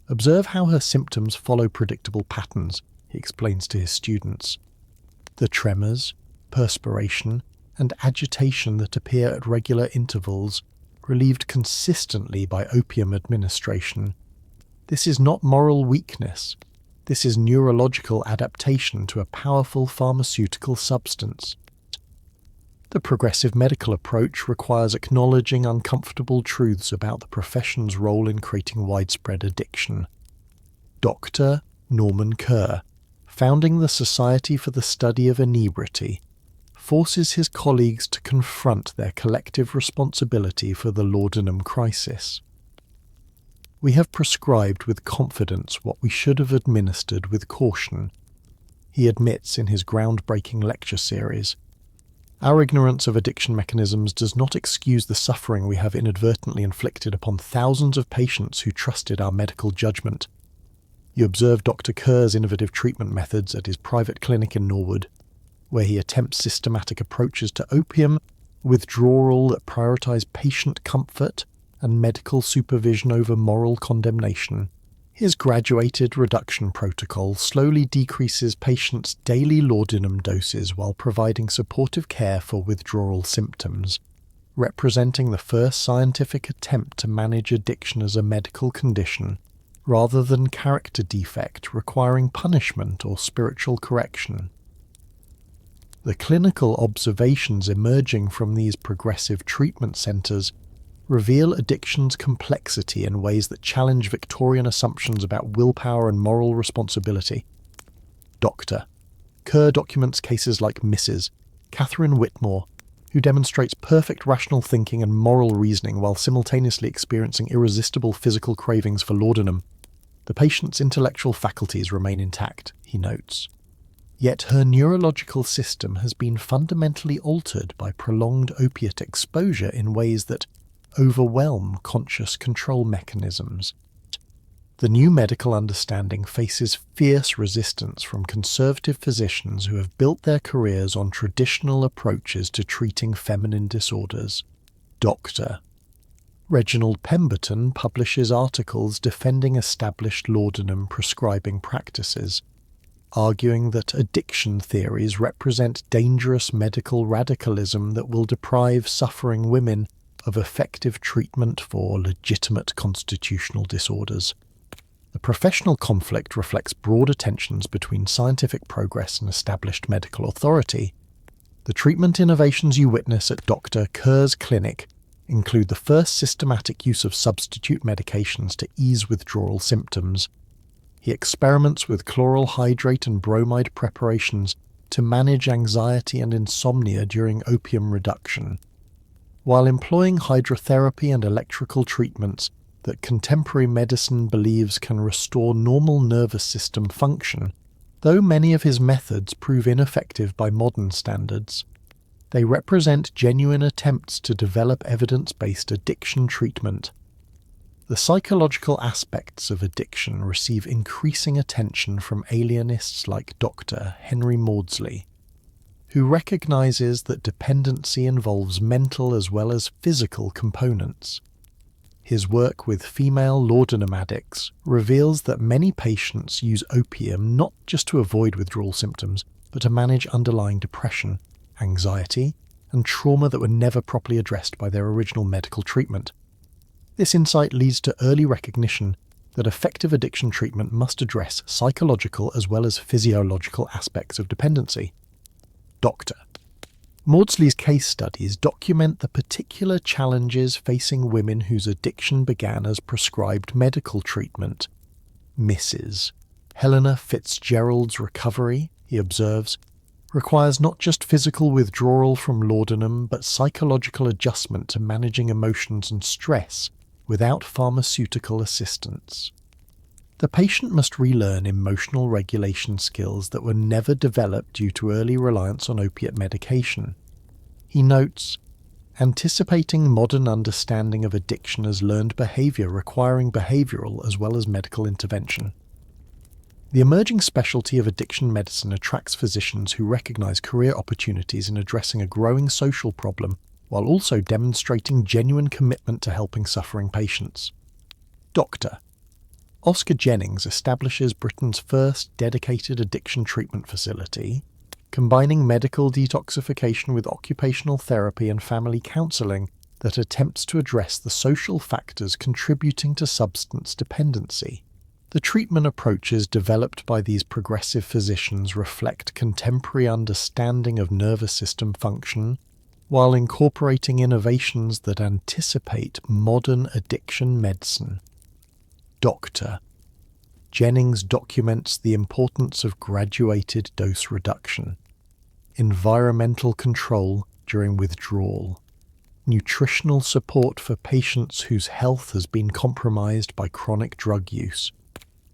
Observe how her symptoms follow predictable patterns, he explains to his students. The tremors, perspiration, and agitation that appear at regular intervals, relieved consistently by opium administration. This is not moral weakness. This is neurological adaptation to a powerful pharmaceutical substance. The progressive medical approach requires acknowledging uncomfortable truths about the profession's role in creating widespread addiction. Dr. Norman Kerr, founding the Society for the Study of Inebriety, forces his colleagues to confront their collective responsibility for the laudanum crisis. We have prescribed with confidence what we should have administered with caution, he admits in his groundbreaking lecture series. Our ignorance of addiction mechanisms does not excuse the suffering we have inadvertently inflicted upon thousands of patients who trusted our medical judgment. You observe Dr. Kerr's innovative treatment methods at his private clinic in Norwood, where he attempts systematic approaches to opium, withdrawal that prioritize patient comfort, and medical supervision over moral condemnation. His graduated reduction protocol slowly decreases patients' daily laudanum doses while providing supportive care for withdrawal symptoms, representing the first scientific attempt to manage addiction as a medical condition, rather than character defect requiring punishment or spiritual correction. The clinical observations emerging from these progressive treatment centres reveal addiction's complexity in ways that challenge Victorian assumptions about willpower and moral responsibility. Dr. Kerr documents cases like Mrs. Catherine Whitmore, who demonstrates perfect rational thinking and moral reasoning while simultaneously experiencing irresistible physical cravings for laudanum. The patient's intellectual faculties remain intact, he notes. Yet her neurological system has been fundamentally altered by prolonged opiate exposure in ways that overwhelm conscious control mechanisms. The new medical understanding faces fierce resistance from conservative physicians who have built their careers on traditional approaches to treating feminine disorders. Dr. Reginald Pemberton publishes articles defending established laudanum prescribing practices, arguing that addiction theories represent dangerous medical radicalism that will deprive suffering women of effective treatment for legitimate constitutional disorders. The professional conflict reflects broader tensions between scientific progress and established medical authority. The treatment innovations you witness at Dr. Kerr's clinic include the first systematic use of substitute medications to ease withdrawal symptoms. He experiments with chloral hydrate and bromide preparations to manage anxiety and insomnia during opium reduction, while employing hydrotherapy and electrical treatments that contemporary medicine believes can restore normal nervous system function. Though many of his methods prove ineffective by modern standards, they represent genuine attempts to develop evidence-based addiction treatment. The psychological aspects of addiction receive increasing attention from alienists like Dr. Henry Maudsley, who recognizes that dependency involves mental as well as physical components. His work with female laudanum addicts reveals that many patients use opium not just to avoid withdrawal symptoms, but to manage underlying depression, anxiety, and trauma that were never properly addressed by their original medical treatment. This insight leads to early recognition that effective addiction treatment must address psychological as well as physiological aspects of dependency. Doctor. Maudsley's case studies document the particular challenges facing women whose addiction began as prescribed medical treatment. Mrs. Helena Fitzgerald's recovery, he observes, requires not just physical withdrawal from laudanum but psychological adjustment to managing emotions and stress without pharmaceutical assistance. The patient must relearn emotional regulation skills that were never developed due to early reliance on opiate medication. He notes, anticipating modern understanding of addiction as learned behavior requiring behavioral as well as medical intervention. The emerging specialty of addiction medicine attracts physicians who recognize career opportunities in addressing a growing social problem while also demonstrating genuine commitment to helping suffering patients. Doctor. Oscar Jennings establishes Britain's first dedicated addiction treatment facility, combining medical detoxification with occupational therapy and family counselling that attempts to address the social factors contributing to substance dependency. The treatment approaches developed by these progressive physicians reflect contemporary understanding of nervous system function, while incorporating innovations that anticipate modern addiction medicine. Doctor. Jennings documents the importance of graduated dose reduction, environmental control during withdrawal, nutritional support for patients whose health has been compromised by chronic drug use,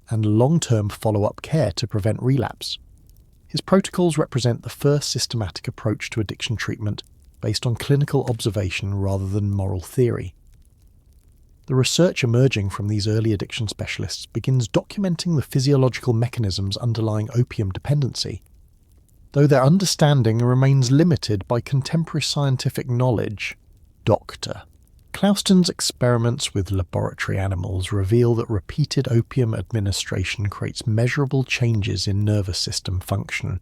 and long-term follow-up care to prevent relapse. His protocols represent the first systematic approach to addiction treatment based on clinical observation rather than moral theory. The research emerging from these early addiction specialists begins documenting the physiological mechanisms underlying opium dependency. Though their understanding remains limited by contemporary scientific knowledge, Dr. Clouston's experiments with laboratory animals reveal that repeated opium administration creates measurable changes in nervous system function,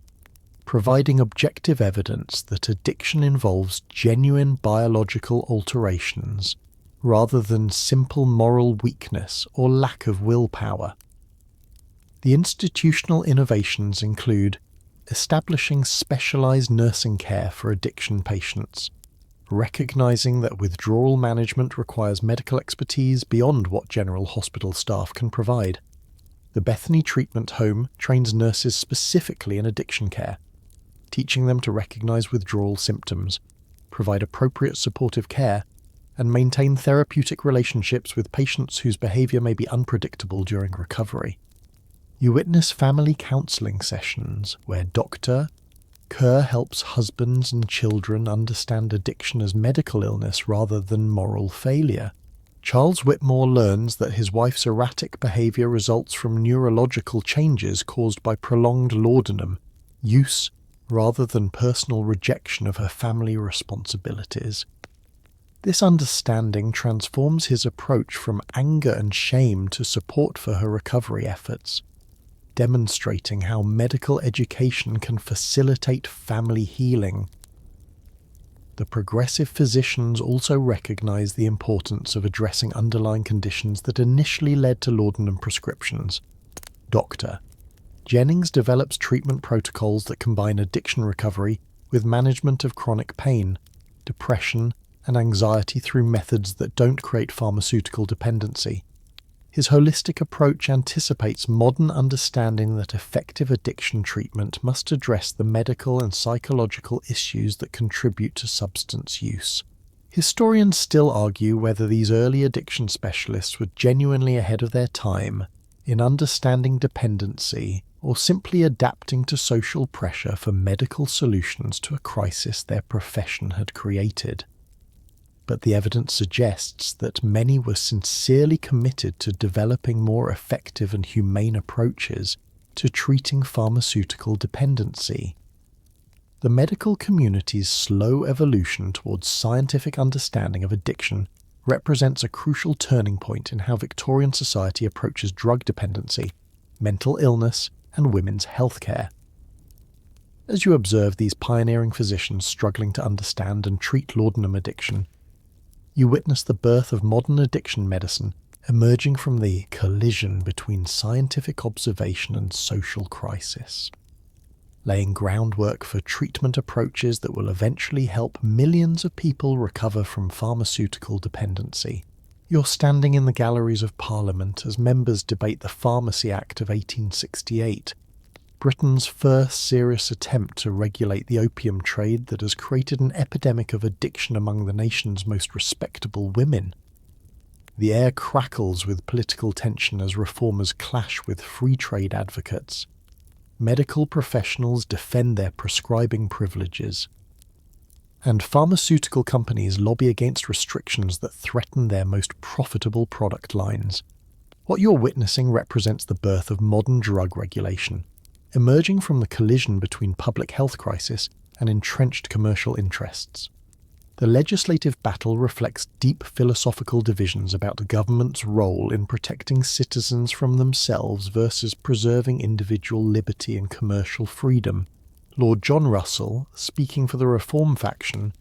providing objective evidence that addiction involves genuine biological alterations rather than simple moral weakness or lack of willpower. The institutional innovations include establishing specialized nursing care for addiction patients, recognizing that withdrawal management requires medical expertise beyond what general hospital staff can provide. The Bethany Treatment Home trains nurses specifically in addiction care, teaching them to recognize withdrawal symptoms, provide appropriate supportive care, and maintain therapeutic relationships with patients whose behavior may be unpredictable during recovery. You witness family counseling sessions where Dr. Kerr helps husbands and children understand addiction as medical illness rather than moral failure. Charles Whitmore learns that his wife's erratic behavior results from neurological changes caused by prolonged laudanum use rather than personal rejection of her family responsibilities. This understanding transforms his approach from anger and shame to support for her recovery efforts, demonstrating how medical education can facilitate family healing. The progressive physicians also recognize the importance of addressing underlying conditions that initially led to laudanum prescriptions. Dr. Jennings develops treatment protocols that combine addiction recovery with management of chronic pain, depression, and anxiety through methods that don't create pharmaceutical dependency. His holistic approach anticipates modern understanding that effective addiction treatment must address the medical and psychological issues that contribute to substance use. Historians still argue whether these early addiction specialists were genuinely ahead of their time in understanding dependency or simply adapting to social pressure for medical solutions to a crisis their profession had created. But the evidence suggests that many were sincerely committed to developing more effective and humane approaches to treating pharmaceutical dependency. The medical community's slow evolution towards scientific understanding of addiction represents a crucial turning point in how Victorian society approaches drug dependency, mental illness, and women's healthcare. As you observe these pioneering physicians struggling to understand and treat laudanum addiction, you witness the birth of modern addiction medicine emerging from the collision between scientific observation and social crisis, laying groundwork for treatment approaches that will eventually help millions of people recover from pharmaceutical dependency. You're standing in the galleries of Parliament as members debate the Pharmacy Act of 1868, Britain's first serious attempt to regulate the opium trade that has created an epidemic of addiction among the nation's most respectable women. The air crackles with political tension as reformers clash with free trade advocates. Medical professionals defend their prescribing privileges, and pharmaceutical companies lobby against restrictions that threaten their most profitable product lines. What you're witnessing represents the birth of modern drug regulation, emerging from the collision between public health crisis and entrenched commercial interests. The legislative battle reflects deep philosophical divisions about the government's role in protecting citizens from themselves versus preserving individual liberty and commercial freedom. Lord John Russell, speaking for the Reform faction,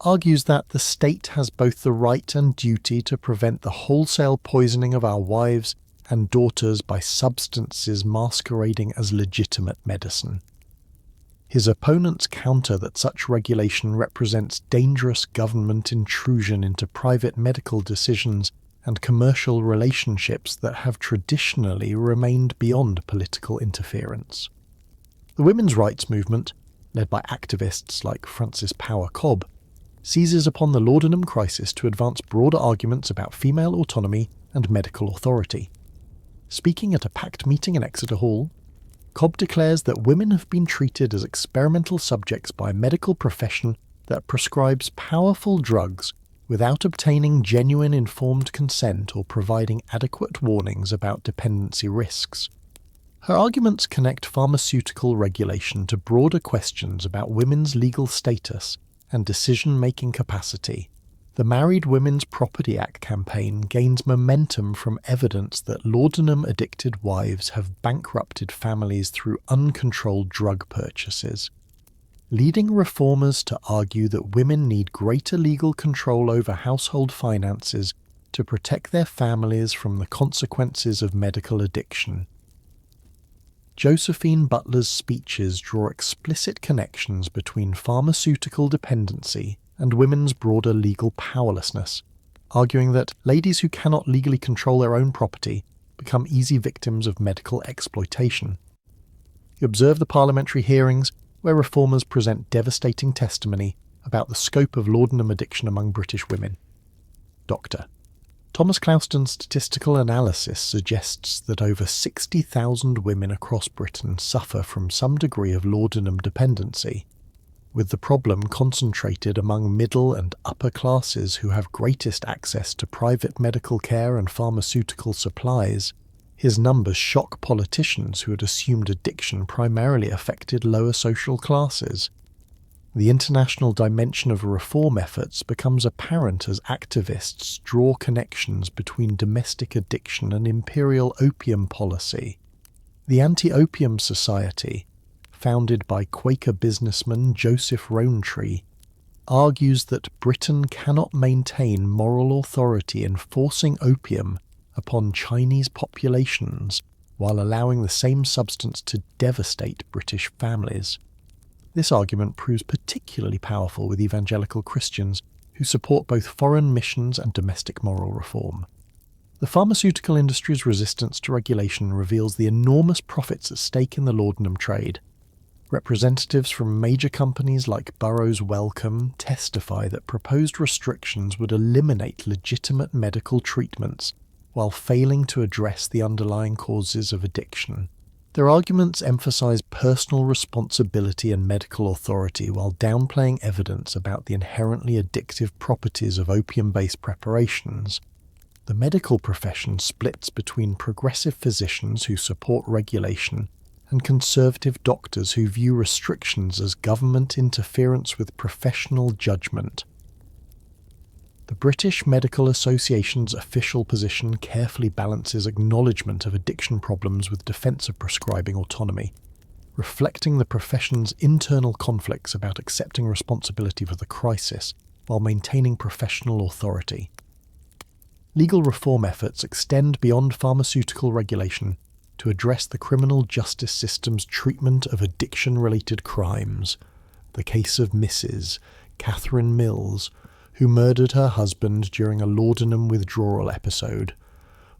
argues that the state has both the right and duty to prevent the wholesale poisoning of our wives and daughters by substances masquerading as legitimate medicine. His opponents counter that such regulation represents dangerous government intrusion into private medical decisions and commercial relationships that have traditionally remained beyond political interference. The women's rights movement, led by activists like Frances Power Cobb, seizes upon the laudanum crisis to advance broader arguments about female autonomy and medical authority. Speaking at a packed meeting in Exeter Hall, Cobb declares that women have been treated as experimental subjects by a medical profession that prescribes powerful drugs without obtaining genuine informed consent or providing adequate warnings about dependency risks. Her arguments connect pharmaceutical regulation to broader questions about women's legal status and decision-making capacity. The Married Women's Property Act campaign gains momentum from evidence that laudanum-addicted wives have bankrupted families through uncontrolled drug purchases, leading reformers to argue that women need greater legal control over household finances to protect their families from the consequences of medical addiction. Josephine Butler's speeches draw explicit connections between pharmaceutical dependency and women's broader legal powerlessness, arguing that ladies who cannot legally control their own property become easy victims of medical exploitation. You observe the parliamentary hearings where reformers present devastating testimony about the scope of laudanum addiction among British women. Dr. Thomas Clouston's statistical analysis suggests that over 60,000 women across Britain suffer from some degree of laudanum dependency, with the problem concentrated among middle and upper classes who have greatest access to private medical care and pharmaceutical supplies. His numbers shock politicians who had assumed addiction primarily affected lower social classes. The international dimension of reform efforts becomes apparent as activists draw connections between domestic addiction and imperial opium policy. The Anti-Opium Society, founded by Quaker businessman Joseph Rowntree, argues that Britain cannot maintain moral authority in forcing opium upon Chinese populations while allowing the same substance to devastate British families. This argument proves particularly powerful with evangelical Christians who support both foreign missions and domestic moral reform. The pharmaceutical industry's resistance to regulation reveals the enormous profits at stake in the laudanum trade. Representatives from major companies like Burroughs Wellcome testify that proposed restrictions would eliminate legitimate medical treatments while failing to address the underlying causes of addiction. Their arguments emphasize personal responsibility and medical authority while downplaying evidence about the inherently addictive properties of opium-based preparations. The medical profession splits between progressive physicians who support regulation and conservative doctors who view restrictions as government interference with professional judgment. The British Medical Association's official position carefully balances acknowledgement of addiction problems with defence of prescribing autonomy, reflecting the profession's internal conflicts about accepting responsibility for the crisis while maintaining professional authority. Legal reform efforts extend beyond pharmaceutical regulation to address the criminal justice system's treatment of addiction-related crimes. The case of Mrs. Catherine Mills, who murdered her husband during a laudanum withdrawal episode,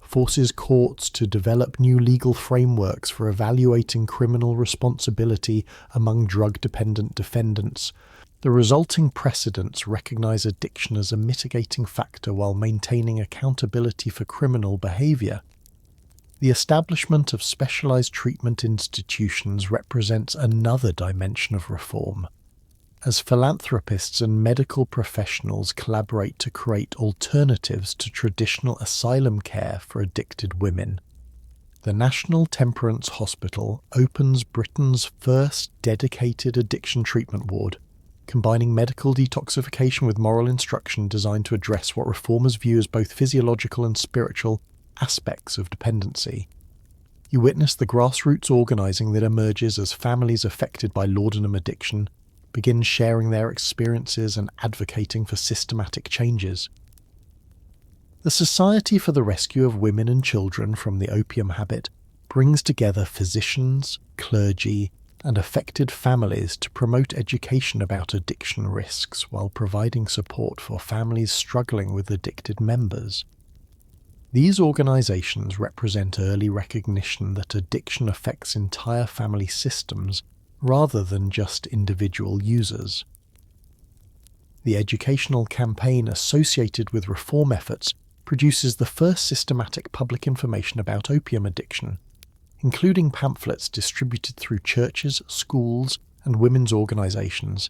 forces courts to develop new legal frameworks for evaluating criminal responsibility among drug-dependent defendants. The resulting precedents recognise addiction as a mitigating factor while maintaining accountability for criminal behaviour. The establishment of specialised treatment institutions represents another dimension of reform, as philanthropists and medical professionals collaborate to create alternatives to traditional asylum care for addicted women. The National Temperance Hospital opens Britain's first dedicated addiction treatment ward, combining medical detoxification with moral instruction designed to address what reformers view as both physiological and spiritual aspects of dependency. You witness the grassroots organising that emerges as families affected by laudanum addiction begin sharing their experiences and advocating for systematic changes. The Society for the Rescue of Women and Children from the Opium Habit brings together physicians, clergy, and affected families to promote education about addiction risks while providing support for families struggling with addicted members. These organisations represent early recognition that addiction affects entire family systems rather than just individual users. The educational campaign associated with reform efforts produces the first systematic public information about opium addiction, including pamphlets distributed through churches, schools, and women's organisations.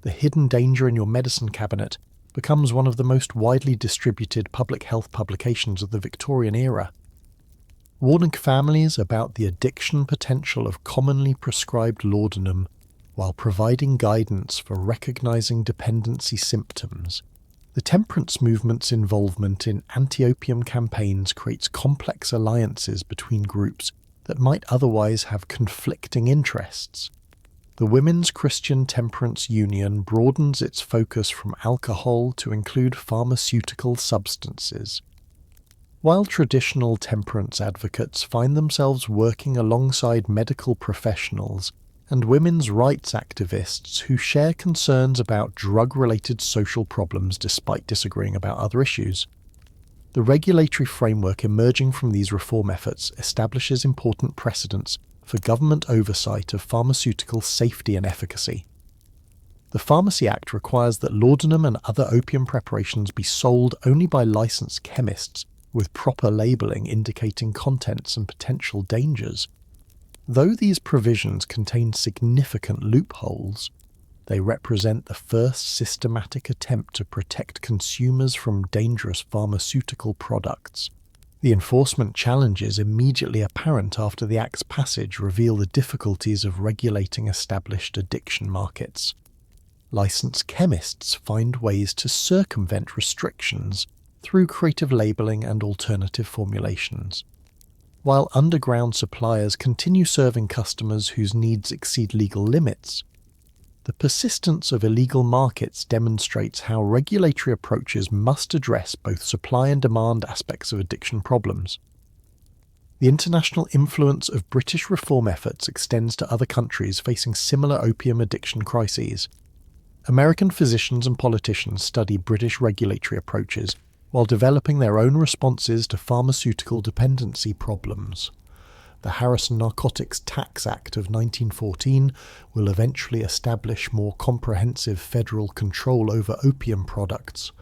The Hidden Danger in Your Medicine Cabinet becomes one of the most widely distributed public health publications of the Victorian era, warning families about the addiction potential of commonly prescribed laudanum while providing guidance for recognising dependency symptoms. The temperance movement's involvement in anti-opium campaigns creates complex alliances between groups that might otherwise have conflicting interests. The Women's Christian Temperance Union broadens its focus from alcohol to include pharmaceutical substances, while traditional temperance advocates find themselves working alongside medical professionals and women's rights activists who share concerns about drug-related social problems despite disagreeing about other issues. The regulatory framework emerging from these reform efforts establishes important precedents for government oversight of pharmaceutical safety and efficacy. The Pharmacy Act requires that laudanum and other opium preparations be sold only by licensed chemists with proper labelling indicating contents and potential dangers. Though these provisions contain significant loopholes, they represent the first systematic attempt to protect consumers from dangerous pharmaceutical products. The enforcement challenges immediately apparent after the Act's passage reveal the difficulties of regulating established addiction markets. Licensed chemists find ways to circumvent restrictions through creative labelling and alternative formulations, while underground suppliers continue serving customers whose needs exceed legal limits. The persistence of illegal markets demonstrates how regulatory approaches must address both supply and demand aspects of addiction problems. The international influence of British reform efforts extends to other countries facing similar opium addiction crises. American physicians and politicians study British regulatory approaches while developing their own responses to pharmaceutical dependency problems. The Harrison Narcotics Tax Act of 1914 will eventually establish more comprehensive federal control over opium products.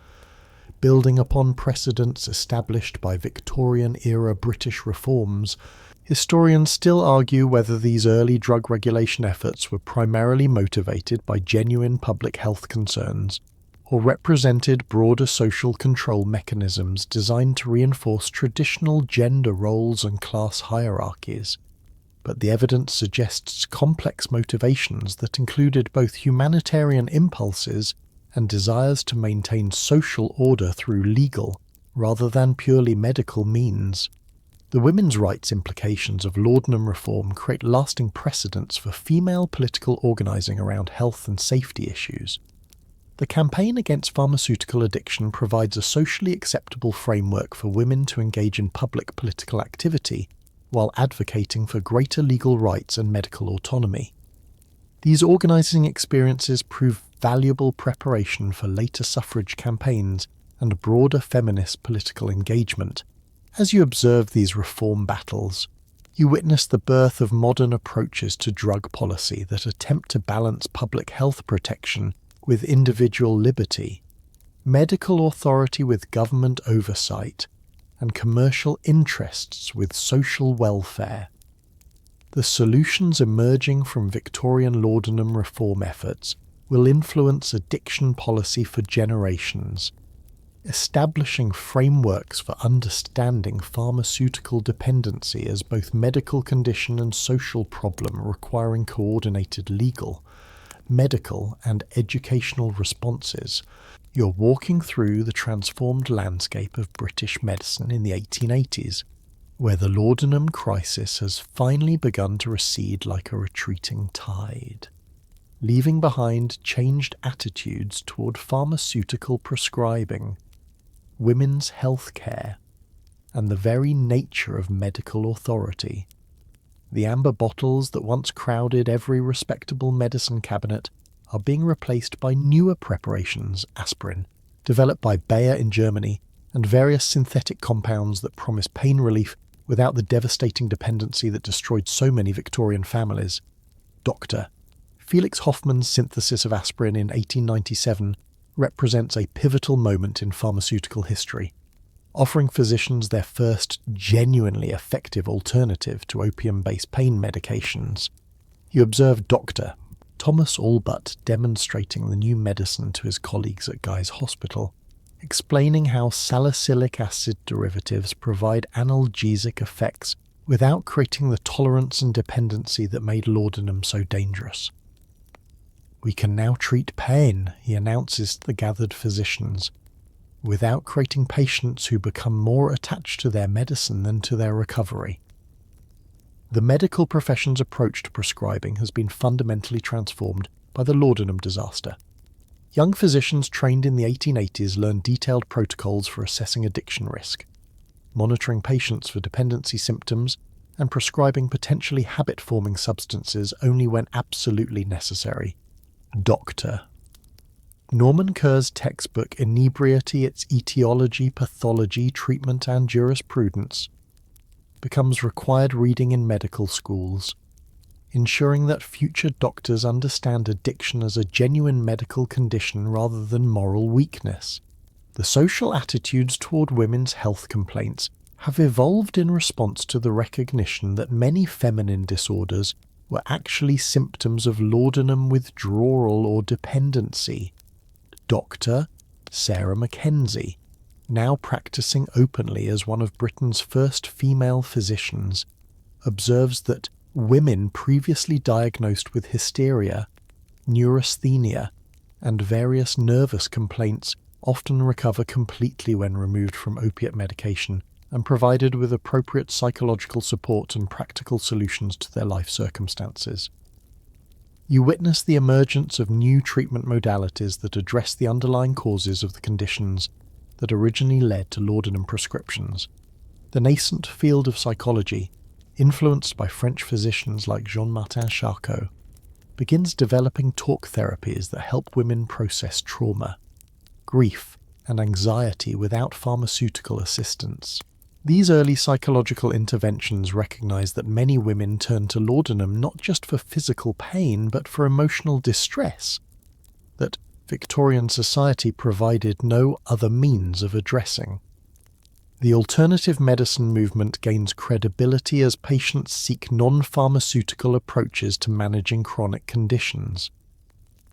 Building upon precedents established by Victorian-era British reforms, historians still argue whether these early drug regulation efforts were primarily motivated by genuine public health concerns or represented broader social control mechanisms designed to reinforce traditional gender roles and class hierarchies. But the evidence suggests complex motivations that included both humanitarian impulses and desires to maintain social order through legal, rather than purely medical means. The women's rights implications of laudanum reform create lasting precedents for female political organising around health and safety issues. The campaign against pharmaceutical addiction provides a socially acceptable framework for women to engage in public political activity while advocating for greater legal rights and medical autonomy. These organising experiences prove valuable preparation for later suffrage campaigns and broader feminist political engagement. As you observe these reform battles, you witness the birth of modern approaches to drug policy that attempt to balance public health protection with individual liberty, medical authority with government oversight, and commercial interests with social welfare. The solutions emerging from Victorian laudanum reform efforts will influence addiction policy for generations, establishing frameworks for understanding pharmaceutical dependency as both medical condition and social problem requiring coordinated legal, medical, and educational responses. You're walking through the transformed landscape of British medicine in the 1880s, where the laudanum crisis has finally begun to recede like a retreating tide, leaving behind changed attitudes toward pharmaceutical prescribing, women's health care, and the very nature of medical authority. The amber bottles that once crowded every respectable medicine cabinet are being replaced by newer preparations, aspirin, developed by Bayer in Germany, and various synthetic compounds that promise pain relief without the devastating dependency that destroyed so many Victorian families. Dr. Felix Hoffmann's synthesis of aspirin in 1897 represents a pivotal moment in pharmaceutical history, offering physicians their first genuinely effective alternative to opium-based pain medications. You observe Dr. Thomas Allbutt demonstrating the new medicine to his colleagues at Guy's Hospital, explaining how salicylic acid derivatives provide analgesic effects without creating the tolerance and dependency that made laudanum so dangerous. "We can now treat pain," he announces to the gathered physicians, "without creating patients who become more attached to their medicine than to their recovery." The medical profession's approach to prescribing has been fundamentally transformed by the laudanum disaster. Young physicians trained in the 1880s learned detailed protocols for assessing addiction risk, monitoring patients for dependency symptoms, and prescribing potentially habit-forming substances only when absolutely necessary. Dr. Norman Kerr's textbook Inebriety, Its Etiology, Pathology, Treatment and Jurisprudence becomes required reading in medical schools, ensuring that future doctors understand addiction as a genuine medical condition rather than moral weakness. The social attitudes toward women's health complaints have evolved in response to the recognition that many feminine disorders were actually symptoms of laudanum withdrawal or dependency. Dr. Sarah Mackenzie, now practicing openly as one of Britain's first female physicians, observes that women previously diagnosed with hysteria, neurasthenia, and various nervous complaints often recover completely when removed from opiate medication and provided with appropriate psychological support and practical solutions to their life circumstances. You witness the emergence of new treatment modalities that address the underlying causes of the conditions that originally led to laudanum prescriptions. The nascent field of psychology, influenced by French physicians like Jean-Martin Charcot, begins developing talk therapies that help women process trauma, grief, and anxiety without pharmaceutical assistance. These early psychological interventions recognize that many women turn to laudanum not just for physical pain but for emotional distress, that Victorian society provided no other means of addressing. The alternative medicine movement gains credibility as patients seek non-pharmaceutical approaches to managing chronic conditions.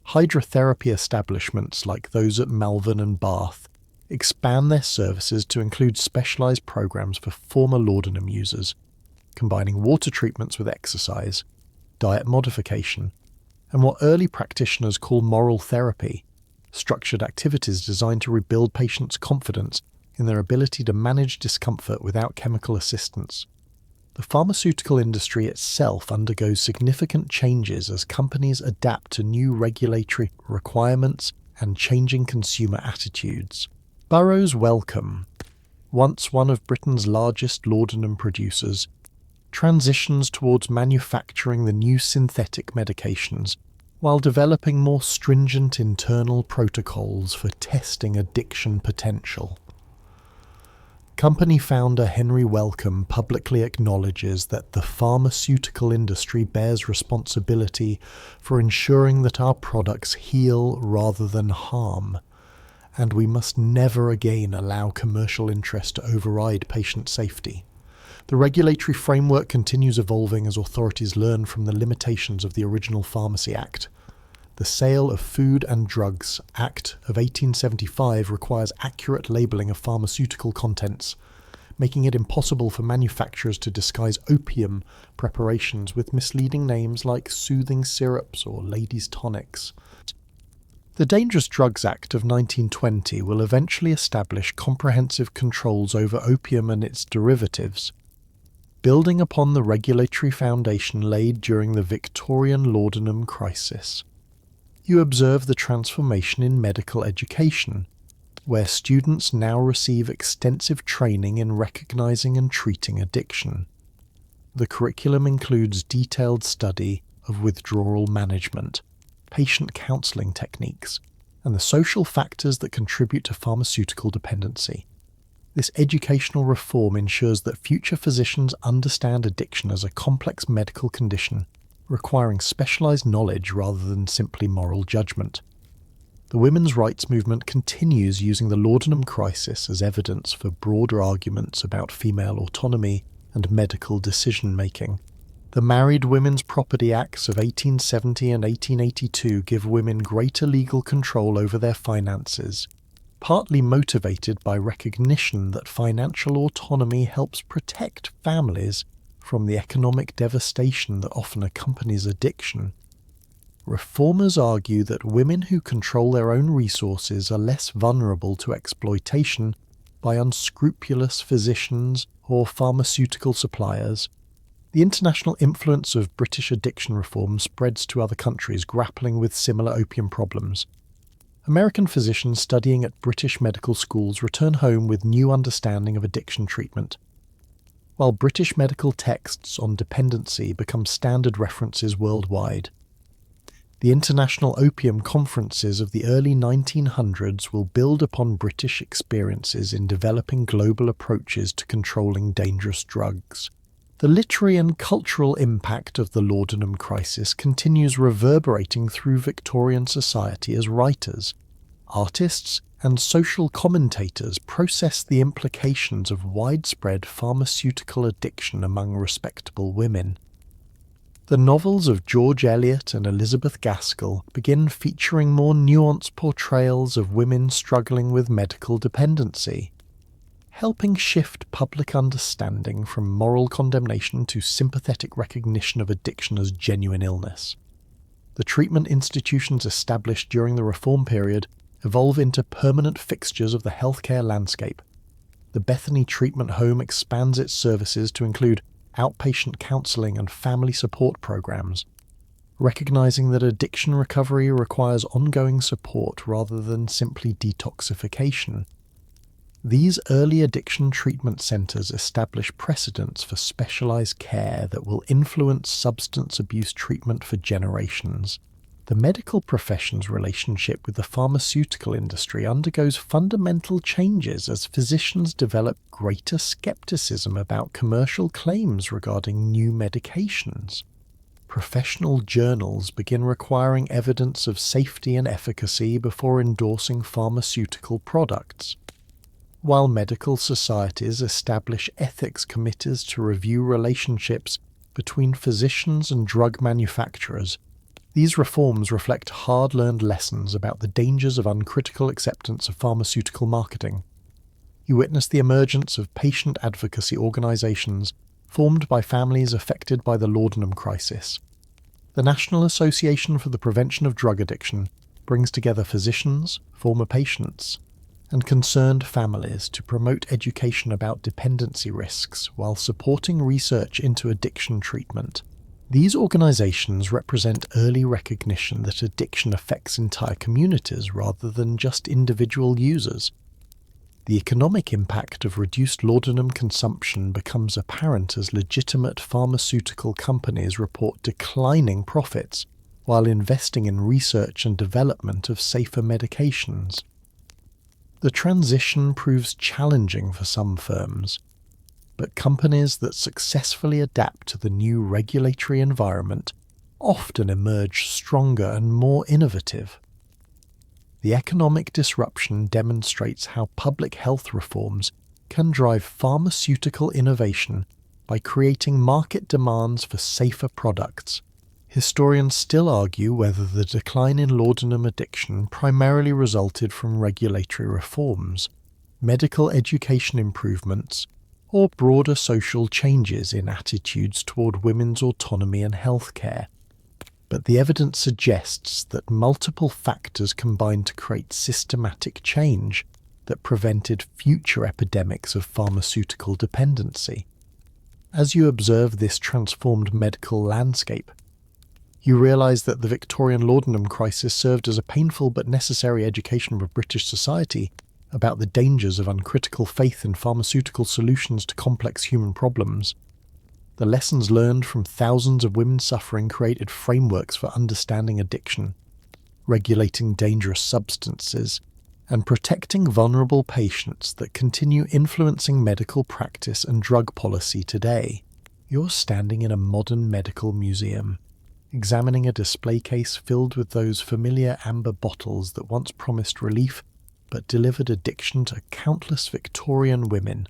Hydrotherapy establishments like those at Malvern and Bath expand their services to include specialised programs for former laudanum users, combining water treatments with exercise, diet modification, and what early practitioners call moral therapy, structured activities designed to rebuild patients' confidence in their ability to manage discomfort without chemical assistance. The pharmaceutical industry itself undergoes significant changes as companies adapt to new regulatory requirements and changing consumer attitudes. Burroughs Wellcome, once one of Britain's largest laudanum producers, transitions towards manufacturing the new synthetic medications while developing more stringent internal protocols for testing addiction potential. Company founder Henry Wellcome publicly acknowledges that the pharmaceutical industry bears responsibility for ensuring that our products heal rather than harm, and we must never again allow commercial interest to override patient safety. The regulatory framework continues evolving as authorities learn from the limitations of the original Pharmacy Act. The Sale of Food and Drugs Act of 1875 requires accurate labelling of pharmaceutical contents, making it impossible for manufacturers to disguise opium preparations with misleading names like soothing syrups or ladies' tonics. The Dangerous Drugs Act of 1920 will eventually establish comprehensive controls over opium and its derivatives, building upon the regulatory foundation laid during the Victorian laudanum crisis. You observe the transformation in medical education, where students now receive extensive training in recognizing and treating addiction. The curriculum includes detailed study of withdrawal management, patient counseling techniques, and the social factors that contribute to pharmaceutical dependency. This educational reform ensures that future physicians understand addiction as a complex medical condition, requiring specialized knowledge rather than simply moral judgment. The women's rights movement continues using the laudanum crisis as evidence for broader arguments about female autonomy and medical decision-making. The Married Women's Property Acts of 1870 and 1882 give women greater legal control over their finances, partly motivated by recognition that financial autonomy helps protect families from the economic devastation that often accompanies addiction. Reformers argue that women who control their own resources are less vulnerable to exploitation by unscrupulous physicians or pharmaceutical suppliers. The international influence of British addiction reform spreads to other countries grappling with similar opium problems. American physicians studying at British medical schools return home with new understanding of addiction treatment, while British medical texts on dependency become standard references worldwide. The international opium conferences of the early 1900s will build upon British experiences in developing global approaches to controlling dangerous drugs. The literary and cultural impact of the laudanum crisis continues reverberating through Victorian society as writers, artists, and social commentators process the implications of widespread pharmaceutical addiction among respectable women. The novels of George Eliot and Elizabeth Gaskell begin featuring more nuanced portrayals of women struggling with medical dependency, helping shift public understanding from moral condemnation to sympathetic recognition of addiction as genuine illness. The treatment institutions established during the reform period evolve into permanent fixtures of the healthcare landscape. The Bethany Treatment Home expands its services to include outpatient counseling and family support programs, recognizing that addiction recovery requires ongoing support rather than simply detoxification. These early addiction treatment centers establish precedents for specialized care that will influence substance abuse treatment for generations. The medical profession's relationship with the pharmaceutical industry undergoes fundamental changes as physicians develop greater skepticism about commercial claims regarding new medications. Professional journals begin requiring evidence of safety and efficacy before endorsing pharmaceutical products, while medical societies establish ethics committees to review relationships between physicians and drug manufacturers. These reforms reflect hard-learned lessons about the dangers of uncritical acceptance of pharmaceutical marketing. You witness the emergence of patient advocacy organizations formed by families affected by the laudanum crisis. The National Association for the Prevention of Drug Addiction brings together physicians, former patients, and concerned families to promote education about dependency risks while supporting research into addiction treatment. These organizations represent early recognition that addiction affects entire communities rather than just individual users. The economic impact of reduced laudanum consumption becomes apparent as legitimate pharmaceutical companies report declining profits while investing in research and development of safer medications. The transition proves challenging for some firms, but companies that successfully adapt to the new regulatory environment often emerge stronger and more innovative. The economic disruption demonstrates how public health reforms can drive pharmaceutical innovation by creating market demands for safer products. Historians still argue whether the decline in laudanum addiction primarily resulted from regulatory reforms, medical education improvements, or broader social changes in attitudes toward women's autonomy and healthcare. But the evidence suggests that multiple factors combined to create systematic change that prevented future epidemics of pharmaceutical dependency. As you observe this transformed medical landscape, you realize that the Victorian laudanum crisis served as a painful but necessary education for British society about the dangers of uncritical faith in pharmaceutical solutions to complex human problems. The lessons learned from thousands of women's suffering created frameworks for understanding addiction, regulating dangerous substances, and protecting vulnerable patients that continue influencing medical practice and drug policy today. You're standing in a modern medical museum, examining a display case filled with those familiar amber bottles that once promised relief but delivered addiction to countless Victorian women.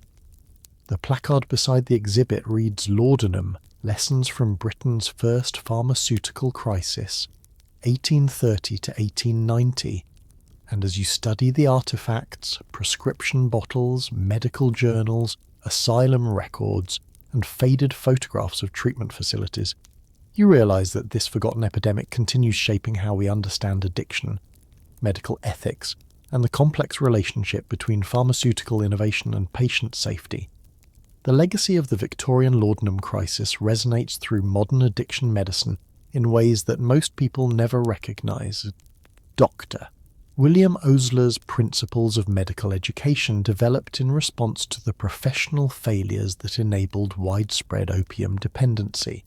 The placard beside the exhibit reads Laudanum, Lessons from Britain's First Pharmaceutical Crisis, 1830 to 1890. And as you study the artifacts, prescription bottles, medical journals, asylum records, and faded photographs of treatment facilities, you realize that this forgotten epidemic continues shaping how we understand addiction, medical ethics, and the complex relationship between pharmaceutical innovation and patient safety. The legacy of the Victorian laudanum crisis resonates through modern addiction medicine in ways that most people never recognize. Dr. William Osler's principles of medical education developed in response to the professional failures that enabled widespread opium dependency,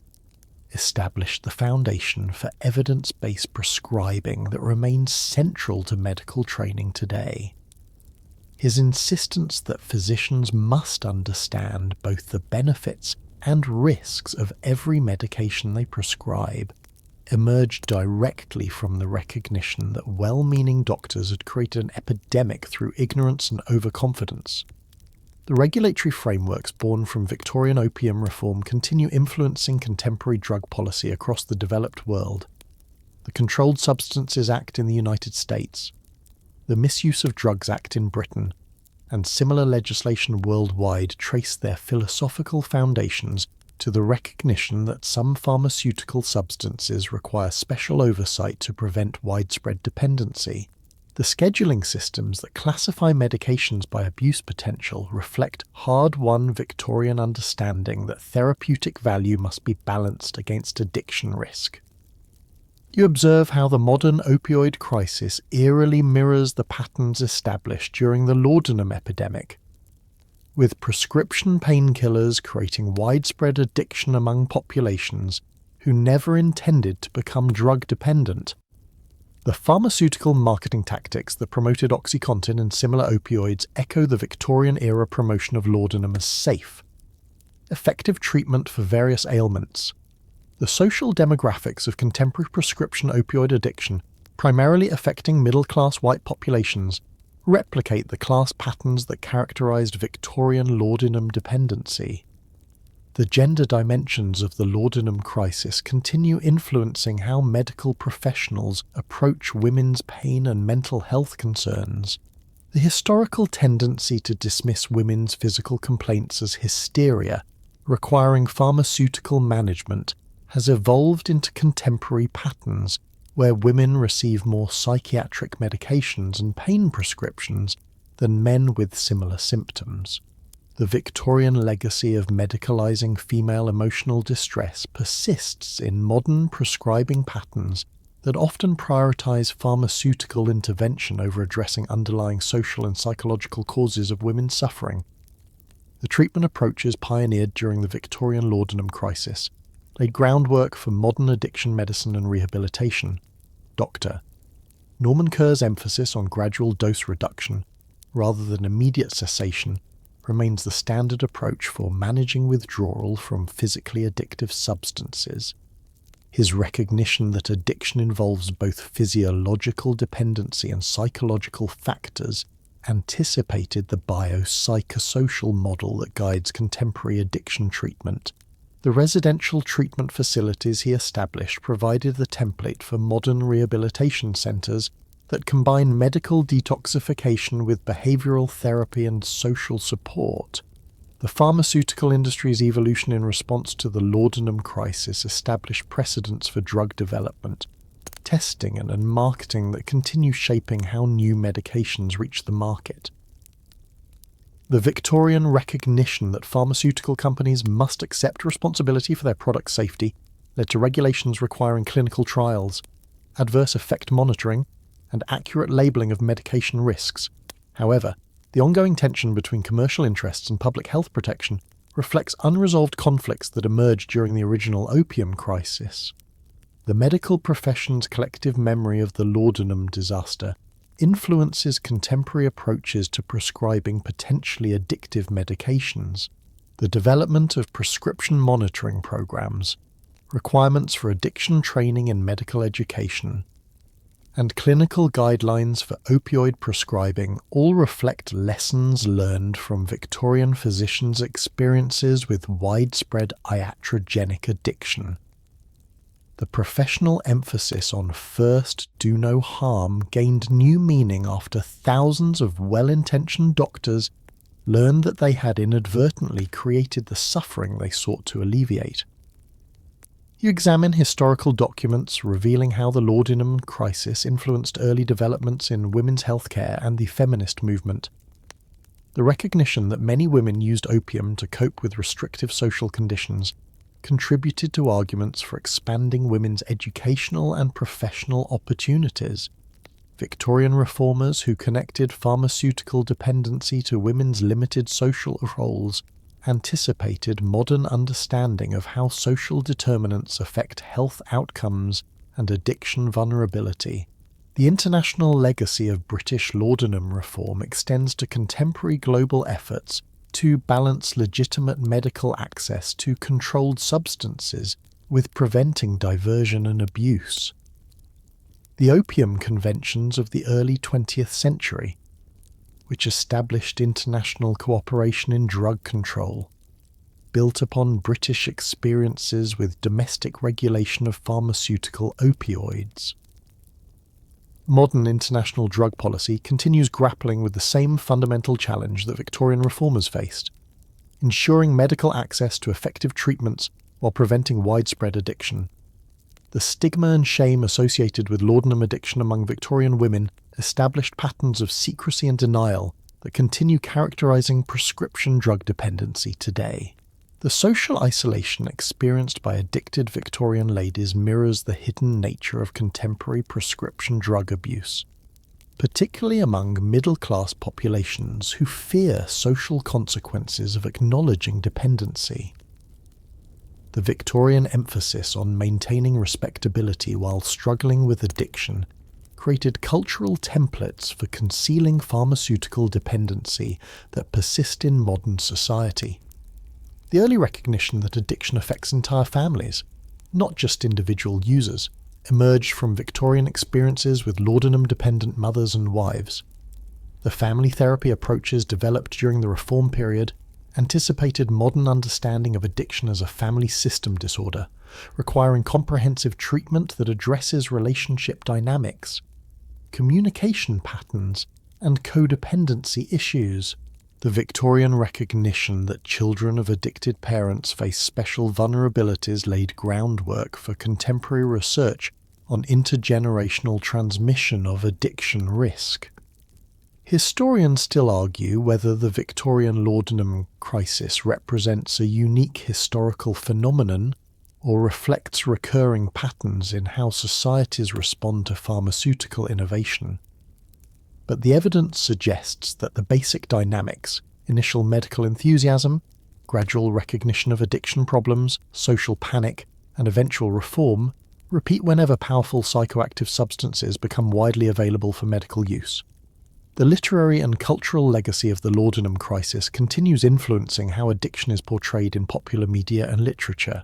established the foundation for evidence-based prescribing that remains central to medical training today. His insistence that physicians must understand both the benefits and risks of every medication they prescribe emerged directly from the recognition that well-meaning doctors had created an epidemic through ignorance and overconfidence. The regulatory frameworks born from Victorian opium reform continue influencing contemporary drug policy across the developed world. The Controlled Substances Act in the United States, the Misuse of Drugs Act in Britain, and similar legislation worldwide trace their philosophical foundations to the recognition that some pharmaceutical substances require special oversight to prevent widespread dependency. The scheduling systems that classify medications by abuse potential reflect hard-won Victorian understanding that therapeutic value must be balanced against addiction risk. You observe how the modern opioid crisis eerily mirrors the patterns established during the laudanum epidemic, with prescription painkillers creating widespread addiction among populations who never intended to become drug-dependent. The pharmaceutical marketing tactics that promoted OxyContin and similar opioids echo the Victorian-era promotion of laudanum as safe, effective treatment for various ailments. The social demographics of contemporary prescription opioid addiction, primarily affecting middle-class white populations, replicate the class patterns that characterized Victorian laudanum dependency. The gender dimensions of the laudanum crisis continue influencing how medical professionals approach women's pain and mental health concerns. The historical tendency to dismiss women's physical complaints as hysteria, requiring pharmaceutical management, has evolved into contemporary patterns where women receive more psychiatric medications and pain prescriptions than men with similar symptoms. The Victorian legacy of medicalizing female emotional distress persists in modern prescribing patterns that often prioritize pharmaceutical intervention over addressing underlying social and psychological causes of women's suffering. The treatment approaches pioneered during the Victorian laudanum crisis laid groundwork for modern addiction medicine and rehabilitation. Dr. Norman Kerr's emphasis on gradual dose reduction, rather than immediate cessation, remains the standard approach for managing withdrawal from physically addictive substances. His recognition that addiction involves both physiological dependency and psychological factors anticipated the biopsychosocial model that guides contemporary addiction treatment. The residential treatment facilities he established provided the template for modern rehabilitation centers that combine medical detoxification with behavioral therapy and social support. The pharmaceutical industry's evolution in response to the laudanum crisis established precedents for drug development, testing, and marketing that continue shaping how new medications reach the market. The Victorian recognition that pharmaceutical companies must accept responsibility for their product safety led to regulations requiring clinical trials, adverse effect monitoring, and accurate labelling of medication risks. However, the ongoing tension between commercial interests and public health protection reflects unresolved conflicts that emerged during the original opium crisis. The medical profession's collective memory of the laudanum disaster influences contemporary approaches to prescribing potentially addictive medications. The development of prescription monitoring programs, requirements for addiction training in medical education, and clinical guidelines for opioid prescribing all reflect lessons learned from Victorian physicians' experiences with widespread iatrogenic addiction. The professional emphasis on first do no harm gained new meaning after thousands of well-intentioned doctors learned that they had inadvertently created the suffering they sought to alleviate. You examine historical documents revealing how the laudanum crisis influenced early developments in women's healthcare and the feminist movement. The recognition that many women used opium to cope with restrictive social conditions contributed to arguments for expanding women's educational and professional opportunities. Victorian reformers who connected pharmaceutical dependency to women's limited social roles anticipated modern understanding of how social determinants affect health outcomes and addiction vulnerability. The international legacy of British laudanum reform extends to contemporary global efforts to balance legitimate medical access to controlled substances with preventing diversion and abuse. The opium conventions of the early 20th century, which established international cooperation in drug control, built upon British experiences with domestic regulation of pharmaceutical opioids. Modern international drug policy continues grappling with the same fundamental challenge that Victorian reformers faced, ensuring medical access to effective treatments while preventing widespread addiction. The stigma and shame associated with laudanum addiction among Victorian women established patterns of secrecy and denial that continue characterizing prescription drug dependency today. The social isolation experienced by addicted Victorian ladies mirrors the hidden nature of contemporary prescription drug abuse, particularly among middle-class populations who fear social consequences of acknowledging dependency. The Victorian emphasis on maintaining respectability while struggling with addiction created cultural templates for concealing pharmaceutical dependency that persist in modern society. The early recognition that addiction affects entire families, not just individual users, emerged from Victorian experiences with laudanum-dependent mothers and wives. The family therapy approaches developed during the Reform period anticipated modern understanding of addiction as a family system disorder, requiring comprehensive treatment that addresses relationship dynamics, communication patterns, and codependency issues. The Victorian recognition that children of addicted parents face special vulnerabilities laid groundwork for contemporary research on intergenerational transmission of addiction risk. Historians still argue whether the Victorian laudanum crisis represents a unique historical phenomenon or reflects recurring patterns in how societies respond to pharmaceutical innovation. But the evidence suggests that the basic dynamics, initial medical enthusiasm, gradual recognition of addiction problems, social panic, and eventual reform, repeat whenever powerful psychoactive substances become widely available for medical use. The literary and cultural legacy of the laudanum crisis continues influencing how addiction is portrayed in popular media and literature.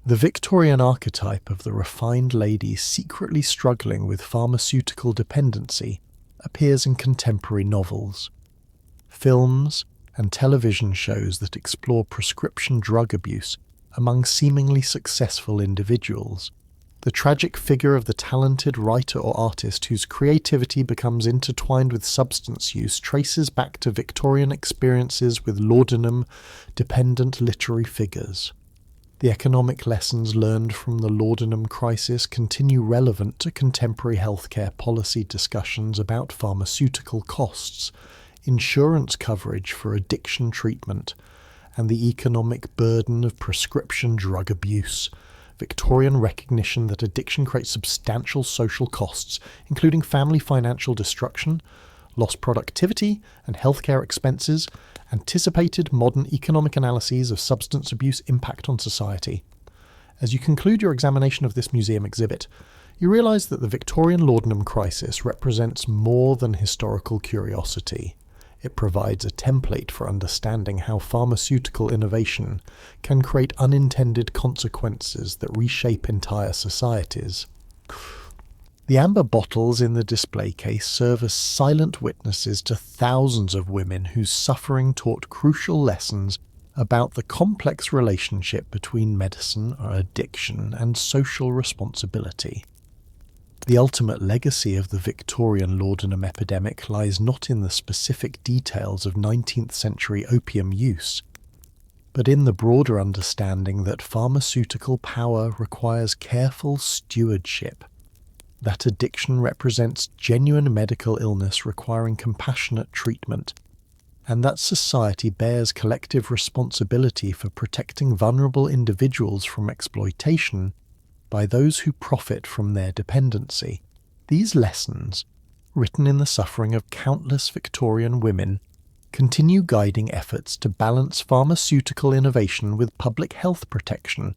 The Victorian archetype of the refined lady secretly struggling with pharmaceutical dependency appears in contemporary novels. Films and television shows that explore prescription drug abuse among seemingly successful individuals. The tragic figure of the talented writer or artist whose creativity becomes intertwined with substance use traces back to Victorian experiences with laudanum-dependent literary figures. The economic lessons learned from the laudanum crisis continue relevant to contemporary healthcare policy discussions about pharmaceutical costs, insurance coverage for addiction treatment, and the economic burden of prescription drug abuse. Victorian recognition that addiction creates substantial social costs, including family financial destruction, lost productivity, and healthcare expenses, anticipated modern economic analyses of substance abuse impact on society. As you conclude your examination of this museum exhibit, you realise that the Victorian laudanum crisis represents more than historical curiosity. It provides a template for understanding how pharmaceutical innovation can create unintended consequences that reshape entire societies. The amber bottles in the display case serve as silent witnesses to thousands of women whose suffering taught crucial lessons about the complex relationship between medicine or addiction and social responsibility. The ultimate legacy of the Victorian laudanum epidemic lies not in the specific details of 19th century opium use, but in the broader understanding that pharmaceutical power requires careful stewardship, that addiction represents genuine medical illness requiring compassionate treatment, and that society bears collective responsibility for protecting vulnerable individuals from exploitation by those who profit from their dependency. These lessons, written in the suffering of countless Victorian women, continue guiding efforts to balance pharmaceutical innovation with public health protection,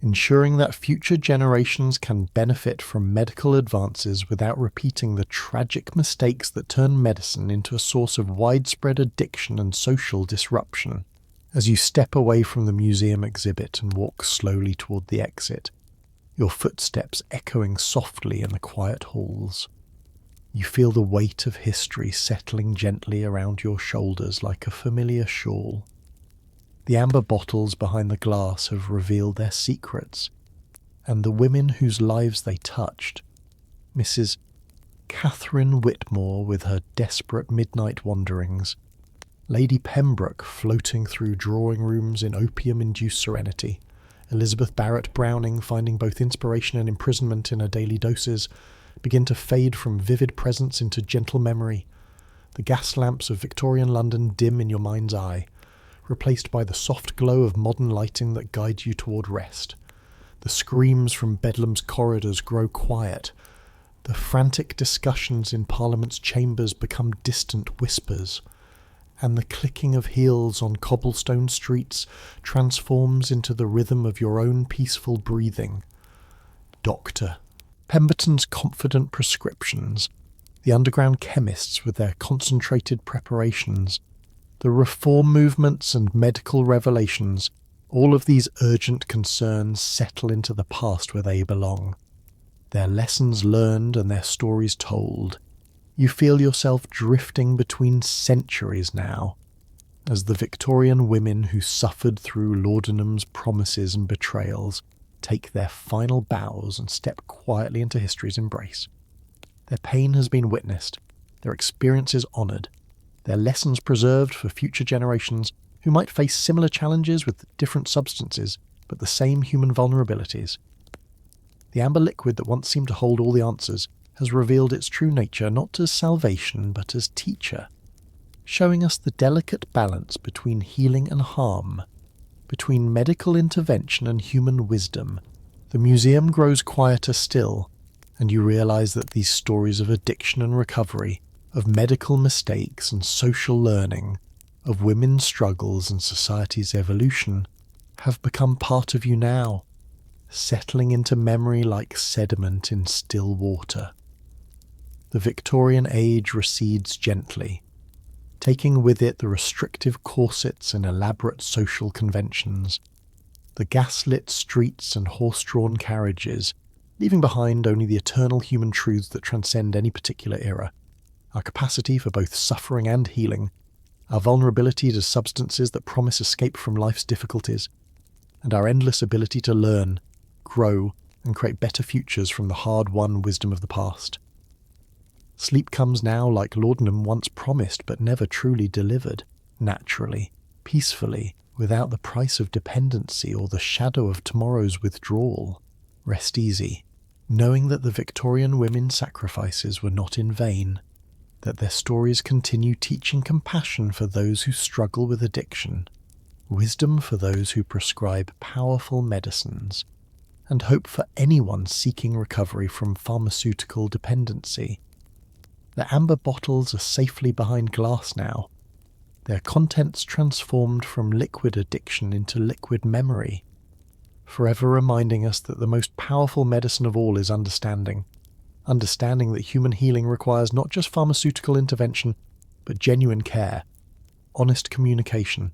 ensuring that future generations can benefit from medical advances without repeating the tragic mistakes that turn medicine into a source of widespread addiction and social disruption. As you step away from the museum exhibit and walk slowly toward the exit, your footsteps echoing softly in the quiet halls, you feel the weight of history settling gently around your shoulders like a familiar shawl. The amber bottles behind the glass have revealed their secrets, and the women whose lives they touched, Mrs. Catherine Whitmore with her desperate midnight wanderings, Lady Pembroke floating through drawing rooms in opium-induced serenity, Elizabeth Barrett Browning finding both inspiration and imprisonment in her daily doses, begin to fade from vivid presence into gentle memory. The gas lamps of Victorian London dim in your mind's eye, replaced by the soft glow of modern lighting that guides you toward rest. The screams from Bedlam's corridors grow quiet. The frantic discussions in Parliament's chambers become distant whispers, and the clicking of heels on cobblestone streets transforms into the rhythm of your own peaceful breathing. Doctor, Pemberton's confident prescriptions, the underground chemists with their concentrated preparations, the reform movements and medical revelations, all of these urgent concerns settle into the past where they belong. Their lessons learned and their stories told. You feel yourself drifting between centuries now, as the Victorian women who suffered through laudanum's promises and betrayals take their final bows and step quietly into history's embrace. Their pain has been witnessed, their experiences honoured, their lessons preserved for future generations who might face similar challenges with different substances but the same human vulnerabilities. The amber liquid that once seemed to hold all the answers has revealed its true nature not as salvation but as teacher, showing us the delicate balance between healing and harm, between medical intervention and human wisdom. The museum grows quieter still, and you realize that these stories of addiction and recovery, of medical mistakes and social learning, of women's struggles and society's evolution, have become part of you now, settling into memory like sediment in still water. The Victorian age recedes gently, taking with it the restrictive corsets and elaborate social conventions, the gaslit streets and horse-drawn carriages, leaving behind only the eternal human truths that transcend any particular era, our capacity for both suffering and healing, our vulnerability to substances that promise escape from life's difficulties, and our endless ability to learn, grow, and create better futures from the hard-won wisdom of the past. Sleep comes now like laudanum once promised but never truly delivered, naturally, peacefully, without the price of dependency or the shadow of tomorrow's withdrawal. Rest easy, knowing that the Victorian women's sacrifices were not in vain, that their stories continue teaching compassion for those who struggle with addiction, wisdom for those who prescribe powerful medicines, and hope for anyone seeking recovery from pharmaceutical dependency. The amber bottles are safely behind glass now, their contents transformed from liquid addiction into liquid memory, forever reminding us that the most powerful medicine of all is understanding that human healing requires not just pharmaceutical intervention, but genuine care, honest communication,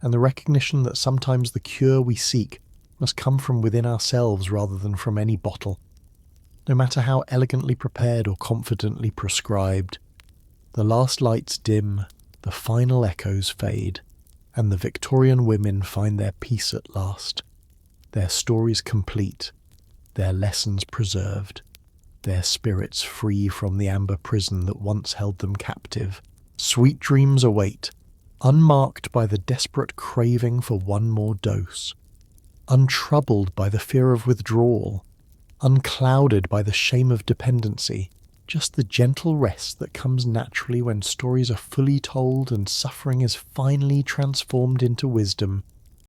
and the recognition that sometimes the cure we seek must come from within ourselves rather than from any bottle. No matter how elegantly prepared or confidently prescribed, the last lights dim, the final echoes fade, and the Victorian women find their peace at last, their stories complete, their lessons preserved, their spirits free from the amber prison that once held them captive. Sweet dreams await, unmarked by the desperate craving for one more dose, untroubled by the fear of withdrawal, unclouded by the shame of dependency, just the gentle rest that comes naturally when stories are fully told and suffering is finally transformed into wisdom.